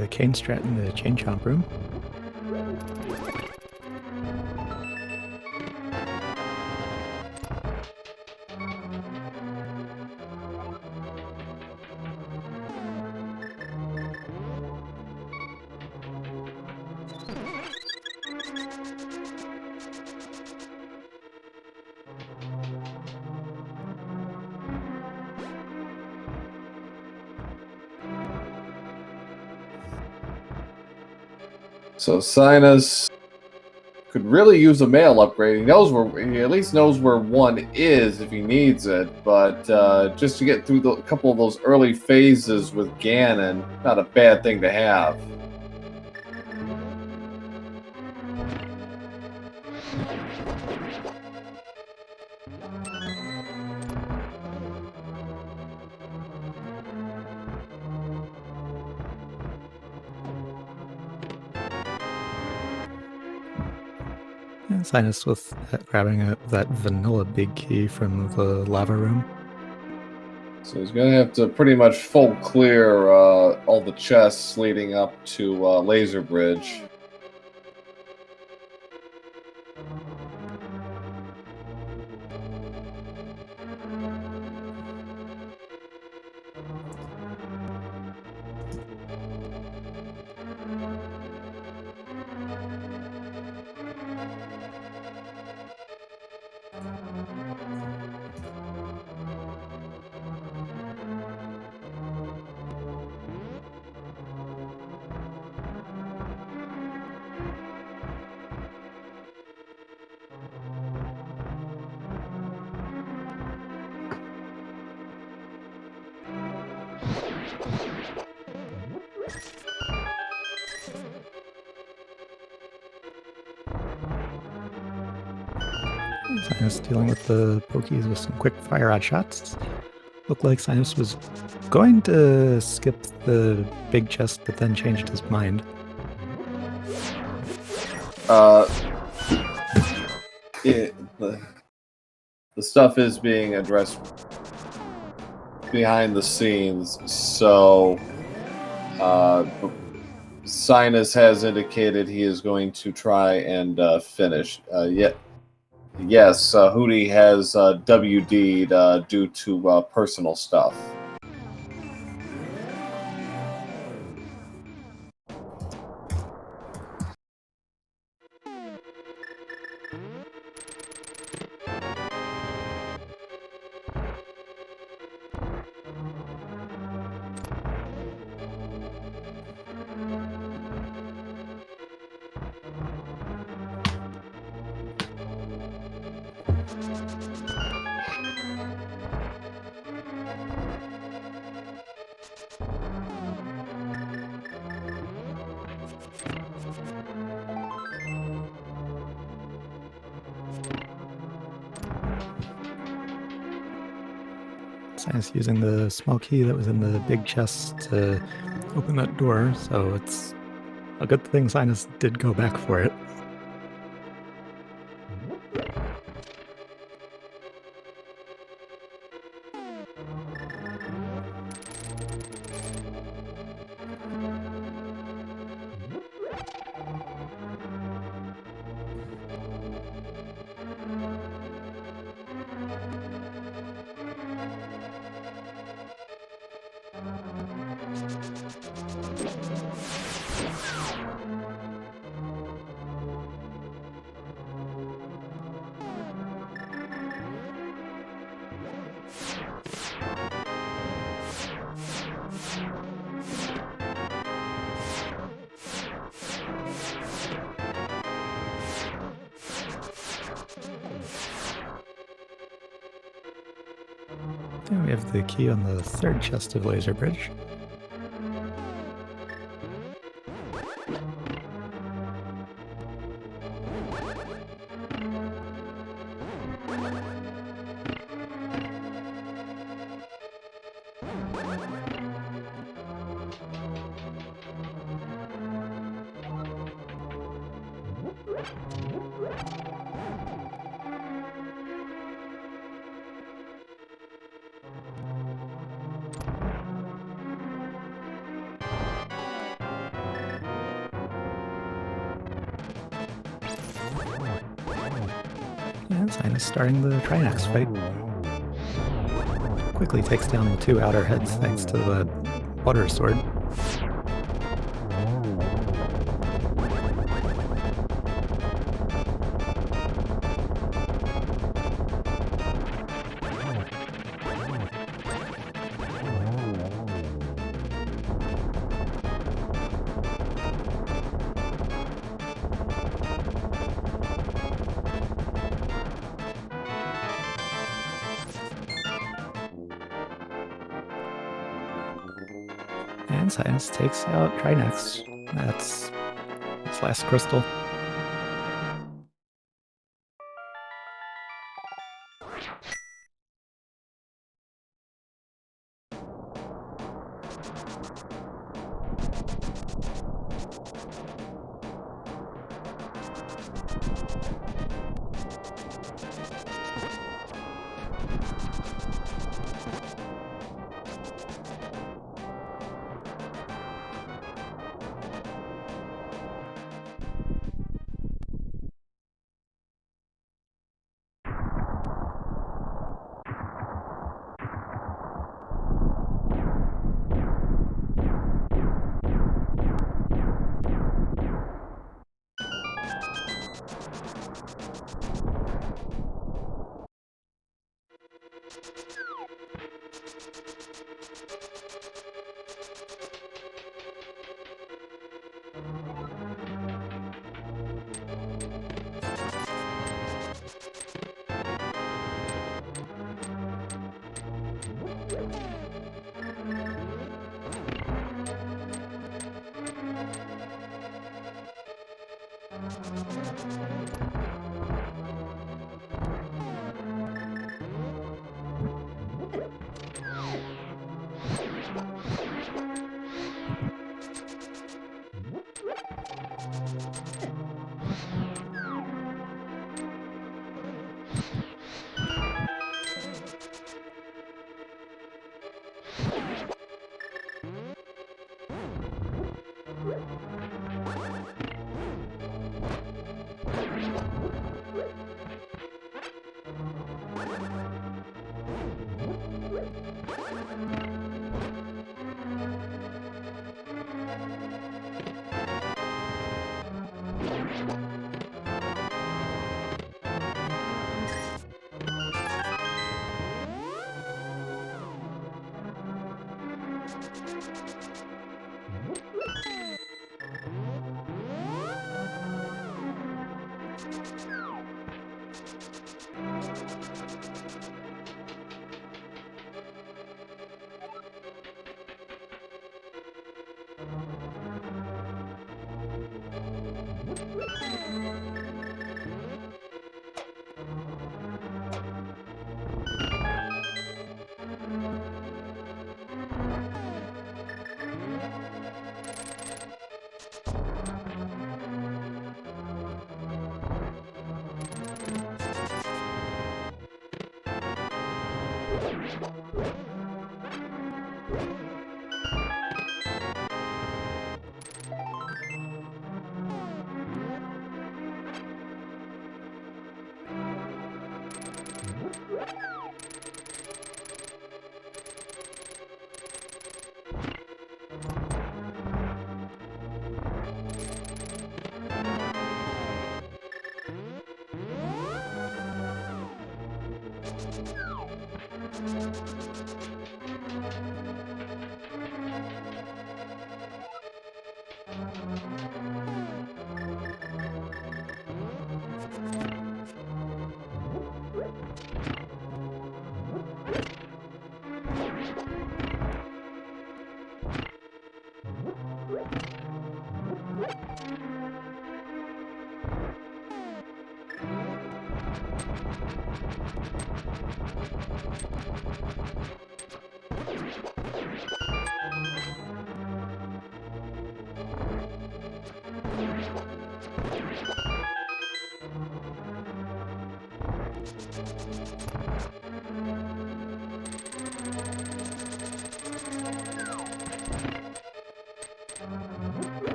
the cane strat in the chain chomp room. So Cynas could really use a mail upgrade. He knows where, he at least knows where one is if he needs it. But just to get through a couple of those early phases with Ganon, not a bad thing to have. And Cynas with grabbing that vanilla big key from the lava room. So he's going to have to pretty much full clear all the chests leading up to Laser Bridge. Cynas dealing with the pokies with some quick fire rod shots. Looked like Cynas was going to skip the big chest, but then changed his mind. The stuff is being addressed behind the scenes, so Cynas has indicated he is going to try and finish. Yes, Hootey has WD'd due to personal stuff. Cynas using the small key that was in the big chest to open that door, so it's a good thing Cynas did go back for it. And we have the key on the third chest of Laser Bridge. Cynas starting the Trinex fight. Quickly takes down the 2 outer heads thanks to the water sword. And Cynas takes out Trinex. That's his last crystal.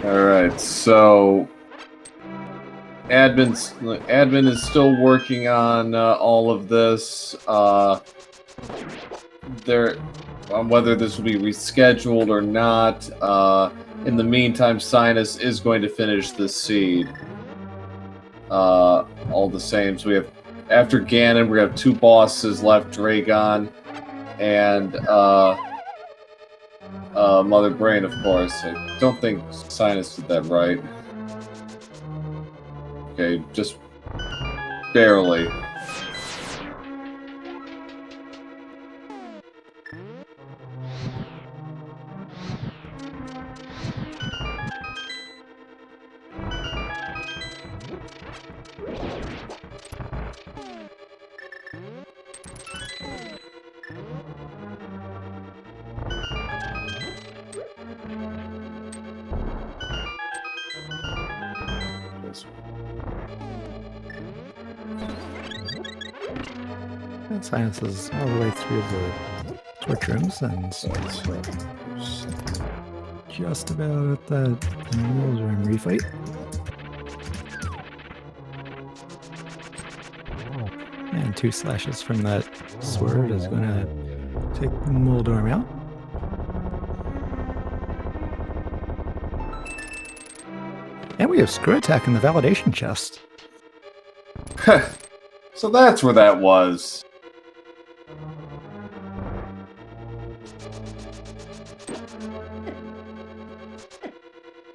Alright, so admin is still working on all of this. On whether this will be rescheduled or not. In the meantime, Cynas is going to finish this seed. All the same, so we have after Ganon, we have 2 bosses left: Dragon and Mother Brain, of course. I don't think Cynas did that right. Okay, just barely. And Cynas is all the way through the torch rooms and just about at that Mills Room refight. And 2 slashes from that sword is going to take Moldorm out. And we have Screw Attack in the validation chest. So that's where that was.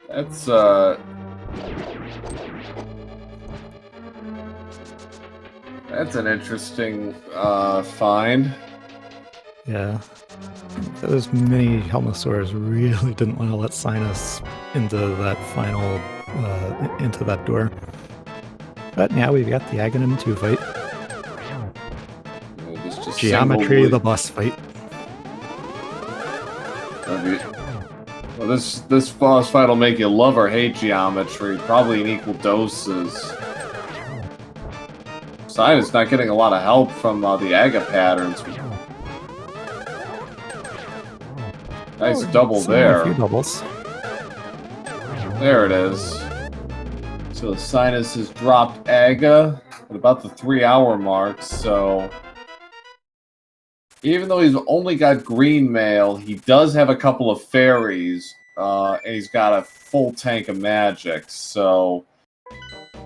That's an interesting find. Yeah. Those mini Helmosaurs really didn't want to let Cynas into that final, into that door. But now we've got the Aghanim 2 fight. Just Geometry, the boss fight. Well, this boss fight will make you love or hate geometry, probably in equal doses. Cynas not getting a lot of help from the Aga patterns. Nice double there. A few doubles. There it is. So Cynas has dropped Aga at about the 3-hour mark, so even though he's only got green mail, he does have a couple of fairies, and he's got a full tank of magic, so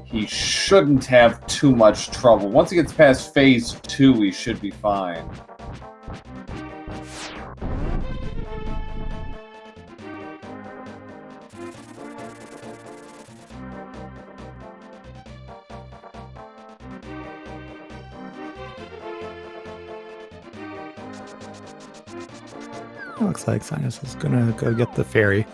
he shouldn't have too much trouble. Once he gets past phase 2, he should be fine. It looks like Cynas is gonna go get the fairy.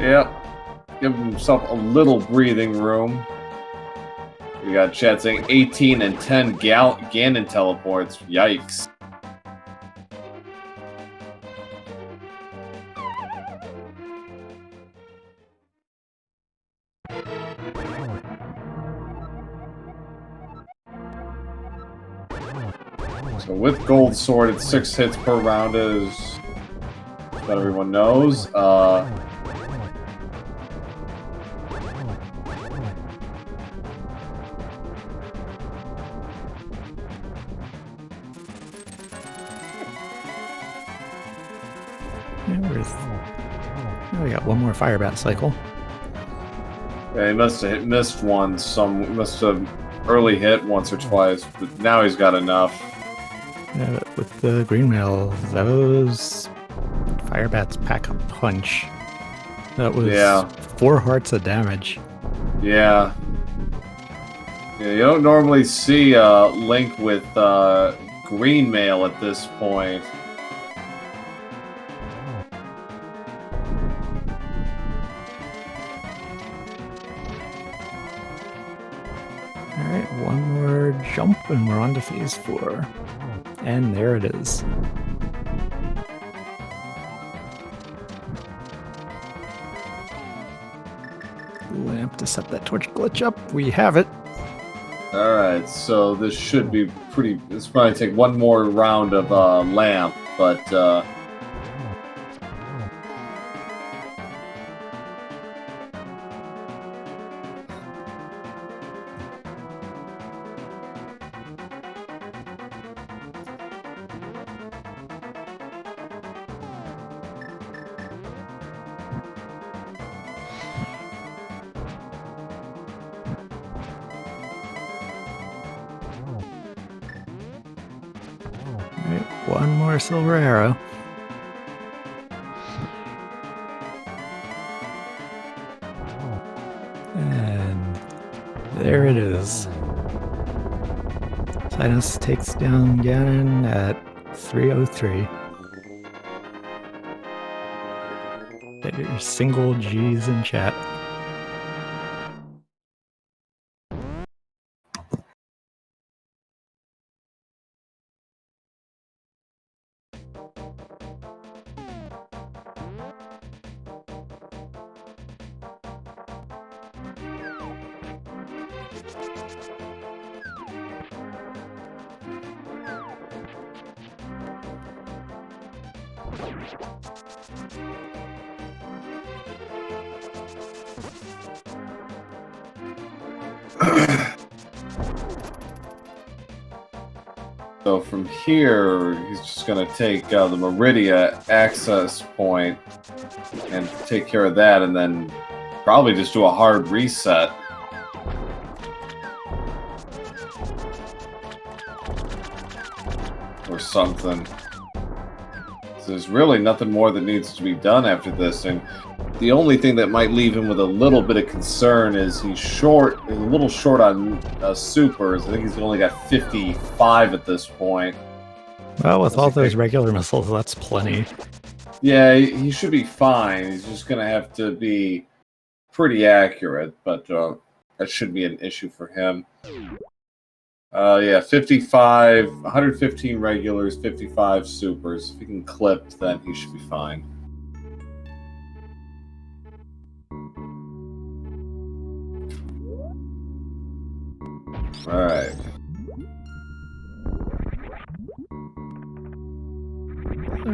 Yep. Give himself a little breathing room. We got chat saying 18 and 10 Ganon teleports. Yikes. So with Gold Sword, it's 6 hits per round, as what everyone knows. Oh, we got one more fire bat cycle. Yeah, he must have missed one. Must have early hit once or twice, but now he's got enough. Yeah, with the green mail, those fire bats pack a punch. That was 4 hearts of damage. Yeah. Yeah, you don't normally see Link with green mail at this point. Alright, one more jump and we're on to phase 4. And there it is. Lamp to set that torch glitch up. We have it. Alright, so this should be pretty... It's probably take one more round of lamp, but... One more silver arrow. And there it is. Cynas takes down Ganon at 303. There's single G's in chat. So from here, he's just going to take the Meridia access point and take care of that, and then probably just do a hard reset. Or something. So there's really nothing more that needs to be done after this, and the only thing that might leave him with a little bit of concern is he's a little short on supers. I think he's only got 55 at this point. Well, with all those regular missiles, that's plenty. Yeah, he should be fine. He's just going to have to be pretty accurate, but that shouldn't be an issue for him. Yeah, 55, 115 regulars, 55 supers. If he can clip, then he should be fine. Alright.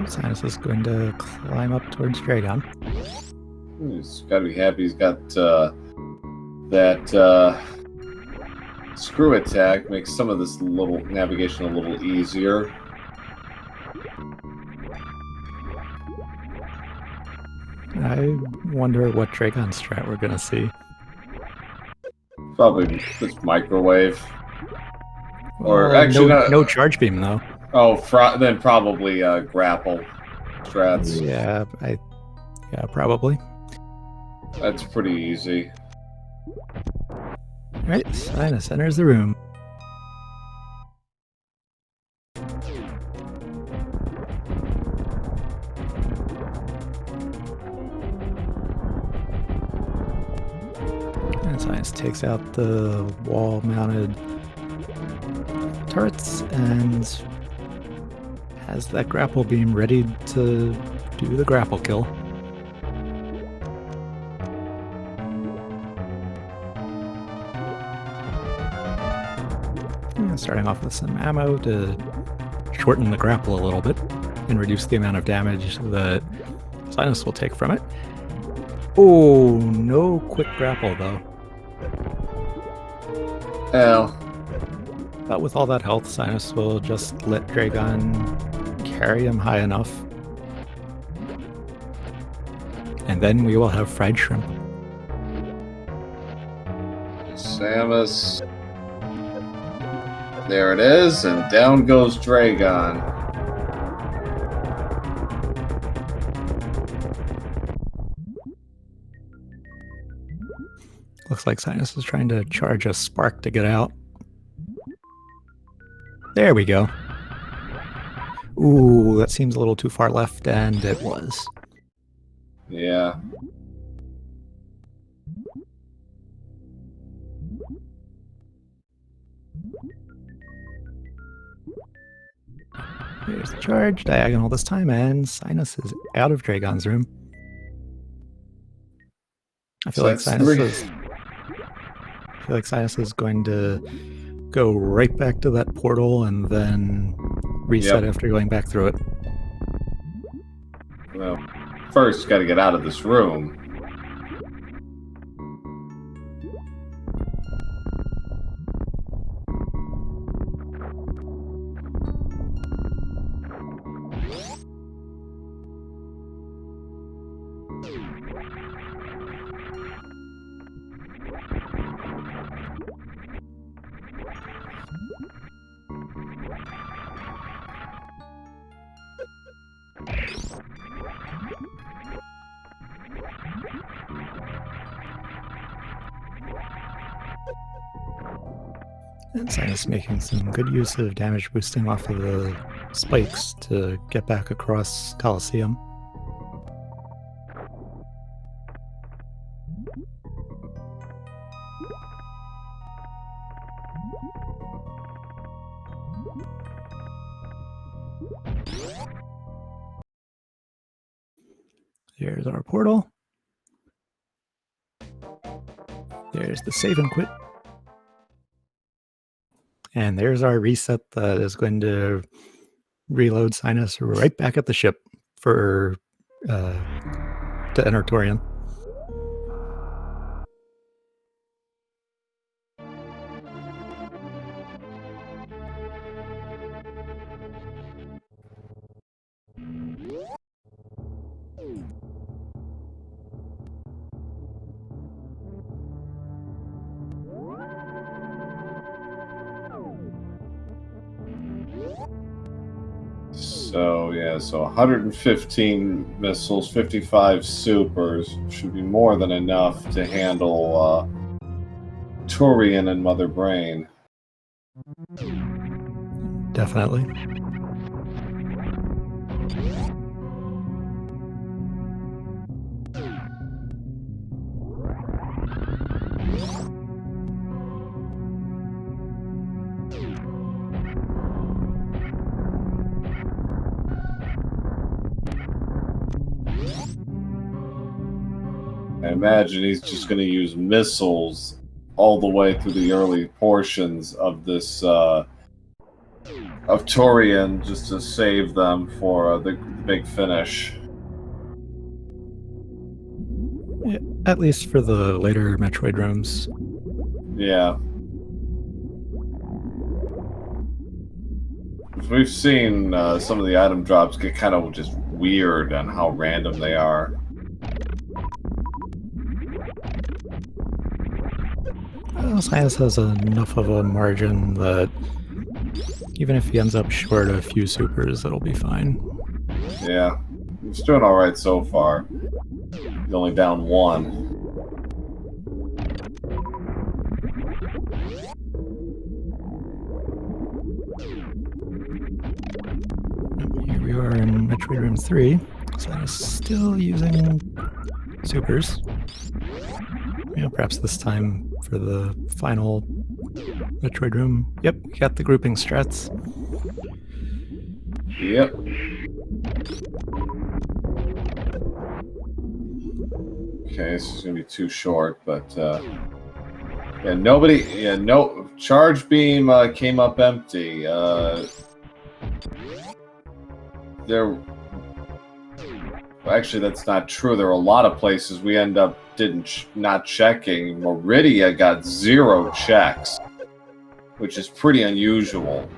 Cynas is going to climb up towards Dragon. He's got to be happy he's got that screw attack. Makes some of this little navigation a little easier. I wonder what Dragon strat we're going to see. Probably just microwave. Or well, actually, no charge beam though. Oh, then probably grapple strats. Yeah, yeah, probably. That's pretty easy. Right, Cynas enters the room. And Cynas takes out the wall-mounted turrets and has that grapple beam ready to do the grapple kill. Starting off with some ammo to shorten the grapple a little bit and reduce the amount of damage that Cynas will take from it. Oh, no quick grapple though. Well, but with all that health, Cynas will just let Dragon carry him high enough. And then we will have fried shrimp. Samus. There it is, and down goes Dragon. Looks like Cynas is trying to charge a spark to get out. There we go. Ooh, that seems a little too far left, and it was. Yeah. There's the charge, diagonal this time, and Cynas is out of Dragon's room. I feel like Cynas is going to go right back to that portal and then reset after going back through it. Well, first, got to get out of this room. And Cynas making some good use of damage boosting off of the spikes to get back across Coliseum. Here's our portal. There's the save and quit. And there's our reset that is going to reload Cynas right back at the ship for to enter Torian. So, yeah, so 115 missiles, 55 supers should be more than enough to handle Turian and Mother Brain. Definitely. I imagine he's just going to use missiles all the way through the early portions of this of Torian just to save them for the big finish. Yeah, at least for the later Metroid rooms. Yeah. We've seen some of the item drops get kind of just weird on how random they are. Cynas has enough of a margin that even if he ends up short a few supers, it'll be fine. Yeah, he's doing all right so far. He's only down one. Here we are in Metroid Room 3. Cynas still using supers. Yeah, perhaps this time for the final Metroid room. Yep, we got the grouping strats. Yep. Okay, this is gonna be too short, but yeah, nobody, charge beam came up empty. Actually, that's not true. There are a lot of places we end up not checking. Meridia got 0 checks, which is pretty unusual.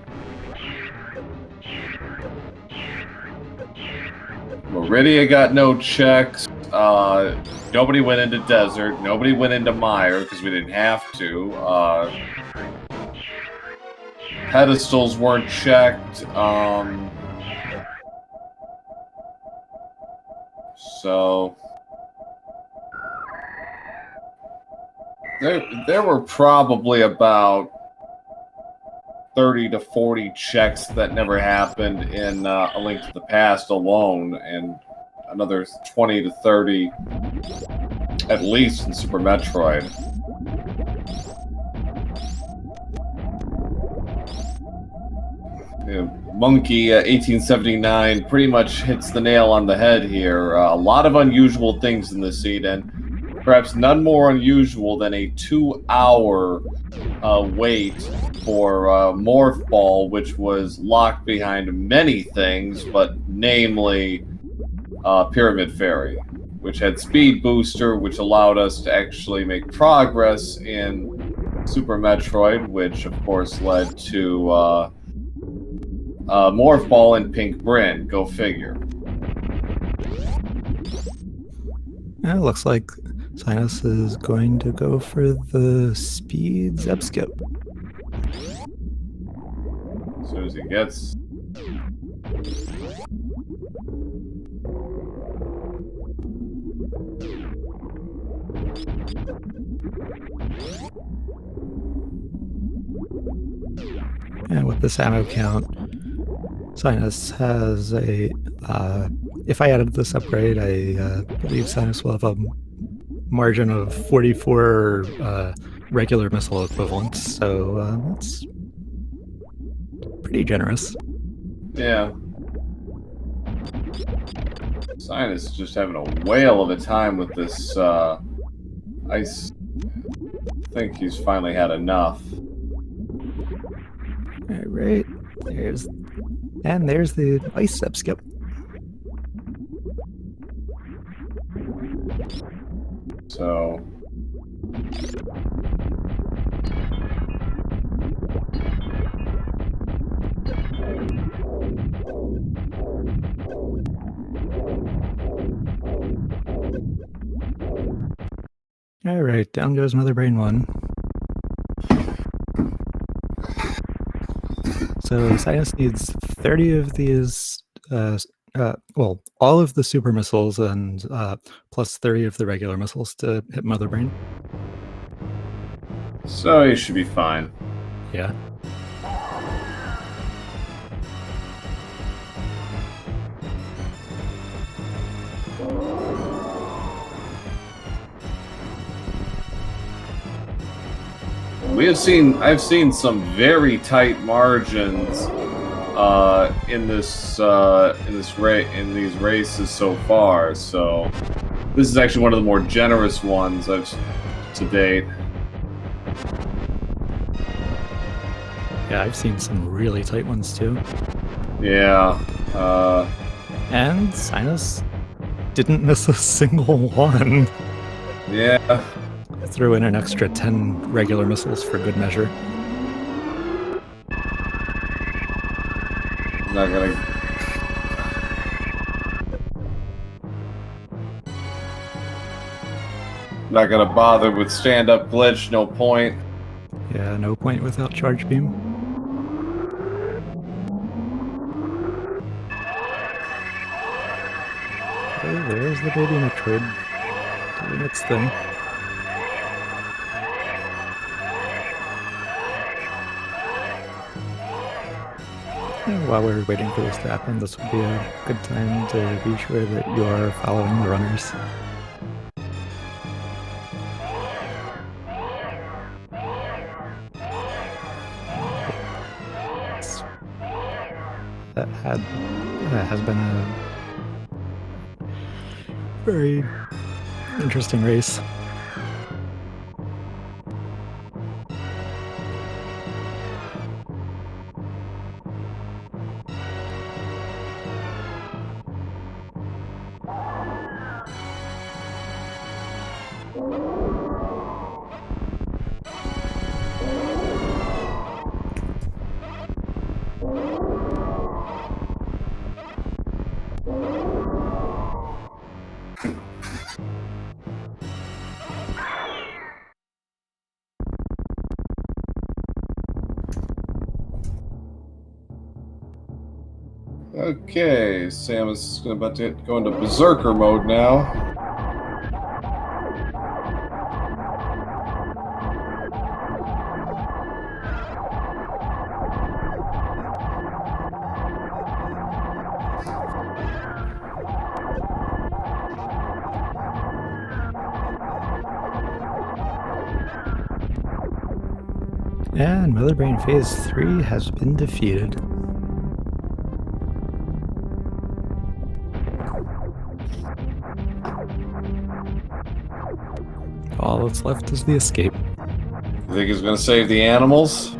Meridia got no checks. Nobody went into Desert. Nobody went into Mire because we didn't have to. Pedestals weren't checked. So there were probably about 30 to 40 checks that never happened in A Link to the Past alone, and another 20 to 30 at least in Super Metroid. Monkey 1879 pretty much hits the nail on the head here. A lot of unusual things in this seed, and perhaps none more unusual than a 2-hour wait for Morph Ball, which was locked behind many things, but namely Pyramid Fairy, which had Speed Booster, which allowed us to actually make progress in Super Metroid, which of course led to Morph Ball and Pink Bryn. Go figure. Yeah, it looks like Cynas is going to go for the speed zep skip. As soon as he gets... And with this ammo count, Cynas has a... if I added this upgrade, I believe Cynas will have a margin of 44 regular missile equivalents, so that's pretty generous. Yeah. Cynas is just having a whale of a time with this ice. I think he's finally had enough. Alright, there's the ice zep skip. So Alright, down goes Mother Brain 1. So Cynas needs 30 of these, well, all of the super missiles and plus 30 of the regular missiles to hit Mother Brain. So he should be fine. Yeah. I've seen some very tight margins in these races so far. So this is actually one of the more generous ones to date. Yeah, I've seen some really tight ones too. Yeah. And Cynas didn't miss a single one. Yeah. Threw in an extra 10 regular missiles for good measure. Not gonna bother with stand-up glitch. No point. Yeah, no point without charge beam. Oh, there's the baby Metroid doing its thing. And while we're waiting for this to happen, this would be a good time to be sure that you are following the runners. That has been a very interesting race. Okay, Sam is about to go into berserker mode now. And Motherbrain Phase 3 has been defeated. All that's left is the escape. You think he's going to save the animals?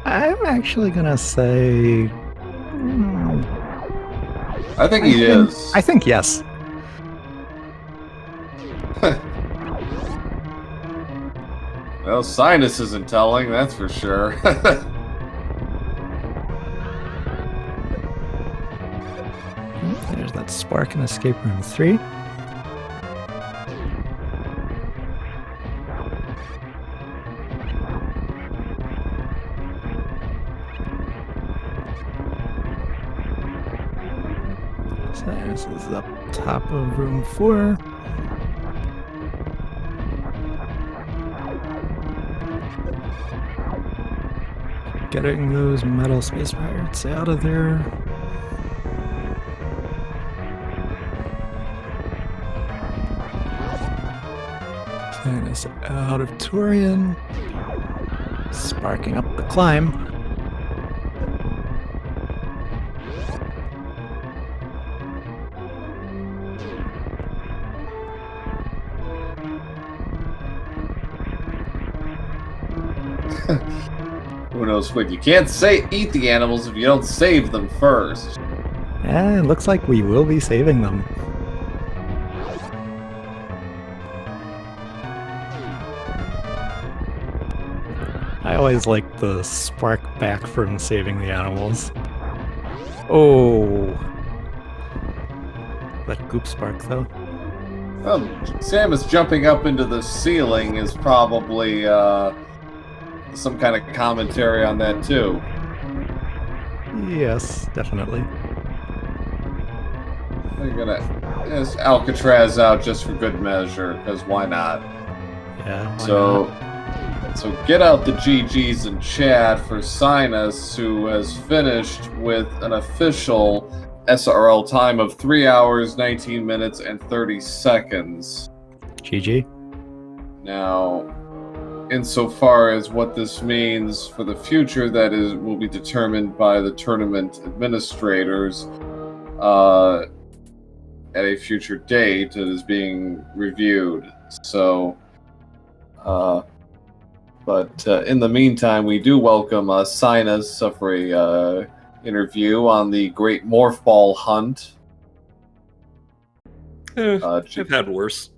I'm actually gonna say... I think he is. I think yes. Well, Cynas isn't telling, that's for sure. There's that spark in Escape Room 3. Cynas is up top of room 4. Getting those metal space pirates out of there. Cynas out of Turian. Sparking up the climb. Who knows what? You can't eat the animals if you don't save them first. And it looks like we will be saving them. I always like the spark back from saving the animals. Oh. That goop spark though. Sam is jumping up into the ceiling is probably some kind of commentary on that too. Yes, definitely. They're gonna Alcatraz out just for good measure, because why not? Yeah. So get out the GGs in chat for Cynas, who has finished with an official SRL time of 3 hours, 19 minutes, and 30 seconds. GG. Now, insofar as what this means for the future, that will be determined by the tournament administrators at a future date. It is being reviewed. So, but in the meantime, we do welcome Cynas for a interview on the Great Morph Ball Hunt. I've had worse.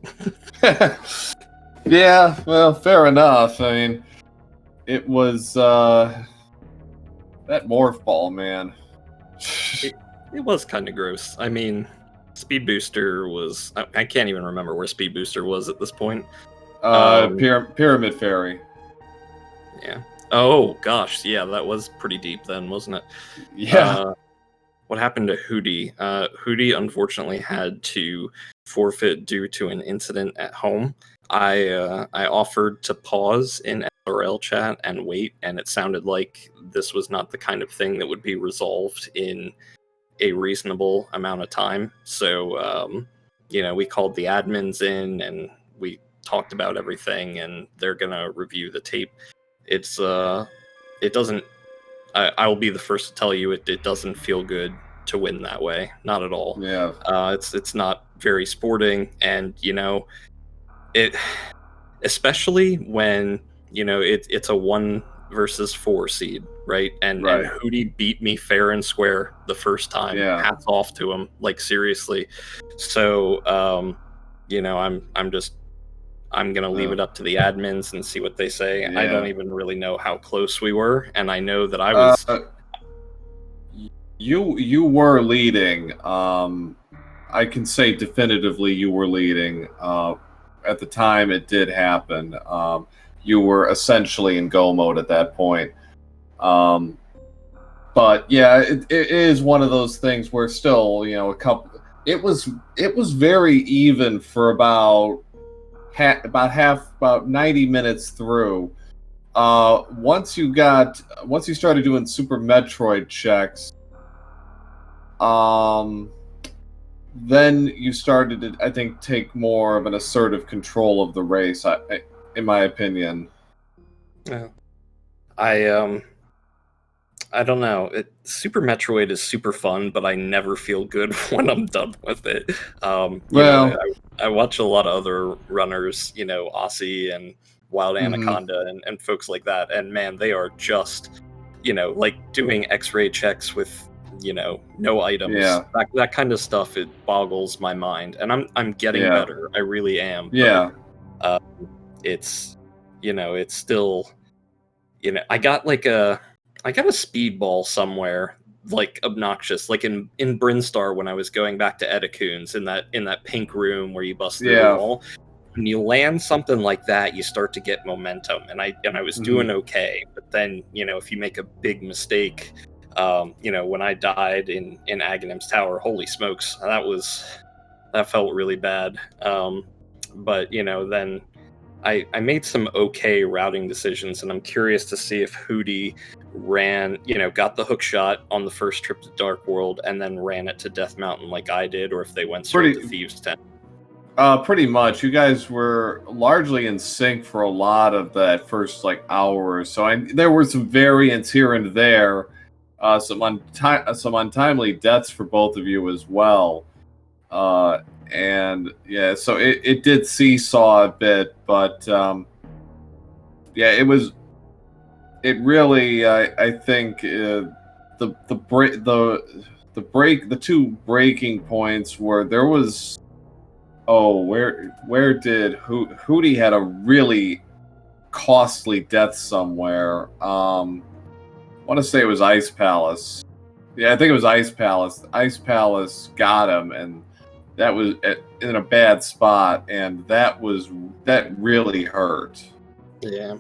Yeah, well, fair enough. I mean, it was that Morph Ball, man. It was kind of gross. I mean, Speed Booster was... I can't even remember where Speed Booster was at this point. Pyramid Fairy. Yeah. Oh, gosh. Yeah, that was pretty deep then, wasn't it? Yeah. What happened to Hootey? Hootey, unfortunately, had to forfeit due to an incident at home. I offered to pause in SRL chat and wait, and it sounded like this was not the kind of thing that would be resolved in a reasonable amount of time. So, we called the admins in, and we talked about everything, and they're gonna review the tape. It doesn't... I will be the first to tell you it doesn't feel good to win that way. Not at all. Yeah. It's not very sporting, and it, especially when it's a 1 versus 4 seed, right? And Right. Hootey beat me fair and square the first time. Yeah. Hats off to him, like seriously. So you know, I'm gonna leave it up to the admins and see what they say. I don't Yeah. even really know how close we were, and I know that I Uh, was. you were leading. I can say definitively you were leading. At the time it did happen. You were essentially in go mode at that point. But yeah, it is one of those things where still, you know, It was very even for about 90 minutes through. Once you started doing Super Metroid checks, then you started to, I think, take more of an assertive control of the race. In my opinion. Yeah. I don't know. Super Metroid is super fun, but I never feel good when I'm done with it. You know, I watch a lot of other runners, you know, Aussie and Wild Anaconda and folks like that, and man, they are just, you know, like doing X-ray checks with, you know, no items. Yeah. That kind of stuff, it boggles my mind, and I'm getting Yeah. better. I really am. Yeah. But, it's, you know, it's still, you know, I got a speedball somewhere, like obnoxious, like in Brinstar when I was going back to Edacoon's in that pink room where you bust through the wall. When you land something like that, you start to get momentum, and I was doing okay. But then, you know, if you make a big mistake, you know, when I died in Aghanim's Tower, holy smokes, that felt really bad. But you know, then I made some okay routing decisions, and I'm curious to see if Hootey ran, you know, got the hook shot on the first trip to Dark World and then ran it to Death Mountain like I did, or if they went straight to Thieves Town. Pretty much. You guys were largely in sync for a lot of that first like hour or so. There were some variants here and there, some untimely deaths for both of you as well. And yeah, so it did seesaw a bit, but yeah, it really I think the two breaking points were there was where did Hootey had a really costly death somewhere. I want to say it was Ice Palace. Yeah, I think it was Ice Palace. Ice Palace got him, and that was in a bad spot, and that really hurt. Yeah,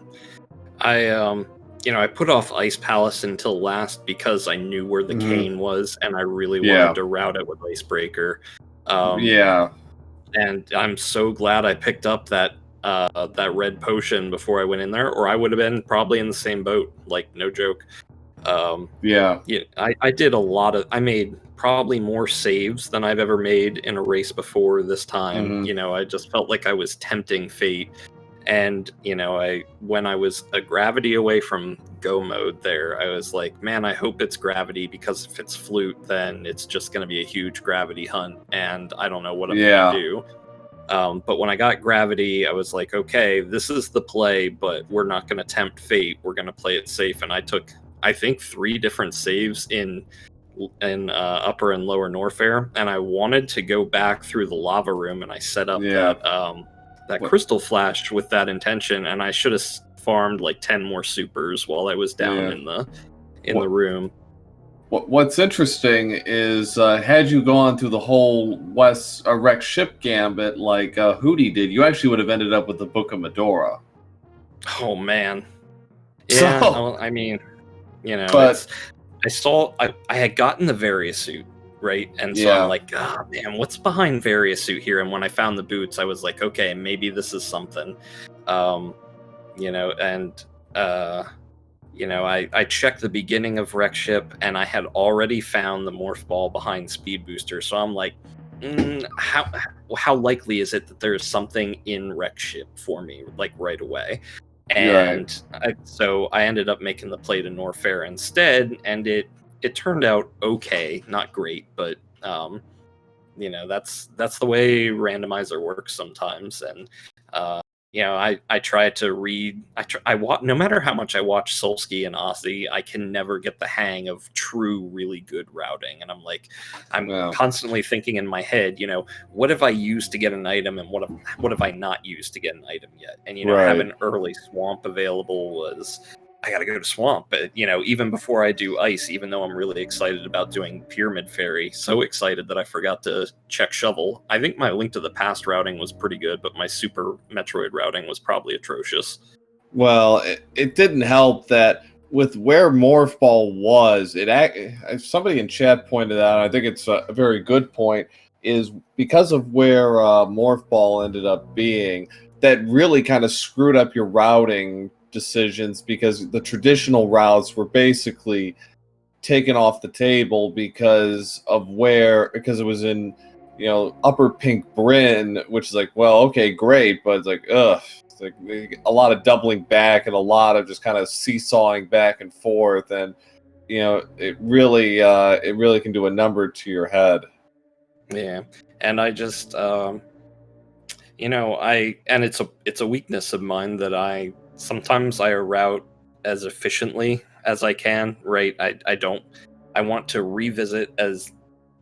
you know, I put off Ice Palace until last because I knew where the cane was, and I really wanted to route it with Icebreaker. And I'm so glad I picked up that red potion before I went in there, or I would have been probably in the same boat. Like, no joke. Yeah, I did I made probably more saves than I've ever made in a race before this time. You know, I just felt like I was tempting fate. And, you know, when I was a gravity away from go mode there, I was like, man, I hope it's gravity, because if it's flute, then it's just going to be a huge gravity hunt, and I don't know what I'm going to do. But when I got gravity, I was like, okay, this is the play, but we're not going to tempt fate. We're going to play it safe. And I took, I think, 3 different saves in upper and lower Norfair, and I wanted to go back through the lava room, and I set up that crystal flash with that intention, and I should have farmed like 10 more supers while I was down in the room. What's interesting is had you gone through the whole West wreck ship gambit like Hootey did, you actually would have ended up with the Book of Medora. Oh man, yeah. So, I mean, you know, but I had gotten the Varia suit, right? And so I'm like, oh man, what's behind Varia suit here? And when I found the boots, I was like, okay, maybe this is something. You know, and you know, I checked the beginning of Wreck Ship, and I had already found the Morph Ball behind Speed Booster. So I'm like, how likely is it that there's something in Wreck Ship for me, like, right away? And so I ended up making the play to Norfair instead, and it turned out okay, not great, but you know, that's the way Randomizer works sometimes. And I try to read. No matter how much I watch Solsky and Ozzy, I can never get the hang of true, really good routing. And I'm Wow. constantly thinking in my head, what have I used to get an item, and what have I not used to get an item yet? And Right. having early swamp available was. I gotta go to swamp, but even before I do ice, even though I'm really excited about doing pyramid fairy, so excited that I forgot to check shovel. I think my Link to the Past routing was pretty good, but my Super Metroid routing was probably atrocious. Well, it didn't help that with where Morph Ball was, somebody in chat pointed out, I think it's a very good point, is because of where Morph Ball ended up being, that really kind of screwed up your routing decisions, because the traditional routes were basically taken off the table because it was in upper Pink Bryn, which is like, well, okay, great, but it's like, ugh, it's like a lot of doubling back and a lot of just kind of seesawing back and forth, and it really can do a number to your head. Yeah, and I just and it's a weakness of mine that I sometimes I route as efficiently as I can, right? I want to revisit as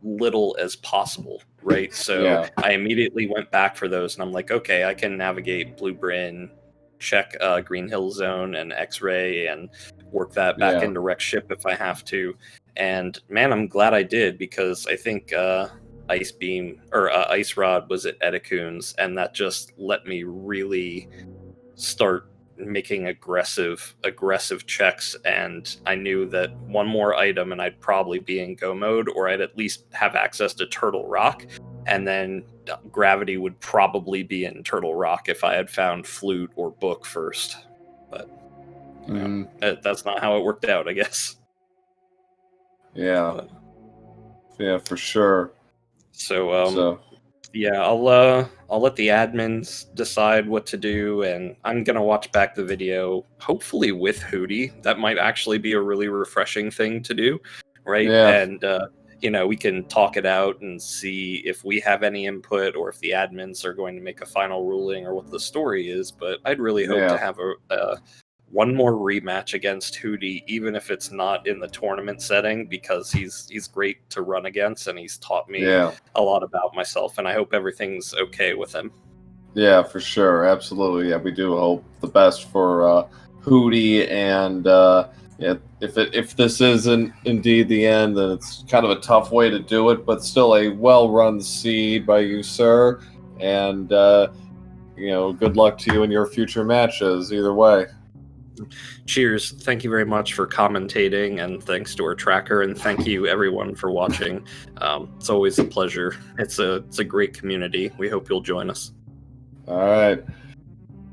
little as possible, right? So Yeah. I immediately went back for those, and I'm like, okay, I can navigate Blue Bryn, check Green Hill Zone and X-Ray, and work that back Yeah. into Rex Ship if I have to. And man, I'm glad I did, because I think Ice Beam or Ice Rod was at Edicoons, and that just let me really start making aggressive checks. And I knew that one more item and I'd probably be in go mode, or I'd at least have access to Turtle Rock, and then Gravity would probably be in Turtle Rock if I had found Flute or Book first. But that's not how it worked out, I guess. Yeah. But, yeah, for sure. So yeah, I'll let the admins decide what to do, and I'm gonna watch back the video, hopefully with Hootey. That might actually be a really refreshing thing to do, right? Yeah. And we can talk it out and see if we have any input, or if the admins are going to make a final ruling, or what the story is. But I'd really hope to have one more rematch against Hootey, even if it's not in the tournament setting, because he's great to run against, and he's taught me a lot about myself, and I hope everything's okay with him. Yeah, for sure. Absolutely. Yeah, we do hope the best for Hootey, and if this isn't indeed the end, then it's kind of a tough way to do it, but still a well-run seed by you, sir. And good luck to you in your future matches either way. Cheers. Thank you very much for commentating, and thanks to our tracker, and thank you everyone for watching. It's always a pleasure. It's a great community. We hope you'll join us. All right.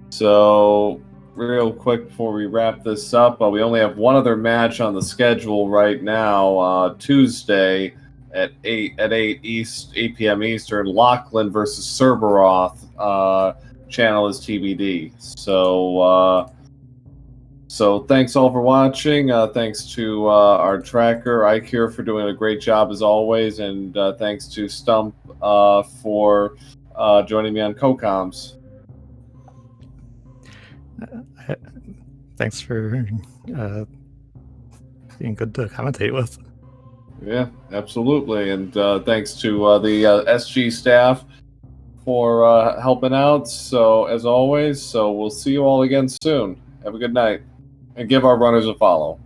So real quick before we wrap this up, we only have one other match on the schedule right now. Tuesday at 8 p.m. Eastern, Lachlan versus Cerberoth. Channel is TBD. So thanks all for watching. Thanks to our tracker, iCure, for doing a great job as always, and thanks to Stump for joining me on CoComs. Thanks for being good to commentate with. Yeah, absolutely. And thanks to the SG staff for helping out. So, as always, we'll see you all again soon. Have a good night. And give our runners a follow.